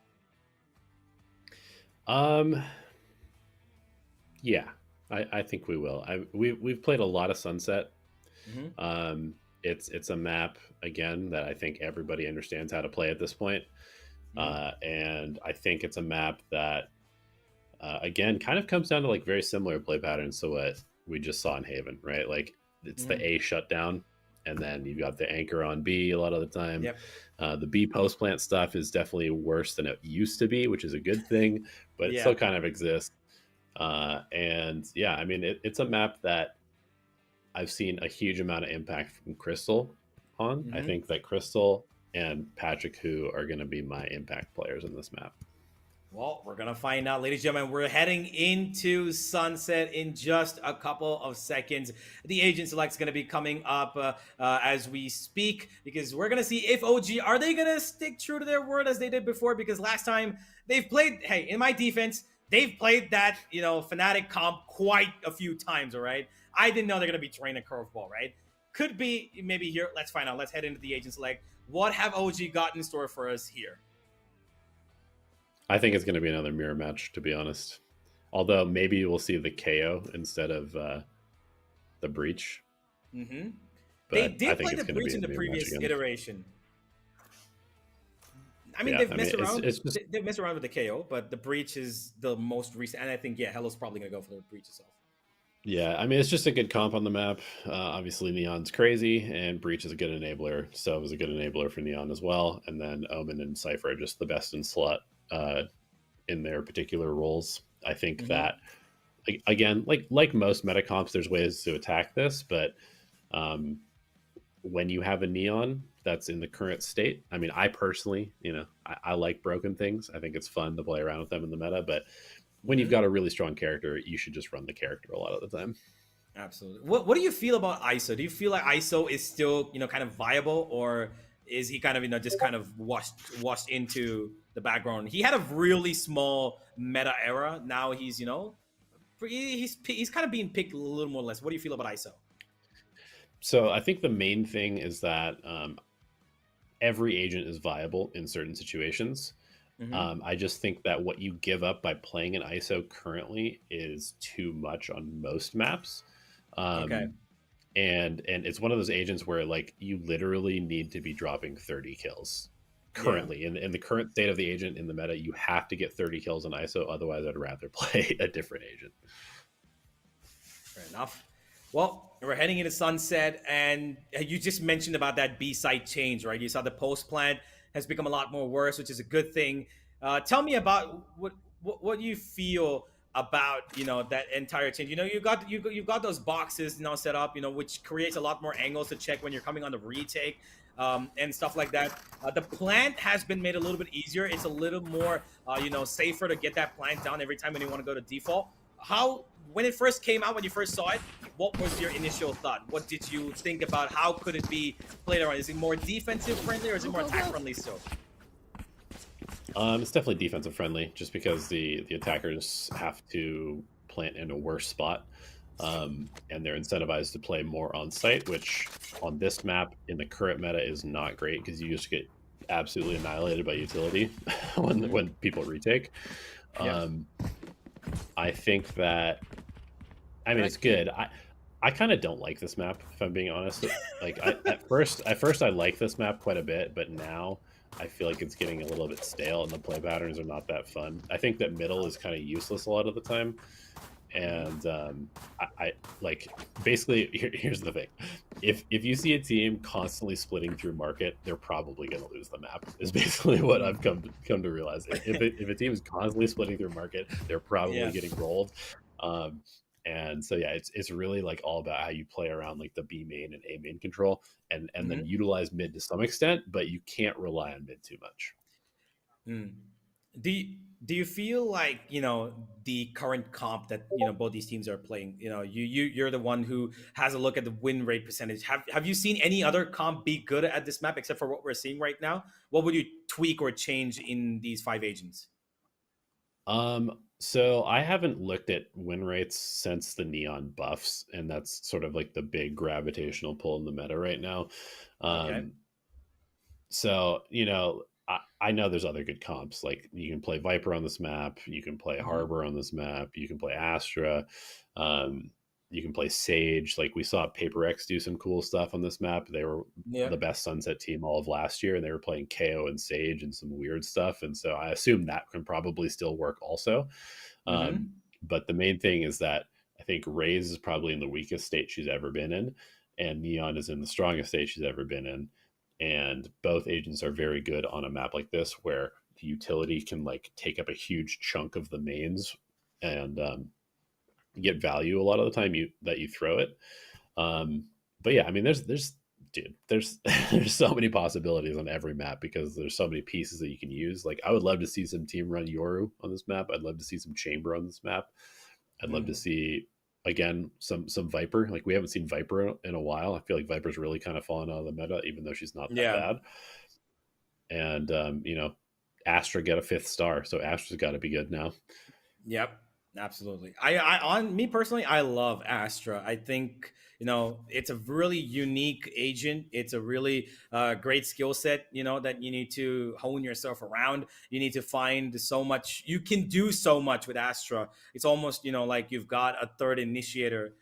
Yeah, I think we will. We've played a lot of Sunset. It's a map again that I think everybody understands how to play at this point. And I think it's a map that again kind of comes down to like very similar play patterns to what we just saw in Haven, right? Like it's the A shutdown, and then you've got the anchor on B a lot of the time. The B post plant stuff is definitely worse than it used to be, which is a good thing, but it still kind of exists. And yeah, I mean, it's a map that I've seen a huge amount of impact from Crystal on. I think that Crystal and Patrick Hu are going to be my impact players in this map. Well, we're gonna find out, ladies and gentlemen. We're heading into sunset in just a couple of seconds. The agent select's gonna be coming up as we speak, because we're gonna see if OG are they gonna stick true to their word as they did before. Because last time they've played, hey, in my defense, they've played that Fnatic comp quite a few times. All right, I didn't know they're gonna be throwing a curveball. Right, could be maybe here. Let's find out. Let's head into the agent select. What have OG got in store for us here? I think it's going to be another mirror match, to be honest. Although maybe we'll see the KO instead of the breach. Mm-hmm. But They did I think play it's the going to be breach a in the mirror match previous again. iteration. I mean, Yeah, they've I messed mean, around. it's just They've messed around with the KO, but the breach is the most recent. And I think Hello's probably gonna go for the breach itself. yeah. I mean, it's just a good comp on the map. Obviously, Neon's crazy, and Breach is a good enabler. So it was a good enabler for Neon as well. And then Omen and Cypher are just the best in slot in their particular roles. I think that again, like most meta comps, there's ways to attack this, but when you have a Neon that's in the current state, I mean, I personally, I like broken things. I think it's fun to play around with them in the meta, but when you've got a really strong character, you should just run the character a lot of the time. Absolutely. What do you feel about ISO? Do you feel like ISO is still kind of viable, or is he kind of just kind of washed into the background? He had a really small meta era. Now he's he's kind of being picked a little more or less. What do you feel about ISO? So I think the main thing is that every agent is viable in certain situations. I just think that what you give up by playing an ISO currently is too much on most maps. Okay. And it's one of those agents where like you literally need to be dropping 30 kills currently. In the current state of the agent in the meta, you have to get 30 kills on ISO. Otherwise, I'd rather play a different agent. Fair enough. Well, we're heading into sunset, and you just mentioned about that B site change, right? You saw the post plant has become a lot more worse, which is a good thing. Tell me about what you feel about that entire change. You've got those boxes now set up, which creates a lot more angles to check when you're coming on the retake. And stuff like that. The plant has been made a little bit easier. It's a little more, safer to get that plant down every time when you want to go to default. When it first came out, when you first saw it, what was your initial thought? What did you think about how could it be played around? Is it more defensive friendly or is it more attack friendly still? It's definitely defensive friendly, just because the attackers have to plant in a worse spot, and they're incentivized to play more on site, which on this map in the current meta is not great because you just get absolutely annihilated by utility when people retake. I think that, I mean, it's good. I kind of don't like this map, if I'm being honest. Like at first I like this map quite a bit, but now I feel like it's getting a little bit stale and the play patterns are not that fun. I think that middle is kind of useless a lot of the time. And I like, basically here's the thing. If you see a team constantly splitting through market, they're probably going to lose the map, is basically what I've come to realize. If a team is constantly splitting through market, they're probably getting rolled. And so yeah, it's really like all about how you play around like the B main and A main control, and then utilize mid to some extent, but you can't rely on mid too much. Do you feel like the current comp that both these teams are playing? You're the one who has a look at the win rate percentage. Have you seen any other comp be good at this map except for what we're seeing right now? What would you tweak or change in these 5 agents? So I haven't looked at win rates since the Neon buffs, and that's sort of like the big gravitational pull in the meta right now. Okay. So, I know there's other good comps. Like you can play Viper on this map, you can play Harbor on this map, you can play Astra, you can play Sage. Like we saw Paper X do some cool stuff on this map. They were the best Sunset team all of last year, and they were playing KO and Sage and some weird stuff. And so I assume that can probably still work also. But the main thing is that I think Raze is probably in the weakest state she's ever been in, and Neon is in the strongest state she's ever been in. And both agents are very good on a map like this, where the utility can like take up a huge chunk of the mains, and get value a lot of the time that you throw it. But yeah, I mean, there's dude, there's there's so many possibilities on every map because there's so many pieces that you can use. Like, I would love to see some team run Yoru on this map. I'd love to see some Chamber on this map. I'd love to see again some Viper. Like, we haven't seen Viper in a while. I feel like Viper's really kind of fallen out of the meta, even though she's not that bad. And you know, Astra get a 5th star, so Astra's got to be good now. Yep, absolutely. I on me personally, I love Astra. I think, you know, it's a really unique agent. It's a really great skill set, you know, that you need to hone yourself around. You need to find so much. You can do so much with Astra. It's almost, you know, like you've got a third initiator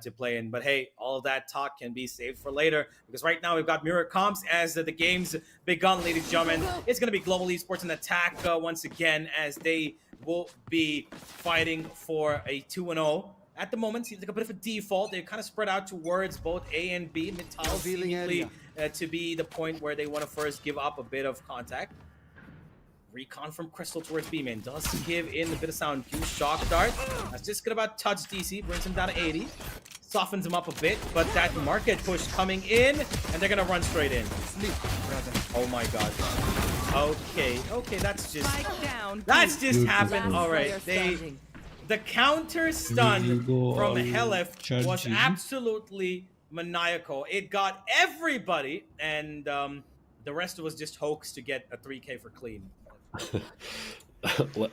to play in. But hey, all of that talk can be saved for later, because right now we've got mirror comps as the game's begun, ladies and gentlemen. It's going to be Global Esports in attack once again, as they will be fighting for a 2-0. At the moment, seems like a bit of a default. They're kind of spread out towards both A and B. Mid-tile seemingly to be the point where they want to first give up a bit of contact. Recon from Crystal towards B-main does give in a bit of sound cue. Shock Dart. That's just good about touch DC. Brings him down to 80. Softens him up a bit, but that market push coming in, and they're going to run straight in. Oh my god. Okay, that's just happened. All right, the counter stun from Helef was absolutely maniacal. It got everybody, and the rest was just hoax to get a 3K for clean.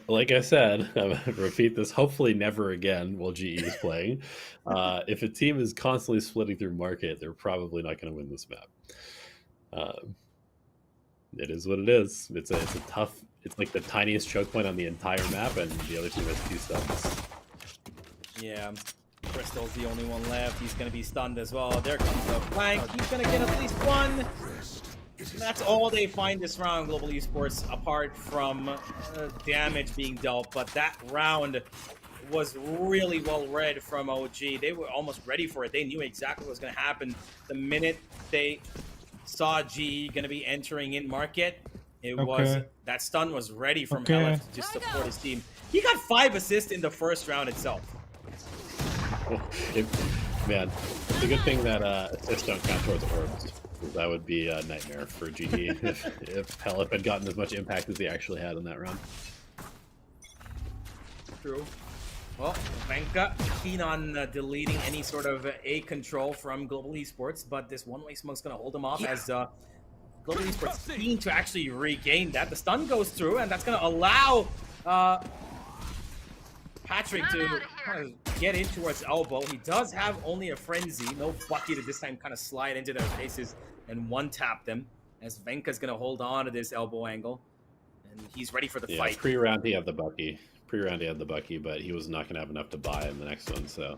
Like I said, I'm gonna repeat this hopefully never again while GE is playing. If a team is constantly splitting through market, they're probably not going to win this map. It is what it is. It's a tough. It's like the tiniest choke point on the entire map, and the other team has 2 stuns. Yeah, Crystal's the only one left. He's going to be stunned as well. There comes the flank. He's going to get at least 1. That's all they find this round, Global Esports, apart from damage being dealt. But that round was really well read from OG. They were almost ready for it. They knew exactly what was going to happen the minute they saw GE going to be entering in market. It was that stun was ready from Helef to just support his team. He got 5 assists in the first round itself. Man, it's a good thing that assists don't count towards orbs. That would be a nightmare for GE if Helef had gotten as much impact as he actually had in that round. True. Well, Venka keen on deleting any sort of A control from Global Esports, but this one-way smoke's going to hold him off as Global Esports keen to actually regain that. The stun goes through, and that's going to allow Patrick to kind of get in towards elbow. He does have only a frenzy, no Bucky to this time kind of slide into their faces and one-tap them, as Venka's going to hold on to this elbow angle, and he's ready for the fight. Pre-round he had the Bucky. Pre-round he had the Bucky, but he was not going to have enough to buy in the next one, so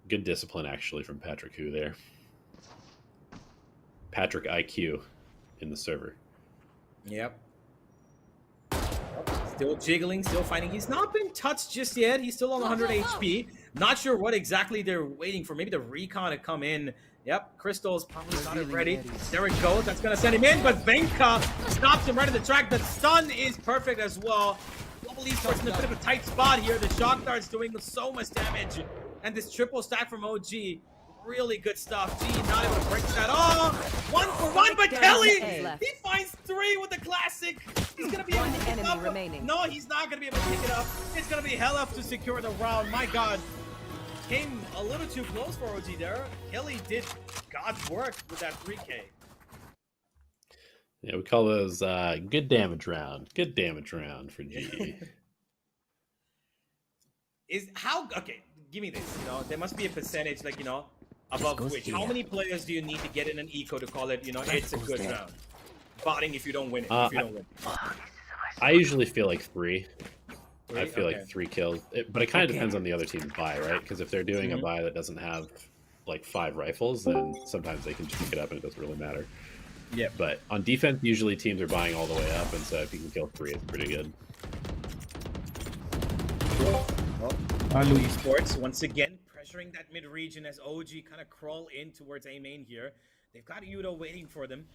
good discipline actually from Patrick Hu there. Patrick IQ in the server. Yep. Still jiggling, still fighting. He's not been touched just yet. He's still on 100 HP. Not sure what exactly they're waiting for. Maybe the recon to come in. Yep, Crystal's probably got it ready. There it goes. That's going to send him in, but Venka stops him right at the track. The stun is perfect as well. Global Esports in a bit of a tight spot here. The shock dart's doing so much damage. And this triple stack from OG, really good stuff. G not able to break that. Oh, 1 for 1, but Kelly, he finds 3 with the classic. He's going to be able to pick it up. No, he's not going to be able to pick it up. It's going to be Helef to secure the round. My God. Came a little too close for OG there. Kelly did God's work with that 3K. Yeah, we call those good damage round. Good damage round for GE. Okay, give me this. You know, there must be a percentage, like, you know, above which. How many players do you need to get in an eco to call it, you know, it's a good round? Botting if you don't win it. I usually feel like 3. I feel like 3 kills, but it kind of depends on the other team's buy, right? Because if they're doing a buy that doesn't have like 5 rifles, then sometimes they can just pick it up and it doesn't really matter. Yeah. But on defense, usually teams are buying all the way up, and so if you can kill 3, it's pretty good. Esports once again pressuring that mid region as OG kind of crawl in towards A main here. They've got Yudo waiting for them.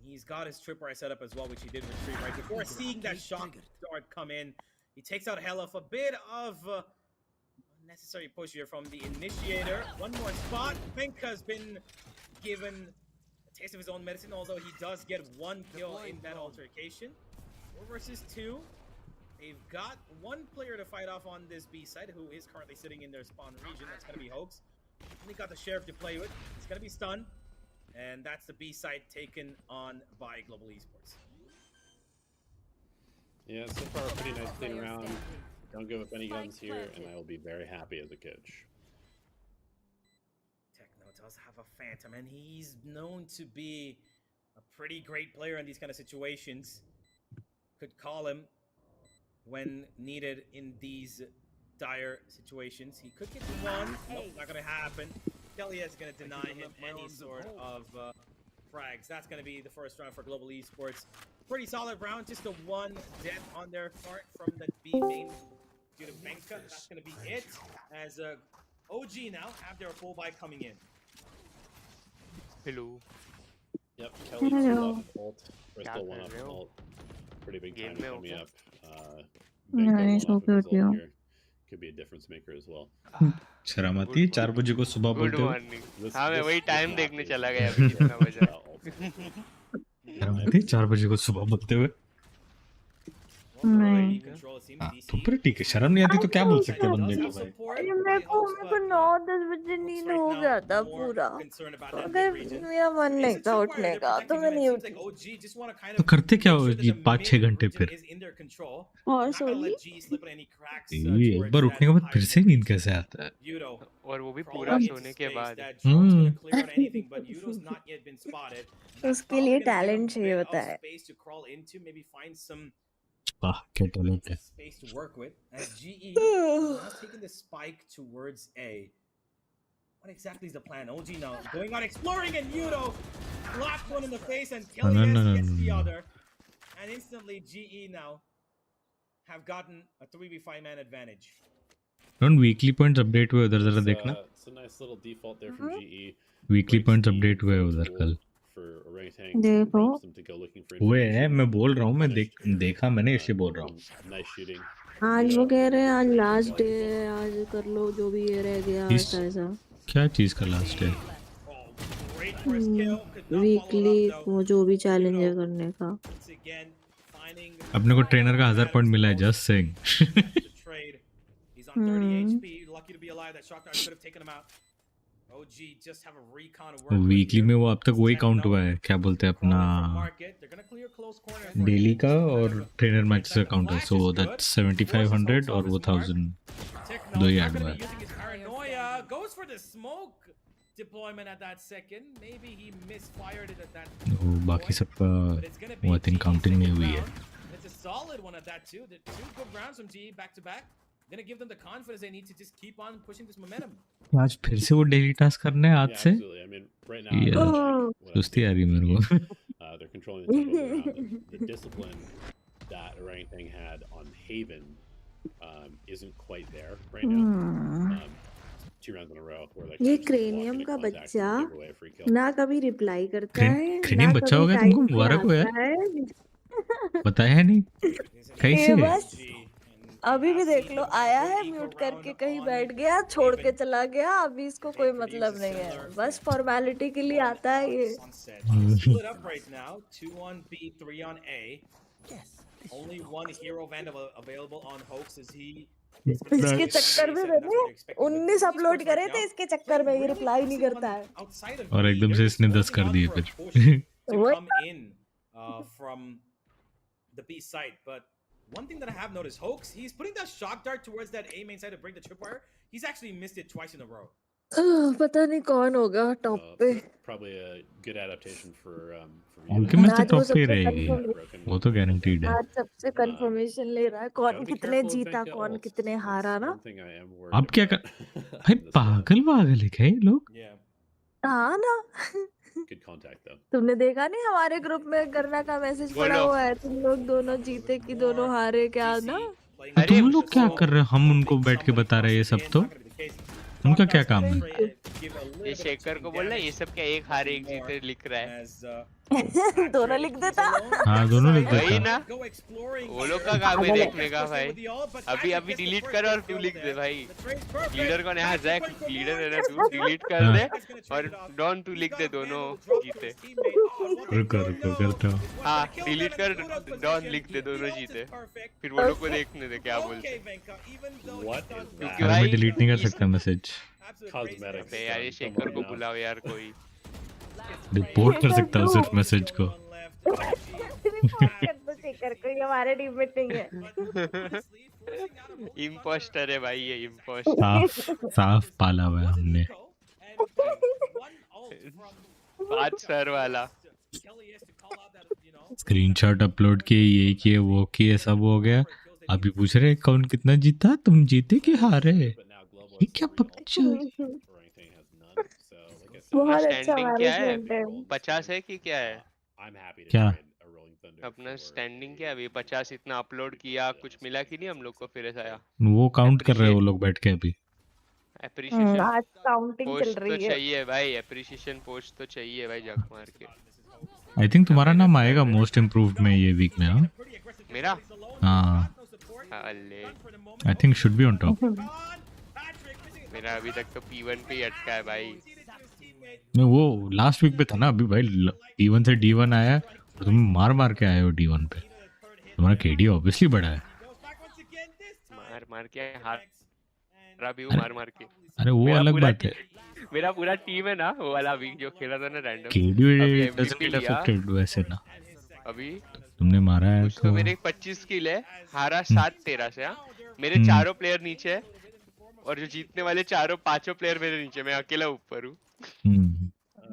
He's got his tripwire set up as well, which he did retreat right before seeing that shock dart come in. He takes out Helef. A bit of necessary push here from the initiator. One more spot. Penka's been given a taste of his own medicine, although he does get one kill in that altercation. 4 versus 2. They've got one player to fight off on this B side, who is currently sitting in their spawn region. That's going to be Hoax. Only got the Sheriff to play with. He's going to be stunned. And that's the B side taken on by Global Esports. Yeah, so far a pretty nice clean round. Don't give up any guns here, and I will be very happy as a coach. Techno does have a Phantom, and he's known to be a pretty great player in these kind of situations. Could call him when needed in these dire situations. He could get one. Nope, not going to happen. Kelly is going to deny him any sort of frags. That's going to be the first round for Global Esports. Pretty solid round. Just a one death on their part from the B main due to Benka. That's going to be it. As OG now have their full buy coming in. Hello. Yep, Kelly 2 off ult. Bristol 1 off ult. Pretty big time coming up. Nice, Benko 1 off of his okay. ult here. Could be a difference maker as well. शरामती 4 बजे को सुबह good बोलते हो morning. हाँ मैं वही time देखने चला गया अभी कितना बजा। शरामती 4 बजे को सुबह बोलते हुए नहीं तो फिर ठीक है शर्म नहीं आती तो क्या बोल सकते हैं बंदे को भाई अरे मेरे को 9-10 बजे नींद हो गया था पूरा अगर मेरा मन नहीं था उठने का तो मैं नहीं उठी तो करते क्या हो ये 5-6 घंटे फिर और सो ली ये एक बार उठने के बाद फिर से नींद कैसे आता है और वो भी पूरा सोने के बाद। उसके लिए टैलेंट चाहिए होता है वाह क्या टैलेंट है Space to work with as GE has taken the spike towards A. What exactly is the plan? OG now going on exploring and Yudo blocked one in the face and Killian gets the other. And instantly GE now have gotten a 3v5 man advantage. Don't weekly points update हुए उधर जरा देखना It's a nice little default there from GE. Weekly points update हुए उधर कल देखो हुए हैं मैं बोल रहा हूँ मैं देखा मैंने इसलिए बोल रहा हूँ Nice shooting. आज वो कह रहे हैं आज लास्ट डे है आज कर लो जो भी ये रह गया ऐसा ऐसा क्या चीज का लास्ट है वीकली वो जो भी चैलेंज है करने का अपने को ट्रेनर का 1000 पॉइंट मिला है just saying He's on 30 HP. Lucky to be alive. That shock dart could have taken him out. OG just have a recon to work weekly में वो अब तक वही काउंट हुआ है क्या बोलते हैं अपना डेली का और ट्रेनर मैच का काउंट है सो दैट 7500 और वो 1000 दो ही ऐड हुआ है goes for the smoke deployment at that second. Maybe he misfired it at that. वो बाकी सबका वो आई थिंक काउंटिंग में हुई है It's a solid one at that too. The 2 good rounds from GE back to back. Gonna give them the confidence they need to just keep on pushing this momentum. आज फिर से वो daily task करना है आज से I mean, right now, सुस्ती आ रही है मेरे को they're controlling the tempo around. The discipline that Orangutan had on Haven isn't quite there right now. 2 rounds in a row where like ये क्रेनियम का बच्चा ना कभी रिप्लाई करता है क्रेनियम बच्चा हो गया तुमको मुबारक हो यार बताया है नहीं कैसे अभी भी देख लो आया है म्यूट करके कहीं बैठ गया छोड़ के चला गया अभी इसको कोई मतलब नहीं है बस फॉर्मेलिटी के लिए आता है ये Split up right now. 2 on B, 3 on A. Only one hero van available on Hoax as he. इसके चक्कर में मैंने 19 अपलोड करे थे इसके चक्कर में ये रिप्लाई नहीं करता है और एकदम से इसने 10 कर दिए फिर come in from the B side, but one thing that I have noticed, Hoax, he's putting that shock dart towards that A main side to break the tripwire. He's actually missed it twice in a row. पता नहीं कौन होगा top पे probably a good adaptation for ultimate तो top पे रहेगी वो तो गारंटीड है आज सबसे कंफर्मेशन ले रहा है कौन कितने जीता कौन कितने हारा ना अब क्या कर भाई पागल पागल है क्या ये लोग हाँ ना good contact though. तुमने देखा नहीं हमारे ग्रुप में करना का मैसेज पड़ा हुआ है तुम लोग दोनों जीते कि दोनों हारे क्या ना तुम लोग क्या कर रहे हो हम उनको बैठ के बता रहे हैं ये सब तो उनका क्या काम है ये शेखर को बोलना ये सब क्या एक हारे एक जीते लिख रहा है दोनों लिख देता। हाँ दोनों लिख वही देता। ना, वो लोग का काम है देखने का भाई। अभी अभी डिलीट कर और तू लिख दे भाई। लीडर कौन है? हाँ जैक लीडर है ना, तू डिलीट कर हाँ दे और डॉन तू लिख दे, दोनों जीते। रुको रुको करता हूँ। हाँ डिलीट कर, डॉन लिख दे, दोनों जीते। फिर वो लोग को देखने दे क्या बोलते हैं। What is क्योंकि that? अरे मैं भाई डिलीट नहीं कर इस- सकता मैसेज। Cosmetics. अबे यार ये son, शेखर come को on now. बुलाओ यार कोई। रिपोर्ट कर सकता हूँ सिर्फ मैसेज को। रिपोर्ट कर दो शेखर को, ये हमारे टीममेट नहीं है। इम्पोस्टर है भाई, ये इम्पोस्टर। साफ साफ पाला हुआ है हमने। बात सर वाला। स्क्रीनशॉट अपलोड किए, ये किए वो किए, सब हो गया। अभी पूछ रहे कौन कितना जीता, तुम जीते कि हारे? ये क्या बकचोद। Ranking has none. So, like I said, बहुत अच्छा स्टैंडिंग क्या है? मैनेजमेंट है। 50 है कि क्या है? I'm happy to क्या? trade a Rolling Thunder. अपना स्टैंडिंग क्या है अभी? 50 इतना अपलोड किया, कुछ मिला कि नहीं हम लोग को फिर ऐसा आया? वो काउंट कर रहे हैं वो लोग बैठ के अभी। एप्रिशिएशन आज काउंटिंग चल पोस्ट तो रही है। चाहिए भाई, एप्रिशिएशन पोस्ट तो चाहिए भाई, जग मार के। आई थिंक तुम्हारा नाम आएगा मोस्ट इम्प्रूव्ड में ये वीक में। हाँ मेरा हाँ अल्ले, I think should be on top. मेरा अभी तक तो P1 पे ही अटका है भाई। नहीं वो लास्ट वीक पे था ना। अभी भाई D1 से D1 आया है और तुम मार मार के आए हो D1 पे। तुम्हारा KD ऑब्वियसली बड़ा है। मार मार के हार रहा भी हूँ, मार मार के। अरे वो मेरा अलग पूरा बात है। मेरा पूरा टीम है ना, वो वाला वीक जो खेला था ना रैंडम। KD अभी डजंट MVP गेट लिया अफेक्टेड वैसे ना। अभी। तुमने मारा है कुछ तो तो मेरे 25 किल है, हारा 7-13 से। हाँ मेरे चारों प्लेयर नीचे है और जो जीतने वाले चारों पांचों प्लेयर मेरे नीचे, मैं अकेला ऊपर हूँ।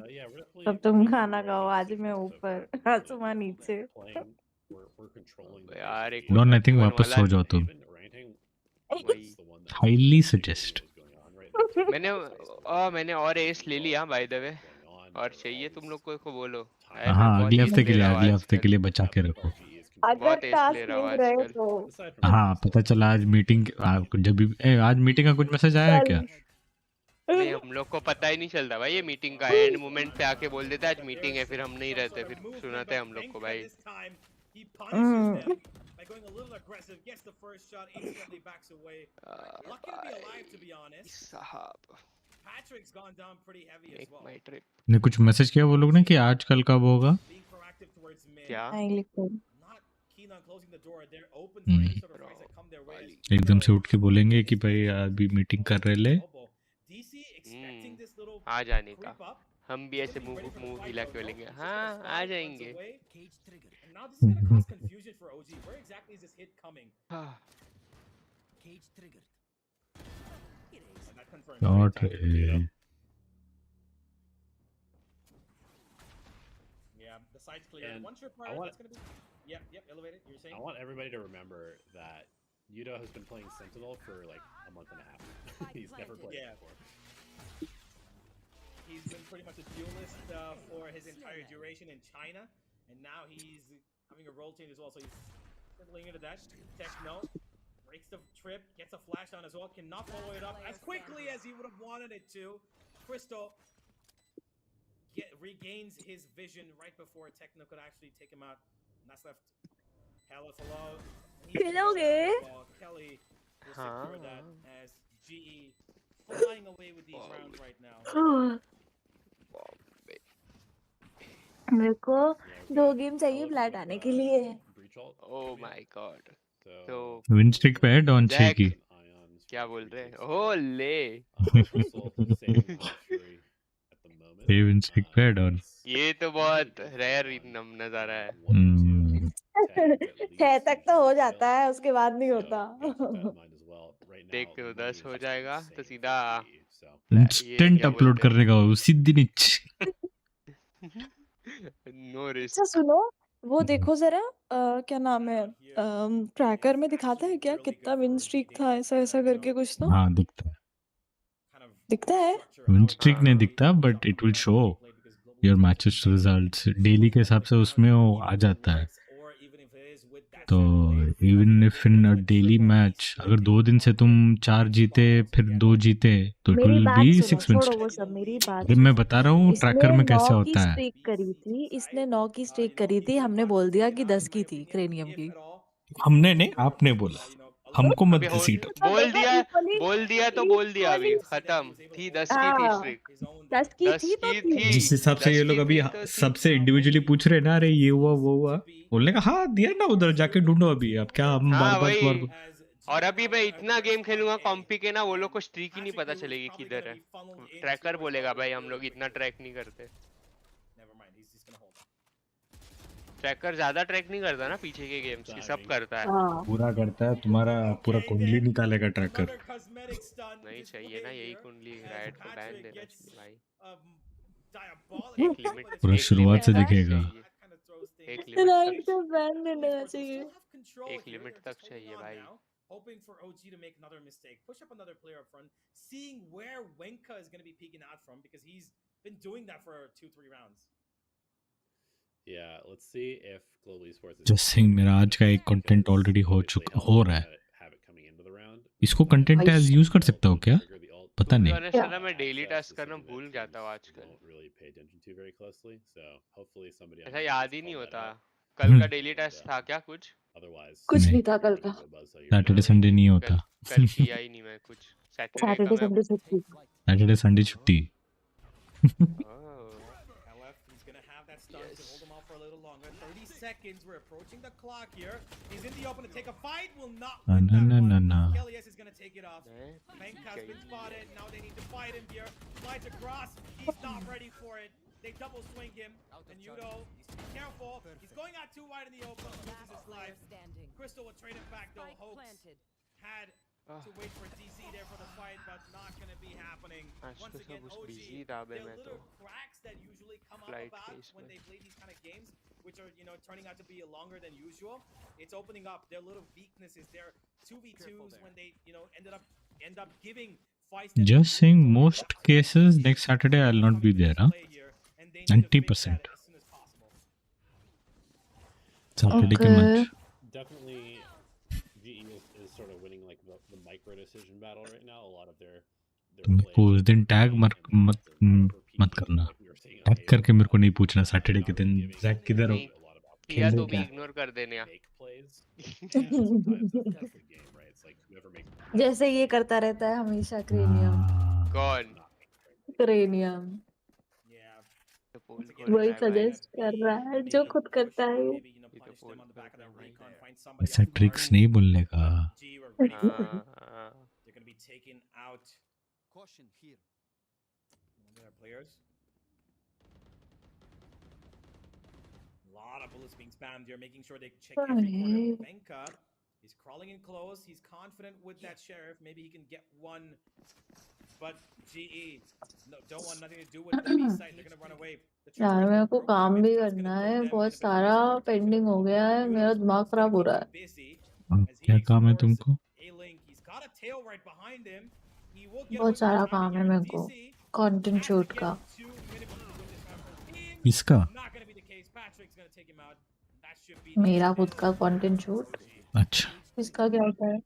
Yeah, Ripley, तब तुम खाना खाओ, आज मैं ऊपर, आज तुम नीचे। playing, we're controlling the यार एक डॉन आई थिंक 1v1 वापस वाला सो जाओ तुम। even ranking. वही। That's the one that highly suggest. is going on right now. मैंने और एस ले लिया बाय द वे, और चाहिए तुम लोग को बोलो। यार मैं हाँ बहुत अगले एस हफ्ते के ले लिए रहा हूँ अगले हफ्ते के आजकल। लिए बचा के रखो। अगर बहुत एस टास्क ले रहा हूँ मिल रहे आजकल। तो Aside from हाँ पता चला आज मीटिंग जब भी आज मीटिंग का कुछ मैसेज आया है क्या? नहीं हम लोग को पता ही नहीं चलता भाई, ये मीटिंग का एंड मोमेंट पे आके बोल देता है आज मीटिंग है, फिर हम नहीं रहते, फिर सुनाते हैं हम लोग को भाई। साहब मेक माय ट्रिप। ने कुछ मैसेज किया वो लोग ने कि आज कल कब होगा? क्या नहीं लिखो। एकदम से उठ के बोलेंगे कि भाई अभी मीटिंग कर रहे ले। आ जाने का, हम भी ऐसे मुंह मुंह हिला के बोलेंगे हाँ आ जाएंगे। हाँ। Not really. And I want, I want everybody to remember that Yudo has been playing Sentinel for like a month and a half. He's never played it before. He's been pretty much a duelist for his entire duration in China, and now he's having a role change as well. So he's settling into that. Techno breaks the trip, gets a flash down as well, cannot follow it up as quickly as he would have wanted it to. Crystal regains his vision right before Techno could actually take him out. And that's left Hellas alone. खेलोगे? Kelly will secure that as GE flying away with these rounds right now. मेरे को 2 game चाहिए flat आने के लिए। Oh my god. तो win streak पे है डॉन 6 की। क्या बोल रहे हैं? ओ ले ये विन स्ट्रिक पे है डॉन। ये तो बहुत रेयर नजारा है। 6 तक तो हो जाता है, उसके बाद नहीं होता। देखते हो 10 हो जाएगा तो सीधा इंस्टेंट अपलोड करने का उसी दिन ही। No risk. अच्छा सुनो, वो देखो जरा क्या नाम है, ट्रैकर में दिखाता है क्या कितना विन स्ट्रीक था, ऐसा ऐसा करके कुछ तो हाँ दिखता है। दिखता है। विन स्ट्रिक नहीं दिखता but it will show your matches results daily के हिसाब से, उसमें वो आ जाता है। तो even if in a daily match अगर 2 दिन से तुम 4 जीते फिर 2 जीते तो इट मेरी विल बात बी सुनो, 6 विन छोड़ो वो स्ट्रीक। सब, मेरी बात अरे मैं सुनो। बता रहा हूँ ट्रैकर इसने में 9 कैसे की होता है। स्ट्रीक करी थी, इसने 9 की स्ट्रीक करी थी, हमने बोल दिया कि 10 की थी क्रेनियम की। हमने नहीं, आपने बोला, हमको मत अभी हो घसीटो। बोल दिया इक्वली बोल दिया तो बोल दिया अभी खत्म थी 10 की थी हाँ, स्ट्रिक 10 की 10 थी तो की थी। थी जिस हिसाब से 10 ये लोग की अभी थी तो थी सबसे इंडिविजुअली पूछ रहे हैं ना, अरे ये हुआ वो हुआ, बोलने का हाँ दिया ना, उधर जाके ढूंढो अभी। अब क्या हम बार हाँ बार वही तुम्हारे और अभी मैं इतना गेम खेलूंगा कॉम्पी के ना वो लोग को स्ट्रीक ही नहीं पता चलेगी किधर है ट्रैकर बोलेगा भाई हम लोग इतना ट्रैक नहीं करते ट्रैकर ज्यादा ट्रैक नहीं करता ना पीछे के गेम्स की सब करता है हाँ, पूरा करता है, तुम्हारा पूरा कुंडली निकालेगा ट्रैकर। नहीं चाहिए ना यही कुंडली राइट को बैन देना चाहिए भाई पूरा एक शुरुआत लिमिट से तक दिखेगा। चाहिए एक लिमिट राइट तक को बैन देना चाहिए। एक लिमिट तक चाहिए भाई hoping for OG to make another mistake, push up another player up front, seeing where Wenka is going to be peeking out from because he's been doing that for 2-3 rounds. Yeah, let's see if Global Esports is just Singh मेरा आज का एक content already हो रहा है। have it coming into the round. इसको content as use कर सकता हो क्या? पता To be नहीं। honest है ना मैं डेली टास्क करना भूल जाता हूँ आजकल Don't really pay attention to very closely, so hopefully somebody on ऐसा the याद team ही has नहीं called that होता out. कल का डेली टास्क था क्या कुछ Otherwise, कुछ नहीं। नहीं था कल का। सैटरडे संडे नहीं होता। कल किया ही नहीं मैं कुछ सैटरडे का सैटरडे मैं संडे छुट्टी। सैटरडे संडे छुट्टी। LF, he's going to have that stun to hold him off for a little longer. 30 seconds, we're approaching the clock here. He's in the open to take a fight, will not win that one. Kelly's is going to take it off. Benka's been spotted, now they need to fight him here. Slides across, he's not ready for it. They double swing him, and Yudo, he's too careful. He's going out too wide in the open, loses his life. Crystal will trade it back though. Hoax had to wait for DC there for the fight, but not going to be happening. Once again, OG, there are little cracks that usually come up about when they play these kind of games, which are, turning out to be longer than usual. It's opening up their little weaknesses. Their 2v2s when they, end up giving fights. Just saying, most cases next Saturday I'll not be there, huh? 90%. Saturday के match. Definitely, GE is sort of winning like the micro decision battle right now. A lot of their मेरे को उस दिन tag मत करना। Tag करके मेरे को नहीं पूछना सैटरडे के दिन जैक किधर हो। किया तो भी इग्नोर कर देने जैसे ये करता रहता है हमेशा क्रेनियम। कौन क्रेनियम वही सजेस्ट कर रहा है जो खुद करता है। ऐसा ट्रिक्स नहीं बोलने का। Lot of bullets being spammed here, making sure they check every corner. Benka is crawling in close. He's confident with that sheriff. Maybe he can get one. But GE don't want nothing to do with the B side. They're gonna run away. यार मेरे को काम भी करना है, बहुत सारा pending हो गया है, मेरा दिमाग खराब हो रहा है। क्या काम है तुमको? बहुत सारा काम है मेरे को कंटेंट शूट का। इसका मेरा खुद का कंटेंट शूट। अच्छा, इसका क्या होता है?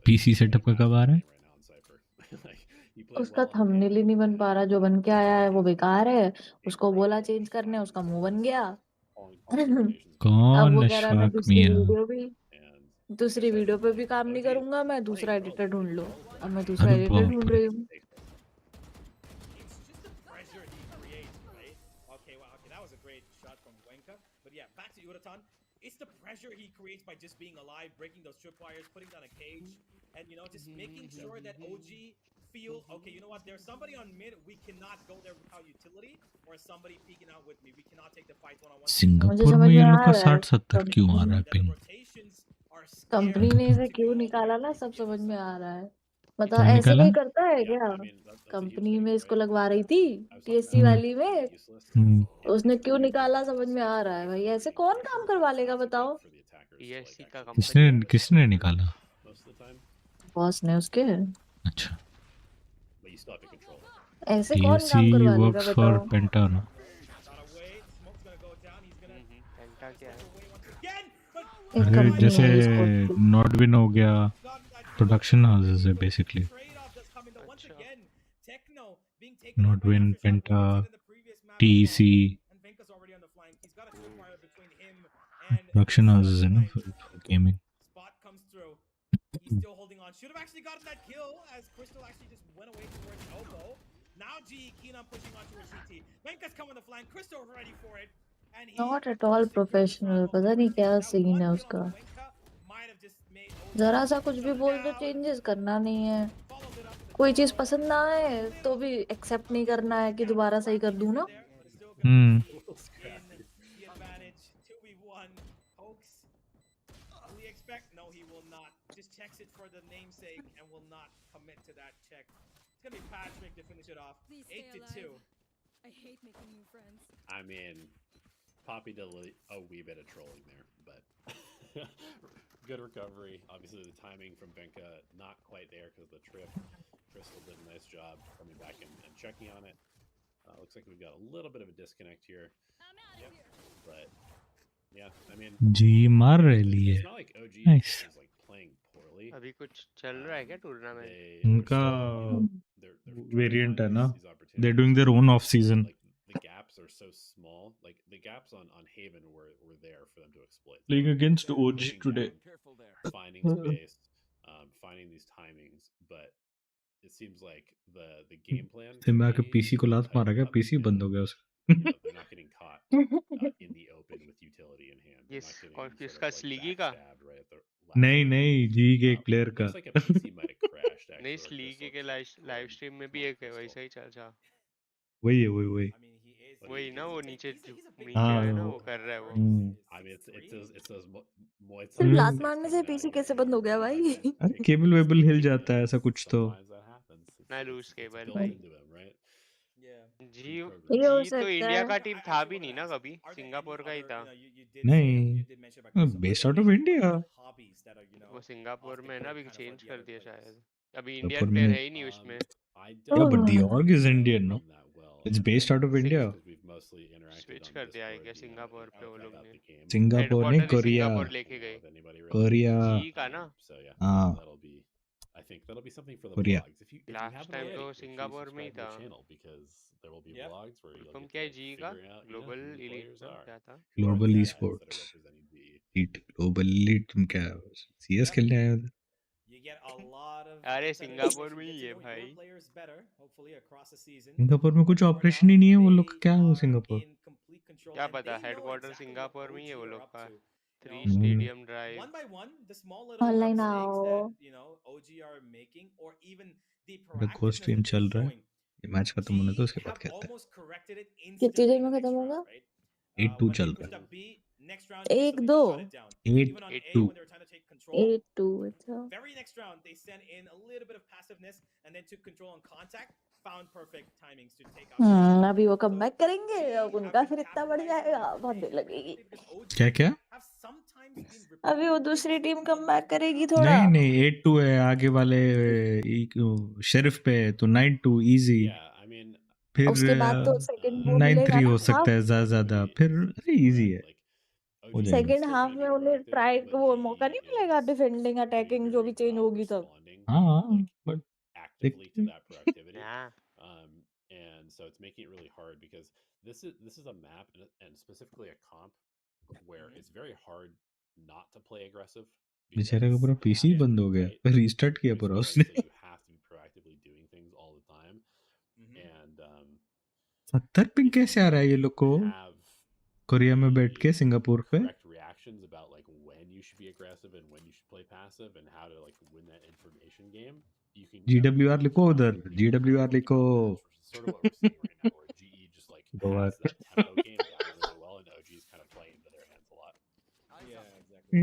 पीसी सेटअप का कब आ रहा है? उसका थंबनेल ही नहीं बन पा रहा, जो बन के आया है वो बेकार है। उसको बोला चेंज करने, उसका मुंह बन गया। अब वो कौन कह रहा है मैं अशफाक दूसरी वीडियो पे भी काम नहीं करूंगा, मैं दूसरा एडिटर ढूंढ लो। अब मैं दूसरा अरे एडिटर बाप ढूंढ रही हूँ। It's the pressure he creates by just being alive, breaking those tripwires, putting down a cage, and just making sure that OG feel okay. You know what? There's somebody on mid. We cannot go there without utility, or somebody peeking out with me. We cannot take the fight one-on-one. Singapore में ये लोग का 60-70 क्यों आ रहा है ping? Company ने इसे क्यों निकाला ना, सब समझ में आ रहा है। बता क्यों ऐसे निकाला? कोई करता है क्या? कंपनी में इसको लगवा रही थी टीएससी वाली में, उसने क्यों निकाला समझ में आ रहा है भाई। ऐसे कौन काम करवा लेगा बताओ? टीएससी का किसने निकाला? बॉस ने उसके। अच्छा, ऐसे कौन काम टीएससी करवा लेगा वर्क्स फॉर बताओ? पेंटा ना। एक अरे कंपनी जैसे है esports की। नॉट विन हो गया, प्रोडक्शन हाउसेस है basically. Not win, penta, TC, production houses है ना for gaming. He's still holding on. Should have actually gotten that kill as Crystal actually just went away towards elbow. Now GE keen on pushing on towards CT. Venka's coming the flank. Crystal ready for it. And he not at all professional, पता नहीं क्या scene है उसका। जरा सा कुछ भी बोल दो चेंजेस करना नहीं है, कोई चीज पसंद ना आए तो भी एक्सेप्ट नहीं करना है कि दोबारा सही कर दूं ना। No, he will not. Just checks it for the namesake and will not commit to that check. It's gonna be Patrick to finish it off. 8-2. I hate making new friends. I mean, Poppy did a wee bit of trolling there, but good recovery. Obviously, the timing from Benka not quite there because the trip. Crystal did a nice job coming back and checking on it. Looks like we've got a little bit of a disconnect here. But yeah, I mean, जी मार रही है। it's not like OG Nice. is like playing poorly. अभी कुछ चल रहा है क्या tournament? उनका They're वेरिएंट है ना, these they're doing their own off season. like the gaps are so small. Like the gaps on Haven were there for them to exploit. Playing against OG Pushing today. down, finding space, finding these timings, but it seems like the game plan. से मैं आके PC को लात मारा गया, PC बंद हो गया उसका। They're not getting caught in the open with utility in hand. Yes, और किसका स्लीगी का? नहीं नहीं, जी के एक प्लेयर का। Looks like a PC might have crashed. Actually, नहीं, स्लीगी के लाइव स्ट्रीम में भी एक है वैसा ही चल रहा। वही है, वही वही ना, वो नीचे हाँ, है ना, वो कर रहा है वो। I mean, it's those moist. सिर्फ लात मारने से पीसी कैसे बंद हो गया भाई? अरे केबल वेबल हिल जाता है, ऐसा कुछ तो। ना लूज केबल built भाई। into them, right? जी ये हो जी तो सकता इंडिया है। का टीम था भी नहीं ना कभी, सिंगापुर का ही था। नहीं, बेस्ड आउट ऑफ इंडिया। वो सिंगापुर में ना अभी चेंज कर दिया शायद, अभी सिंगापुर इंडियन प्लेयर में है ही नहीं उसमें। Yeah, but the org is Indian, no? It's based out of India. Switch कर दिया है क्या सिंगापुर पे वो लोग ने? सिंगापुर नहीं, हेडक्वार्टर ही कोरिया। सिंगापुर लेके गए। कोरिया। जी का ना? So yeah, हाँ। I think that'll be something for the Korea. vlogs. If you Last haven't time already, तो make sure you सिंगापुर में ही subscribe to the था। channel because there will be vlogs where you'll तुम get क्या to है जी का? figure out global who the elite players ना are. क्या था? Global Guys that esports are representing the elite, global elite। तुम क्या सीएस खेलने आए हो? You get a lot of अरे competitive सिंगापुर push. में You ही get है to know भाई। your players better, hopefully across the season. Singapore में कुछ For ऑपरेशन now, ही नहीं है वो लोग का, क्या है वो they Singapore? in complete control क्या and पता, they know headquarter exactly what Singapore में ही है OG वो are लोग up का। to. 3 You know, stadium drive. one by one, the small little online mistakes आओ। that, you know, OG are making or even the मेरा को proactiveness stream that चल they're रहा है, showing. ये मैच खत्म होने तो उसके बाद have कहते हैं। almost corrected it कितनी instantly देर in में the खत्म next होगा? round, right? 8-2 When they चल pushed रहा up B, next round they 1-2 instantly shut it down. है। Even on A 8-2 when they were trying to take control. 8-2 अच्छा। Very next round, they sent in a little bit of passiveness and then took control on contact. Found perfect timings to take out. अभी वो comeback करेंगे, अब उनका फिर इतना बढ़ जाएगा, बहुत देर लगेगी। क्या क्या? अभी वो दूसरी टीम कमबैक करेगी थोड़ा। नहीं नहीं, 8-2 है आगे वाले शेरिफ पे, तो 9-2 इजी। Yeah, I mean, फिर उसके बाद तो सेकंड वो मिलेगा 9-3 ना हो सकता हाफ। है ज्यादा, फिर अरे इजी है, हो जाएगा। सेकंड हाफ में उन्हें ट्राई वो मौका नहीं मिलेगा डिफेंडिंग अटैकिंग जो भी चेंज होगी तब। हाँ but actively to that proactivity. Yeah. And so it's making it really hard because this is a map and specifically a comp where it's very hard not to play aggressive. बेचारे का पूरा PC बंद हो गया, फिर restart किया पूरा उसने। So you have to be proactively doing things all the time. And 70 ping कैसे आ रहा है ये लोग को कोरिया में बैठ के सिंगापुर पे? correct reactions about like when you should be aggressive and when you should play passive and how to like win that information game. You can GWR लिखो उधर, GWR लिखो। sort of what we're seeing right now, where GE just like Go has that tempo game down really well, and OG's kind of playing into their hands a lot. Yeah, exactly.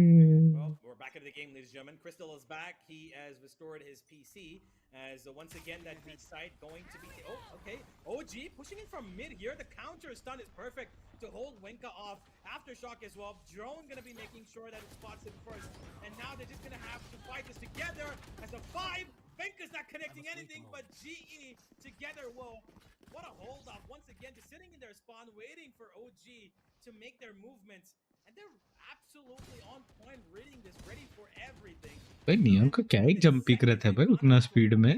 Well, we're back into the game, ladies and gentlemen. Crystal is back. He has restored his PC. As once again, that beat side going to be... Oh, okay. OG pushing in from mid here. The counter stun is perfect to hold Wenka off. Aftershock as well. Drone going to be making sure that it spots him first. And now they're just going to have to fight this together as a 5. Wenka's not connecting anything, but GE together. Whoa. What a hold off. Once again, just sitting in their spawn, waiting for OG to make their movements. And they're absolutely on point, reading this, ready for everything. भाई नियम का क्या एक jump pick रहता है भाई उतना speed में? I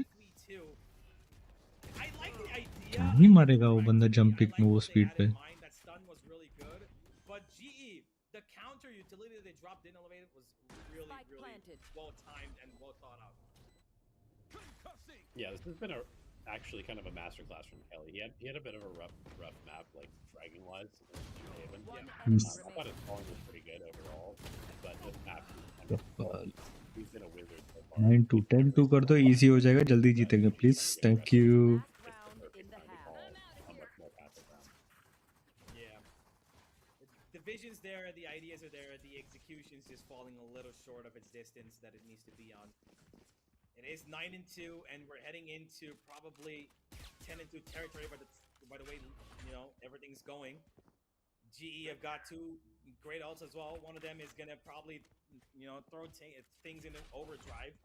like the idea. क्या ही मारेगा वो बंदा जंप पिक में वो स्पीड पे? That stun was really good, but GE, the counter utility they dropped in elevated was really, really well timed and well thought out. Yeah, this has been actually kind of a masterclass from Kelly. He had a bit of a rough map, like dragging wise. I thought his falling was pretty good overall, but this map, he's been a wizard so far. 9 to 10 2 कर दो, easy हो जाएगा, जल्दी जीतेंगे please. Thank you. Yeah, the vision's there, the ideas are there, the execution's just falling a little short of its distance that it needs to be on. It is 9-2, and we're heading into probably 10-2 territory by the way, you know, everything's going. GE have got two great ults as well. One of them is gonna probably, you know, throw things into overdrive.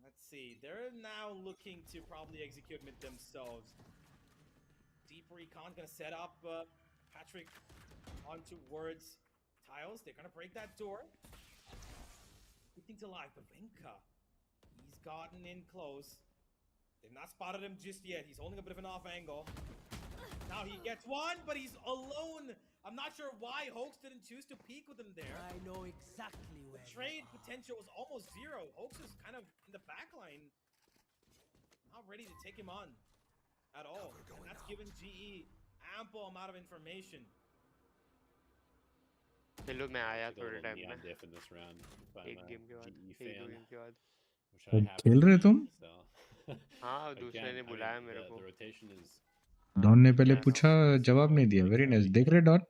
Let's see. They're now looking to probably execute mid themselves. Deep Recon gonna set up Patrick on towards tiles. They're gonna break that door. Keep things alive, but Venka, he's gotten in close. They've not spotted him just yet. He's holding a bit of an off angle. Now he gets one, but he's alone. I'm not sure why Hoax didn't choose to peek with him there. I know exactly where. The trade potential was almost zero. Hoax is kind of in the back line. Not ready to take him on at all. And that's given GE ample amount of information. चलो मैं आया थोड़े time में Diff in this round. एक game के बाद एक दो गेम के बाद खेल रहे तुम? हाँ दूसरे ने बुलाया मेरे को. डॉन ने पहले पूछा, जवाब नहीं दिया. Very nice. देख रहे डॉन?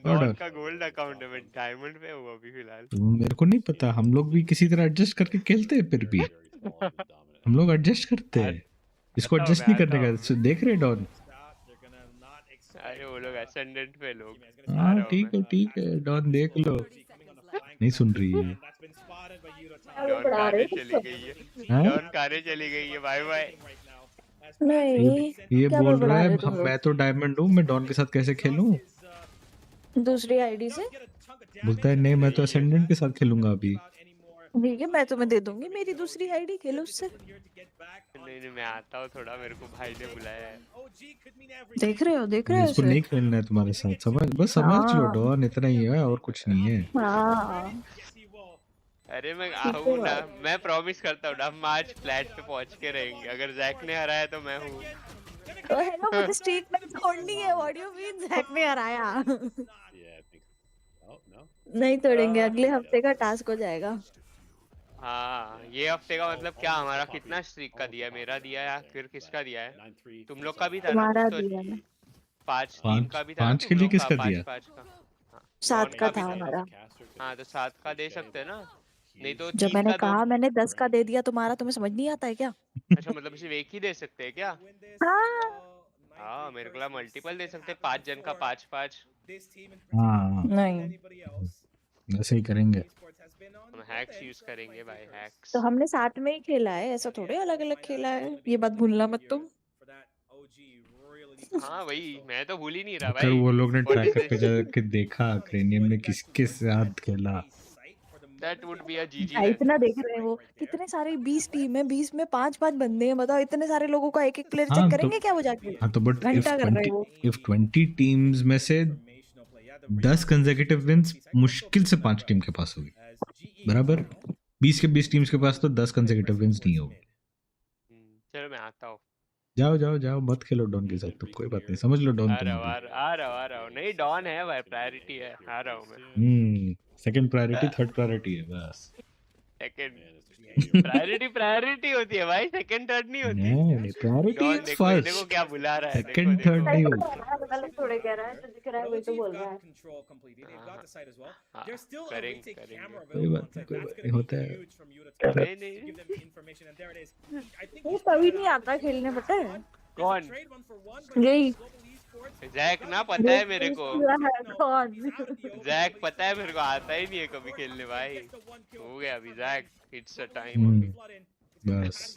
डॉन का गोल्ड अकाउंट है, मैं डायमंड पे हूँ अभी फिलहाल. मेरे को नहीं पता, हम लोग भी किसी तरह एडजस्ट करके खेलते हैं. फिर भी हम लोग एडजस्ट करते हैं, इसको एडजस्ट नहीं करने का. देख रहे डॉन? अरे वो लोग असेंडेंट पे लोग. हाँ ठीक है डॉन, देख लो. नहीं सुन रही है. डॉन कारे चली गई है. डॉन कारे चली गई है. Bye bye. नहीं ये क्या बोल बड़बड़ा रहा रहे है हो तुम लोग? मैं तो डायमंड हूँ, मैं डॉन के साथ कैसे खेलूं? दूसरी आईडी से बोलता है नहीं मैं तो असेंडेंट के साथ खेलूंगा अभी. ठीक है, मैं तुम्हें दे दूंगी मेरी दूसरी आईडी, खेलो उससे. नहीं मैं आता हूँ थोड़ा, मेरे को भाई ने बुलाया है. देख रहे हो इसको उसे? नहीं खेलना है तुम्हारे साथ. समझ लो डॉन, इतना ही है और कुछ नहीं है. हाँ अरे मैं आहूँ ना, मैं प्रॉमिस करता हूँ ना, हम आज फ्लैट पे पहुँच के रहेंगे. अगर जैक ने हराया तो मैं हूँ. तो है ना, मुझे स्ट्रीक में छोड़नी है. What do you mean Jack ने हराया? नहीं तोड़ेंगे, अगले हफ्ते का टास्क हो जाएगा. हाँ ये हफ्ते का मतलब क्या? हमारा कितना स्ट्रीक का दिया? मेरा दिया या फिर किसका दिया है? तुम लोग का भी था ना? तुम्हारा तो दिया है. 5-3 का भी था ना? 5 के लिए किसका दिया? 5 का. 7 का था हमारा. हाँ तो 7 का दे सकते हैं ना? नहीं तो जब 3 मैंने का कहा दो. मैंने 10 का दे दिया तुम्हारा, तुम्हें समझ नहीं आता है क्या? अच्छा मतलब सिर्फ एक ही दे सकते हैं क्या? हाँ हाँ मेरे को मल्टीपल दे सकते हैं. 5 जन का 5-5. हाँ नहीं, ऐसे ही करेंगे. हम हैक्स यूज करेंगे भाई, हैक्स. तो हमने साथ में ही खेला है, ऐसा थोड़े अलग अलग खेला है. ये बात भूलना मत तुम. हाँ वही, मैं तो भूल ही नहीं रहा अगर भाई. वो लोग ने What is ट्रैकर पे this? जाके देखा क्रेनियम ने किसके साथ खेला. That would be a GG हाँ, then. इतना देख रहे हैं वो. कितने सारे 20 टीम है, 20 में 5-5 बंदे हैं. बताओ इतने सारे लोगों का एक एक प्लेयर चेक करेंगे क्या वो जाके? हाँ तो बट घंटा कर रहे हैं वो. इफ 20 टीम्स में से 10 कंसेक्यूटिव विंस मुश्किल से 5 टीम के पास होगी. बराबर 20 के 20 टीम्स के पास तो 10 कंसेक्यूटिव विंस नहीं होगी. चलो मैं आता हूँ. जाओ मत खेलो डॉन के साथ. तो कोई बात नहीं, समझ लो डॉन आ तुम रहा हूँ भी. आ रहा हूँ. नहीं डॉन है भाई, प्रायोरिटी है. आ रहा हूँ मैं. सेकंड प्रायोरिटी थर्ड प्रायोरिटी है बस. सेकंड प्रायोरिटी होती है भाई, सेकंड थर्ड नहीं होती. नहीं प्रायोरिटी डॉन इज देखो देखो फर्स्ट. क्या बुला रहा है. सेकंड थर्ड नहीं होता. अलग थोड़े कह रहा है, जो दिख रहा है वही तो बोल रहा है. करेंगे कोई बात नहीं होता है. नहीं वो कभी नहीं आता खेलने, पता है? कौन? यही जैक ना, पता है मेरे को. कौन? जैक पता है मेरे को, आता ही नहीं है कभी खेलने भाई. हो गया अभी जैक. It's a time. बस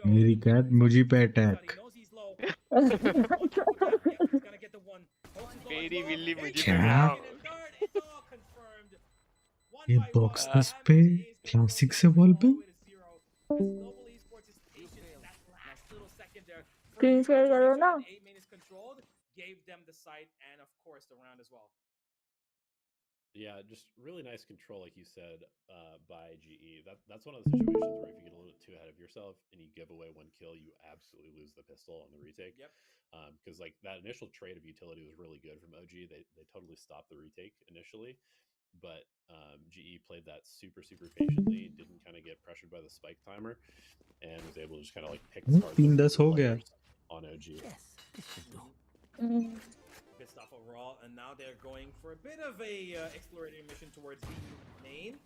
मेरी कैट मुझे पे अटैक. मेरी बिल्ली मुझे क्या? तड़ाओ. It's all confirmed. One ये by बॉक्स one, नस पे MGA is gonna classic go से down बॉल पे 0 as Global Esports is patient in that last little second there. For screen you share to करो make ना. sure that A main is controlled, gave them the site and of course the round as well. Yeah, just really nice control, like you said, by GE. That's one of the situations where if you get a little bit too ahead of yourself and you give away one kill, you absolutely lose the pistol on the retake. Yep. Because like that initial trade of utility was really good from OG. They totally stopped the retake initially, but GE played that super patiently, didn't kind of get pressured by the spike timer, and was able to just kind of like pick apart the 3-10 हो गया. players on OG. Good stuff overall, and now they're going for a bit of a exploratory mission towards B main.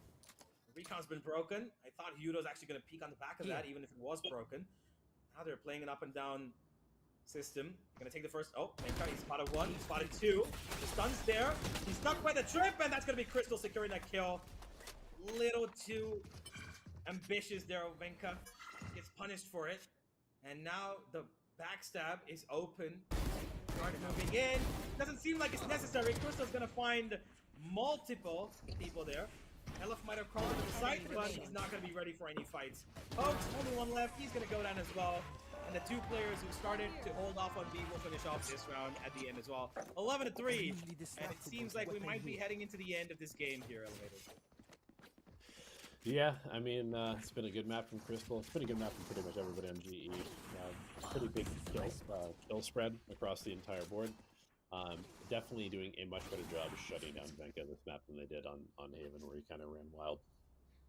Recon's been broken. I thought Yudo's actually going to peek on the back of that, even if it was broken. Now they're playing an up and down system. Gonna take the first. Oh, Menka, he spotted one, he spotted two. The stun's there. He's stuck by the trip, and that's gonna be Crystal securing that kill. Little too ambitious there. Venka gets punished for it, and now the backstab is open. Start moving in. Doesn't seem like it's necessary. Crystal's gonna find multiple people there. Elif might have crawled to the site, but he's not gonna be ready for any fights. Pokes, only one left. He's gonna go down as well. And the two players who started to hold off on B will finish off this round at the end as well. 11-3, and it seems like we might be heading into the end of this game here, Elevated. Yeah, I mean, it's been a good map from Crystal. It's been a good map from pretty much everybody on GE. Pretty big kill spread across the entire board. Definitely doing a much better job of shutting down Venka this map than they did on Haven, where he kind of ran wild.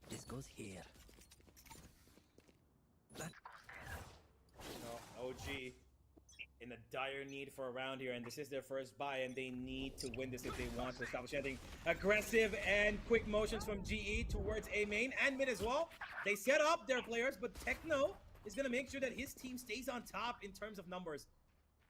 This goes here. OG in a dire need for a round here, and this is their first buy, and they need to win this if they want to establish anything. Aggressive and quick motions from GE towards A main and mid as well. They set up their players, but Techno is going to make sure that his team stays on top in terms of numbers.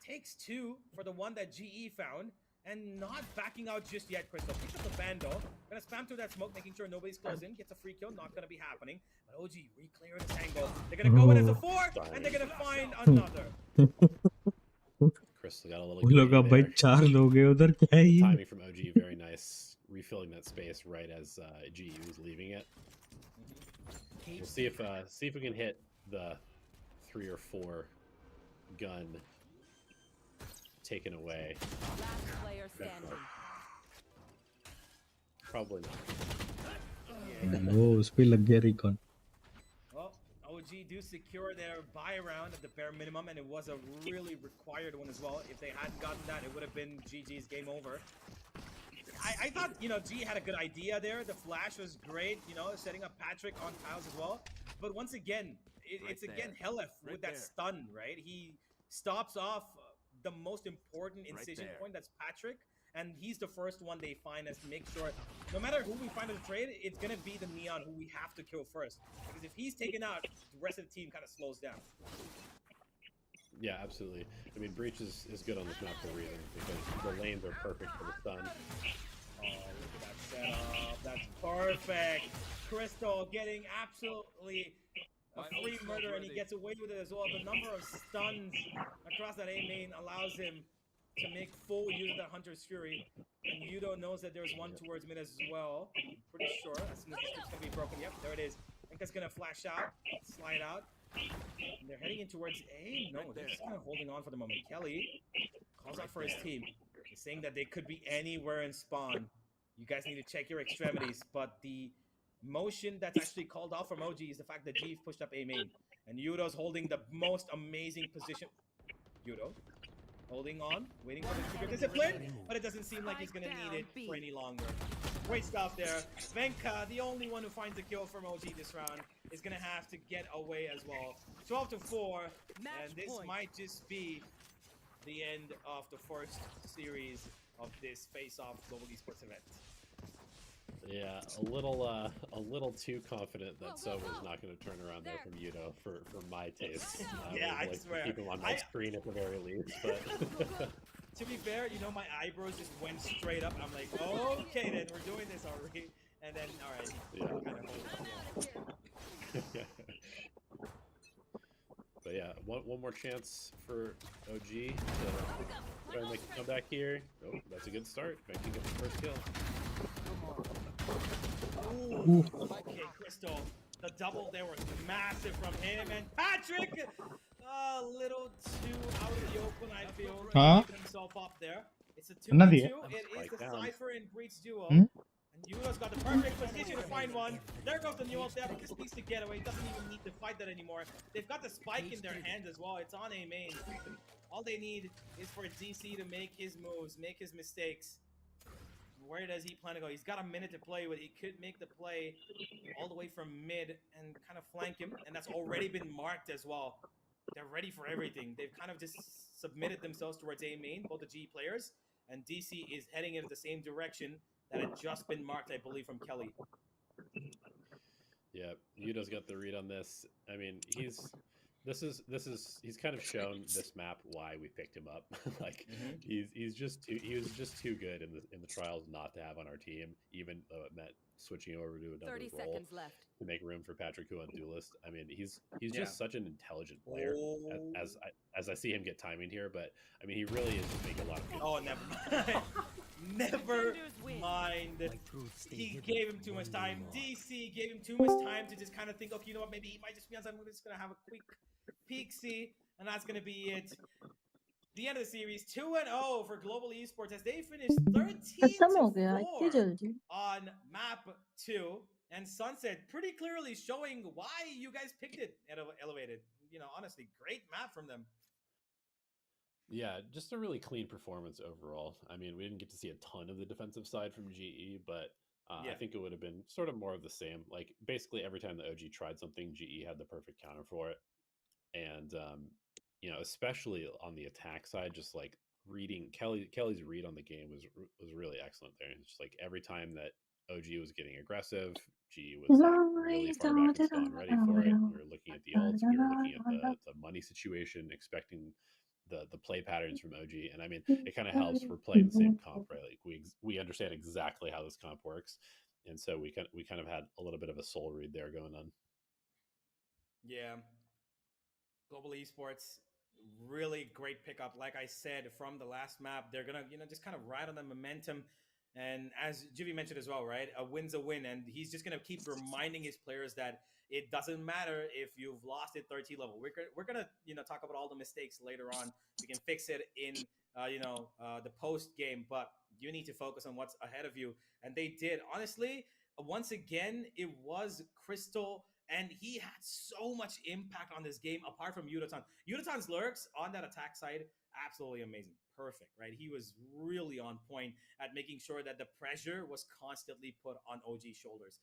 Takes two for the one that GE found, and not backing out just yet. Crystal picks up the Vandal, gonna spam through that smoke, making sure nobody's close in, gets a free kill, not gonna be happening. But OG re-clear this angle. They're gonna go in as a 4, and they're gonna find another. Crystal got a little वो लोग अब भाई 4 लोग हैं उधर, क्या है ये? timing from OG very nice, refilling that space right as GE was leaving it. We'll see if we can hit the 3 or 4 gun taken away. Last player standing. Probably not. वो उस पे लग गया recon. Well, OG do secure their buy round at the bare minimum, and it was a really required one as well. If they hadn't gotten that, it would have been GG's game over. I thought, G had a good idea there. The flash was great, setting up Patrick on tiles as well. But once again, it's again Helef with that stun, right? He stops off the most important incision point, that's Patrick, and he's the first one they find as to make sure no matter who we find as a trade, it's gonna be the Neon who we have to kill first, because if he's taken out, the rest of the team kind of slows down. Yeah, absolutely. I mean, Breach is good on this map for a reason, because the lanes are perfect for the stun. Oh, look at that setup. That's perfect. Crystal getting absolutely a free murder, and he gets away with it as well. The number of stuns across that A main allows him to make full use of that Hunter's Fury. And Yudo knows that there's one towards mid as well. I'm pretty sure as soon as the strip's gonna be broken. Yep, there it is. Enka's gonna flash out, slide out. And they're heading in towards A. No, they're just kind of holding on for the moment. Kelly calls out for his team. He's saying that they could be anywhere in spawn. You guys need to check your extremities, but the motion that's actually called off from OG is the fact that G pushed up A main, and Yudo's holding the most amazing position. Yudo holding on, waiting for the trigger discipline, but it doesn't seem like he's gonna need it for any longer. Great stuff there. Venka, the only one who finds a kill from OG this round, is gonna have to get away as well. 12-4, and this might just be the end of the first series of this face-off Global Esports event. Yeah, a little too confident that Sova's not going to turn around there from Yudo for my taste. Yeah, I would like swear. to keep him on my screen at the very least. But to be fair, my eyebrows just went straight up. I'm like, okay, then we're doing this already. And then, all right. Yeah. But yeah, one more chance for OG to try and make a comeback here. Oh, that's a good start. Making up the first kill. Ooh. Okay, Crystal. The double there was massive from him, and Patrick a little too out of the open, I feel, to keep himself up there. It's a 2v2. It is the Cypher and Breach duo. And Yudo's got the perfect position to find one. There goes the Newell. They have a piece to get away. Doesn't even need to fight that anymore. They've got the spike in their hands as well. It's on A main. All they need is for DC to make his moves, make his mistakes. Where does he plan to go? He's got a minute to play with. He could make the play all the way from mid and kind of flank him. And that's already been marked as well. They're ready for everything. They've kind of just submitted themselves towards A main, both the G players. And DC is heading in the same direction that had just been marked, I believe, from Kelly. Yeah, Yudo's got the read on this. I mean, he's kind of shown this map why we picked him up. Like he was just too good in the trials not to have on our team, even though it meant switching over to another 30 role seconds left. to make room for Patrick Hu on Duelist. I mean, he's just such an intelligent player as I see him get timing here, but I mean, he really is just making a lot of good. Oh, never mind. Never mind. He gave him too much time. DC gave him too much time to just kind of think, okay, you know what, maybe he might just be on something. We're just going to have a quick peek-see, and that's going to be it. The end of the series, 2-0 for Global Esports as they finished 13-4 on map 2. And Sunset pretty clearly showing why you guys picked it at Elevated. You know, honestly, great map from them. Yeah, just a really clean performance overall. I mean, we didn't get to see a ton of the defensive side from GE, but I think it would have been sort of more of the same. Like, basically every time the OG tried something, GE had the perfect counter for it. And, you know, especially on the attack side, just like reading Kelly's read on the game was really excellent there. It's just like every time that OG was getting aggressive, GE was like really far back and gone ready for it. We were looking at the ults, we were looking at the money situation, expecting the play patterns from OG, and I mean, it kind of helps. We're playing the same comp, right? Like we understand exactly how this comp works, and so we kind of had a little bit of a soul read there going on. Yeah, Global Esports, really great pickup. Like I said, from the last map, they're gonna just kind of ride on the momentum. And as Jivy mentioned as well, right? A win's a win, and he's just gonna keep reminding his players that it doesn't matter if you've lost at 13 level. We're gonna talk about all the mistakes later on. We can fix it in the post game, but you need to focus on what's ahead of you. And they did. Honestly, once again, it was Crystal, and he had so much impact on this game. Apart from Yudotan, Yudotan's lurks on that attack side, absolutely amazing, perfect, right? He was really on point at making sure that the pressure was constantly put on OG's shoulders.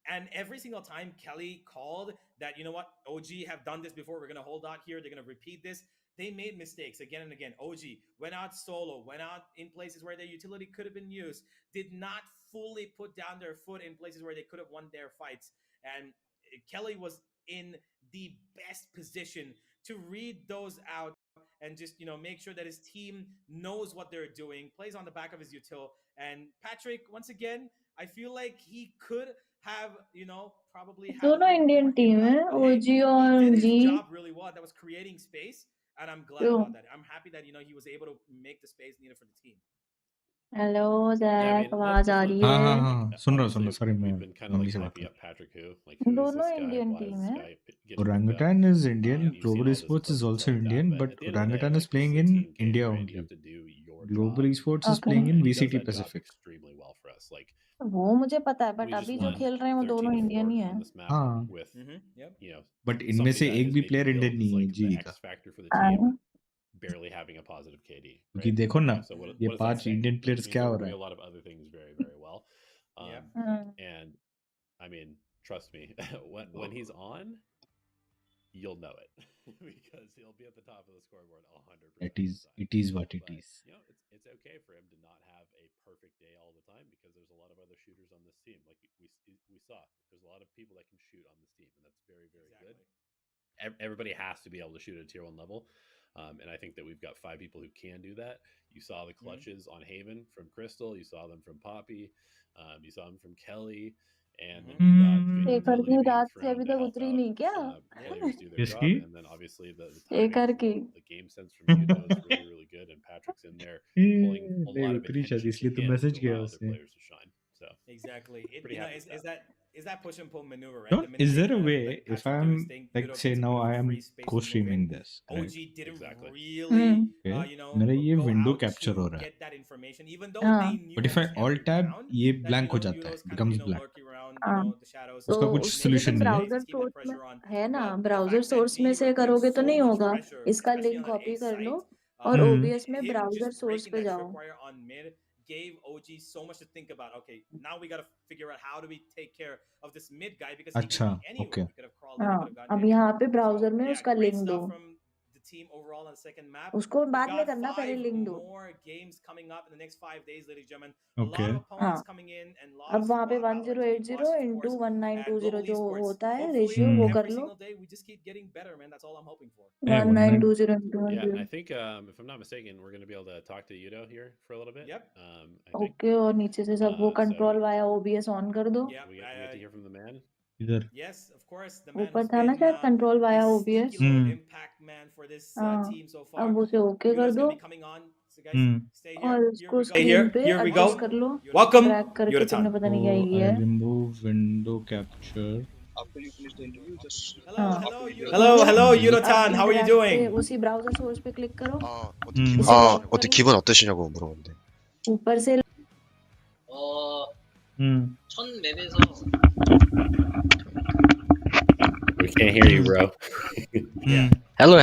And every single time Kelly called that, you know what, OG have done this before, we're going to hold out here, they're going to repeat this, they made mistakes again and again. OG went out solo, went out in places where their utility could have been used, did not fully put down their foot in places where they could have won their fights. And Kelly was in the best position to read those out and just make sure that his team knows what they're doing, plays on the back of his util. And Patrick, once again, I feel like he could have probably had दोनों Indian team है OG और he did his जी job really well. That was creating space, and I'm glad about that. I'm happy that he was able to make the space needed for the team. Hello Jack आवाज आ रही है हाँ सुन रहा हूँ sorry मैं We've been kind of like mummy से बात hyping कर up Patrick Who, like who is दोनों this guy? Indian Why team is this है guy getting picked up? Orangutan is Indian, You've seen Global all those Esports is clips and also stuff like Indian, that, but at the end of the day, Orangutan like, is playing this is a in team game, India right? You only. have to do your Global job, Esports is Okay. playing in and he does VCT that job Pacific. extremely well for us. Like वो मुझे पता है we but just अभी जो won खेल रहे हैं वो 13 दोनों to इंडियन 4 ही है on this map हाँ with Yep. बट इनमें somebody से that एक is भी maybe player Indian billed as नहीं है like the जी का X factor for the team, barely having a positive KD. क्योंकि Right? देखो ना So what ये does that 5 say? Indian It players means क्या that हो we're रहा doing है a lot of other things very, very well. And I mean, trust me, when he's on, you'll know it because he'll be at the top of the scoreboard 100% of the time. it is what it But is. it's okay for him to not have a perfect day all the time because there's a lot of other shooters on this team. Like we saw, there's a lot of people that can shoot on this team, and that's very, very good. Everybody has to be able to shoot at tier 1 level. And I think that we've got 5 people who can do that. You saw the clutches on Haven from Crystal. You saw them from Poppy. You saw them from Kelly. And then you've got good paper utility की being रात से thrown अभी to तक help उतरी out नहीं क्या players do their किसकी? job, and then obviously the acre timing, की the game sense from Yudo is really, really good, and Patrick's in there pulling a नहीं lot of उतरी शायद attention to इसलिए तो him मैसेज to किया allow other उसने. players to shine. So Exactly. It, pretty you know, happy with that. is that push and pull maneuver, right? Don't, The minute is they there a kind of way let if Patrick do his I'm thing, like Yudo say gets a now bit of I am free space to move in. co-streaming this, right? OG didn't Exactly. really, Okay. you know, मेरा ये go window out capture हो to रहा है. get that information, even though हाँ they knew But if I almost alt every tab round ये that blank हो जाता है, Yudo's kind of, becomes black. lurking around, हाँ the shadows. तो उसका कुछ Mid लेकिन solution नहीं है. anyways, browser he's keeping the source में pressure on. है ना, But the browser fact that source में we से were putting करोगे तो so नहीं much होगा. pressure, इसका especially link on that A copy कर लो site, और हम्म. ओबीएस में him browser just source breaking पे that जाओ. tripwire on mid gave OG so much to think about. Okay, now we got to figure out how do we take care of this mid guy because he अच्छा, could be anywhere. okay. He could have crawled in, he हाँ could have gotten अब mid. यहाँ पे So browser में yeah, उसका great link दो. stuff from the team overall on the second map. उसको We बाद में got करना, पहले 5 लिंक दो. more games coming up in the next 5 days, ladies and gentlemen. A lot Okay. of opponents हाँ coming in and a lot अब of वहाँ पे squad battling to be 1080 watched, of into course, at 1920 Global जो Esports. होता है Hopefully, ratio वो कर every low. single day we just keep getting better, man. That's all I'm hoping for. Hey, 1920 into Yeah, and I 100. think if I'm not mistaken, we're going to be able to talk to Yudo here for a little bit. Yep. I think. Okay और नीचे से सब वो So control via OBS on कर दो. Yeah. we get to hear from the man. इधर. Yes, of course. The man ऊपर who's था ना been शायद control the via sneaky OBS. little impact man for this हाँ team so far. अब उसे ओके कर Yudo's दो gonna be coming on. So guys, hmm. stay here. और Here इसको we go. स्क्रीन पे Here we go. एडजस्ट कर लो. Welcome, drag करके Yudotan. तुमने पता नहीं क्या So किया I है. remove window capture. Hello, हाँ hello, Hello, Yudotan. hello, अब Yudotan. How are you drag पे doing? उसी ब्राउजर सोर्स पे क्लिक करो. हम्म. इसे लॉक 어때 करो. 기분 어떠시냐고 물어봤는데. ऊपर से हम्म. 첫 맵에서 We can't hear you, bro. Hmm. hello.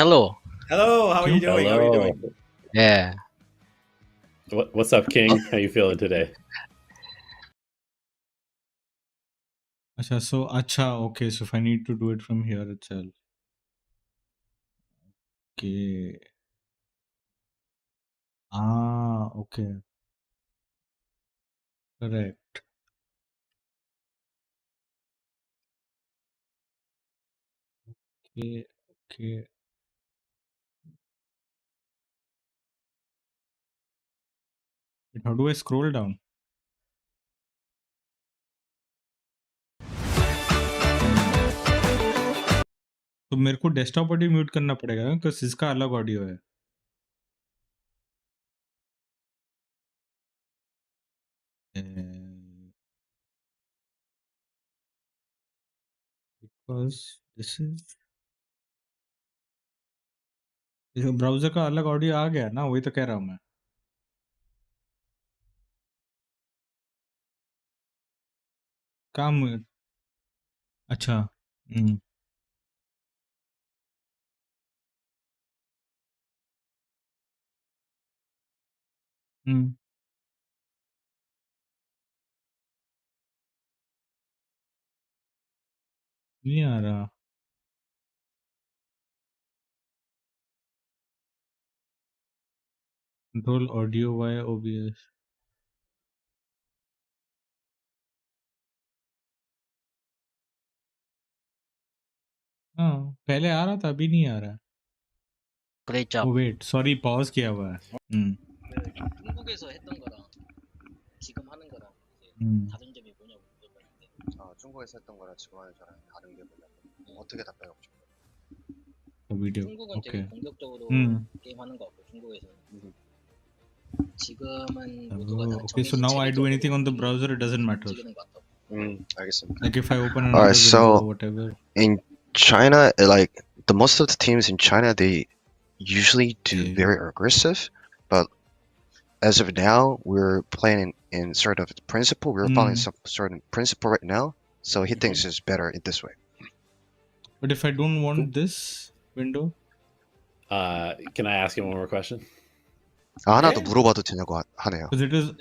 Hello, how are you doing? How are you doing? Yeah. What's up, King? How you feeling today? अच्छा, so अच्छा, okay, so if I need to do it from here itself. Okay. Okay. Correct. Okay, okay. Wait, how do I scroll down? तो मेरे को desktop audio mute करना पड़ेगा ना, क्योंकि इसका अलग ऑडियो है. Because this is ब्राउजर का अलग ऑडियो आ गया ना, वही तो कह रहा हूँ मैं. काम. अच्छा. हम्म. हम्म. नहीं आ रहा. Control audio via OBS. हाँ, पहले आ रहा था, अभी नहीं आ रहा. Great job. Oh wait, sorry, pause किया हुआ है. Hmm. 중국에서 했던 거랑 지금 하는 거랑 hmm. 다른 점이 뭐냐고 물어봤는데 중국에서 했던 거랑 지금 하는 거랑 다른 게 뭐냐고. 어떻게 답변하고 싶어요? Video. 중국은 okay. 되게 공격적으로 hmm. 게임하는 거 같고 중국에서는 지금은 모두가 다 Okay, so now I do anything on the browser, it doesn't matter. 움직이는 것 같다고. 알겠습니다. Like if I open Alright, another so window or whatever. in China, like the most of the teams in China, they usually do Yeah. very aggressive, but as of now, we're playing in sort of principle. We're following some certain principle right now, so he thinks it's better in this way. But if I don't want this window, Can I ask you one more question? 하나 더 물어봐도 되냐고 하네요. because it is.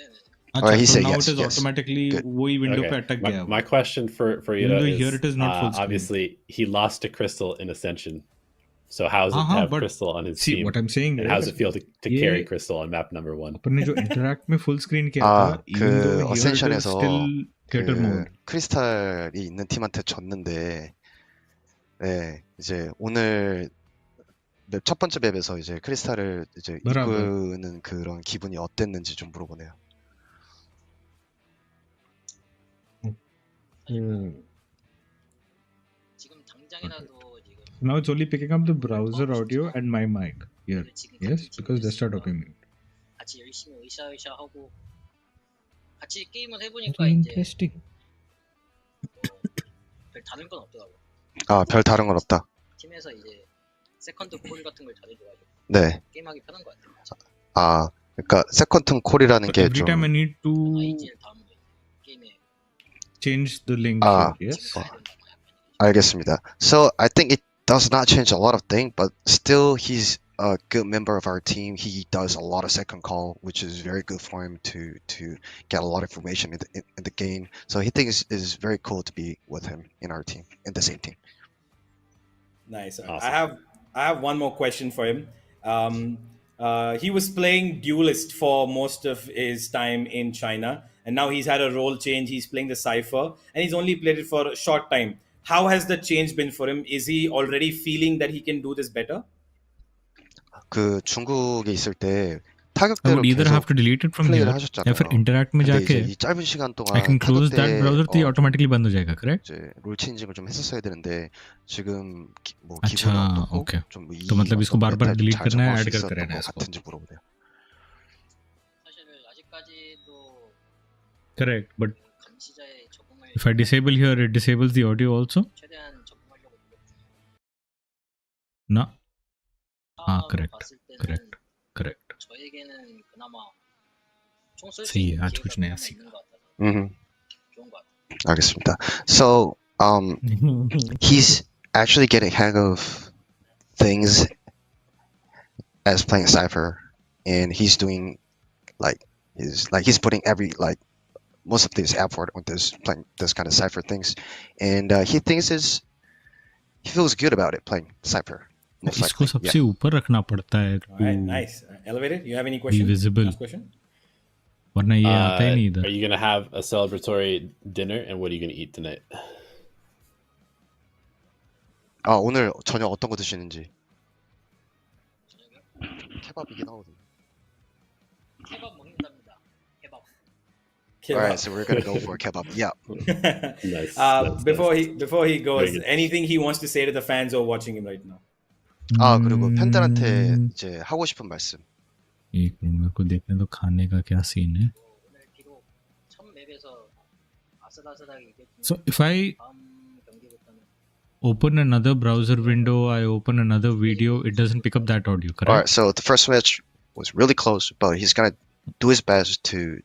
Alright, he so said now yes, it is yes. automatically Good. वही window पे Okay. अटक गया. My question for you Even though is, here it is not full screen. obviously he lost to Crystal in Ascension. So how does it हाँ, have but Crystal on his see team? what I'm saying And is, how does it feel to ये carry Crystal on map number 1? अपन ने जो interact में full screen किया था, even though here it is 어센션에서 still theater mode. 크리스탈이 있는 팀한테 졌는데, 네, 이제 오늘 맵 첫 번째 맵에서 이제 크리스탈을 이제 बराबर. 이끄는 그런 기분이 어땠는지 좀 물어보네요. 지금 당장이라도 지금 Now it's only picking up the browser audio and my mic here. Yes, because desktop audio mute. 같이 열심히 으쌰으쌰 하고 같이 게임을 해보니까 Very 이제 interesting. 별 다른 건 없더라고. 아, 별 다른 건 없다. 팀에서 이제 세컨드 콜 같은 걸 잘해줘가지고 네. 게임하기 편한 것 같아요. 아, 그러니까 세컨튼 콜이라는 So 게 every 좀 time I need to IGL 다음에 게임에 change the link 아, here. Yes. 알겠습니다. So I think it does not change a lot of things, but still he's a good member of our team. He does a lot of second call, which is very good for him to get a lot of information in the game. So he thinks is very cool to be with him in our team, in the same team. Nice. Awesome. I have one more question for him. He was playing duelist for most of his time in China, and now he's had a role change. He's playing the Cypher, and he's only played it for a short time. How has the change been for him? Is he already feeling that he can do this better? 그 중국에 있을 때 I would 타격대로 either have 계속 to delete it from 플레이를 here या फिर 하셨잖아요. interact में 근데 जाके 이제 이 짧은 시간 I 동안 can close that browser तो ये 타격대 automatically बंद हो जाएगा, correct? 이제 롤 체인징을 좀 했었어야 되는데 지금 뭐 अच्छा, 기분은 어떻고 okay. 좀이 तो मतलब इसको 어떤 बार-बार 멘탈 좀 delete 잘 करना है, 잡아올 수 add 있었던 करते रहना है 것 इसको. 같은지 물어보네요. 사실 아직까지도 Correct, but 간 시자에 적응을 if I disable here, it disables the audio also. 최대한 적응하려고 노력 중이에요. No. हाँ, 상황으로 correct, 봤을 때는 correct, correct. 저에게는 그나마 총 쓸 수 सही है, 있는 आज 기회가 कुछ नया 그나마 सीखा. 있는 것 같아서 좋은 것 같아요. 알겠습니다. So he's actually getting hang of things as playing Cypher, and he's doing he's putting most of his effort on this playing this kind of Cypher things, and he feels good about it playing Cypher. Most इसको likely, सबसे yeah. ऊपर रखना पड़ता है All right, to nice. Elevated, you have any be question? visible. Last question? वरना ये आता ही नहीं Are इधर. you gonna have a celebratory dinner, and what are you gonna eat tonight? 아, 오늘 저녁 어떤 거 드시는지. 케밥이긴 하거든요. 케밥 먹는답니다. 케밥. All right, so we're gonna go for kebab. Yeah. Nice. Before he goes, Very good. anything he wants to say to the fans who are watching him right now? 아, 그리고 팬들한테 이제 하고 싶은 말씀. एक minute मेरे को देखने दो खाने का क्या scene है. 오늘 비록 첫 맵에서 아슬아슬하게 이겼지만 So if I 다음 경기부터는 open another browser window, I open another video, it doesn't pick up that audio, correct? All right, so the first match was really close, but he's gonna do his best to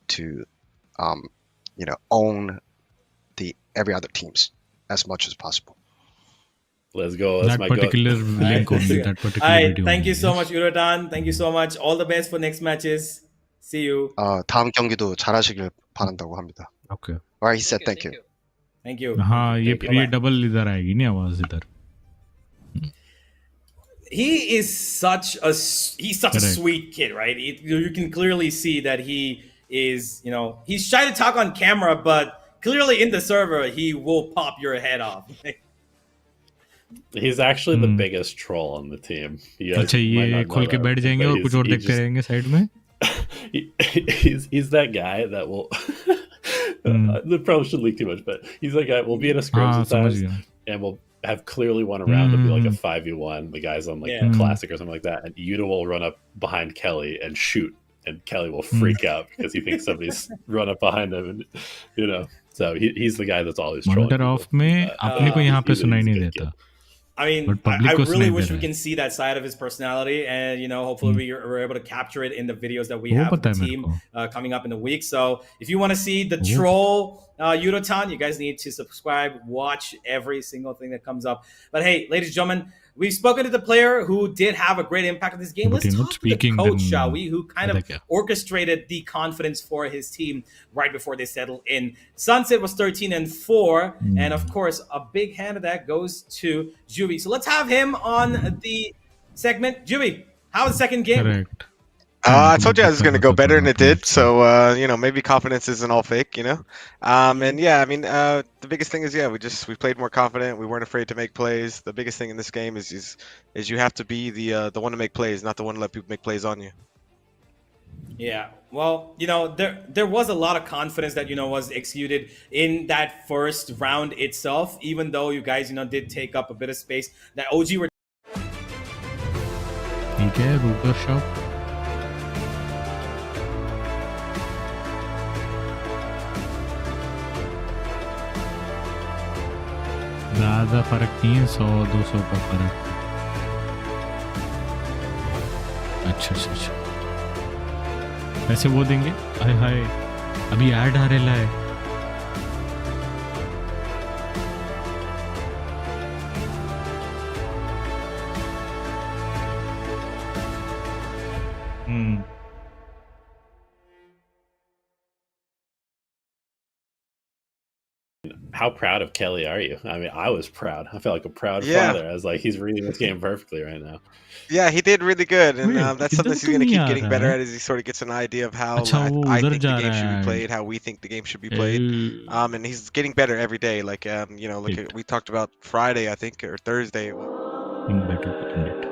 own the every other teams as much as possible. Let's go. That's That my particular goal. link only, that particular All right, video. thank you only, so yes. much, Urodan. Thank you so much. All the best for next matches. See you. 다음 경기도 잘하시길 바란다고 합니다. Okay. All right, he said thank you. Thank you. हाँ ये Thank you. फिर ये Bye-bye. Double इधर आएगी नहीं आवाज इधर. He is such a Correct. sweet kid, right? You can clearly see that he is, he's shy to talk on camera, but clearly in the server he will pop your head off. He's actually the biggest troll on the team. You guys अच्छा might ये not know खोल के that, बैठ जाएंगे but और कुछ और he देखते just- रहेंगे साइड में. he's that guy that will. They probably shouldn't leak too much, but he's that guy. We'll be in a scrims हाँ समझ sometimes, गया. and we'll have clearly won a round. It'll be like a 5v1. The guy's on like Yeah. classic or something like that, and Yuta will run up behind Kelly and shoot, and Kelly will freak out because he thinks somebody's run up behind him, and So he's the guy that's always trolling. Monitor people. Of में अपने को यहाँ पे he's a सुनाई नहीं good देता. I mean, But public I को really सुनाई wish दे we रहा है. can see that side of his personality, and hopefully we're able to capture it in the videos that we वो have for पता the है मेरे team को. coming up in the week. So if you want to see the वो- troll Yurotan, you guys need to subscribe, watch every single thing that comes up. But hey, ladies and gentlemen, we've spoken to the player who did have a great impact on this game. But Let's you're not talk to the speaking, coach, then shall we? Who kind of पता क्या? orchestrated the confidence for his team right before they settled in. Sunset was 13-4, and of course, a big hand of that goes to Juvie. So let's have him on the segment. Juvie, how was the second game? Correct. I told you I was going to go better, and it did. So, maybe confidence isn't all fake, And yeah, I mean, the biggest thing is, we played more confident. We weren't afraid to make plays. The biggest thing in this game is you have to be the one to make plays, not the one to let people make plays on you. Yeah. Well, there was a lot of confidence that was executed in that first round itself, even though you guys did take up a bit of space. That OG were ठीक है router shop ज़्यादा फर्क नहीं है 100-200 का फर्क अच्छा वैसे वो देंगे हाय हाय अभी ऐड आ रहा है How proud of Kelly are you? I mean, I was proud. I felt like a proud Yeah. father. I was like, he's reading this game perfectly right now. Yeah, he did really good, and Wait, that's something इधर he's तो going to नहीं keep आ getting रहा better है at as he sort of gets an idea of how अच्छा वो I उधर think the जा game रहा should be है played, how we think the game should be played. And he's getting better every day. Like look at we talked about Friday, I think, or Thursday. It was. better putting it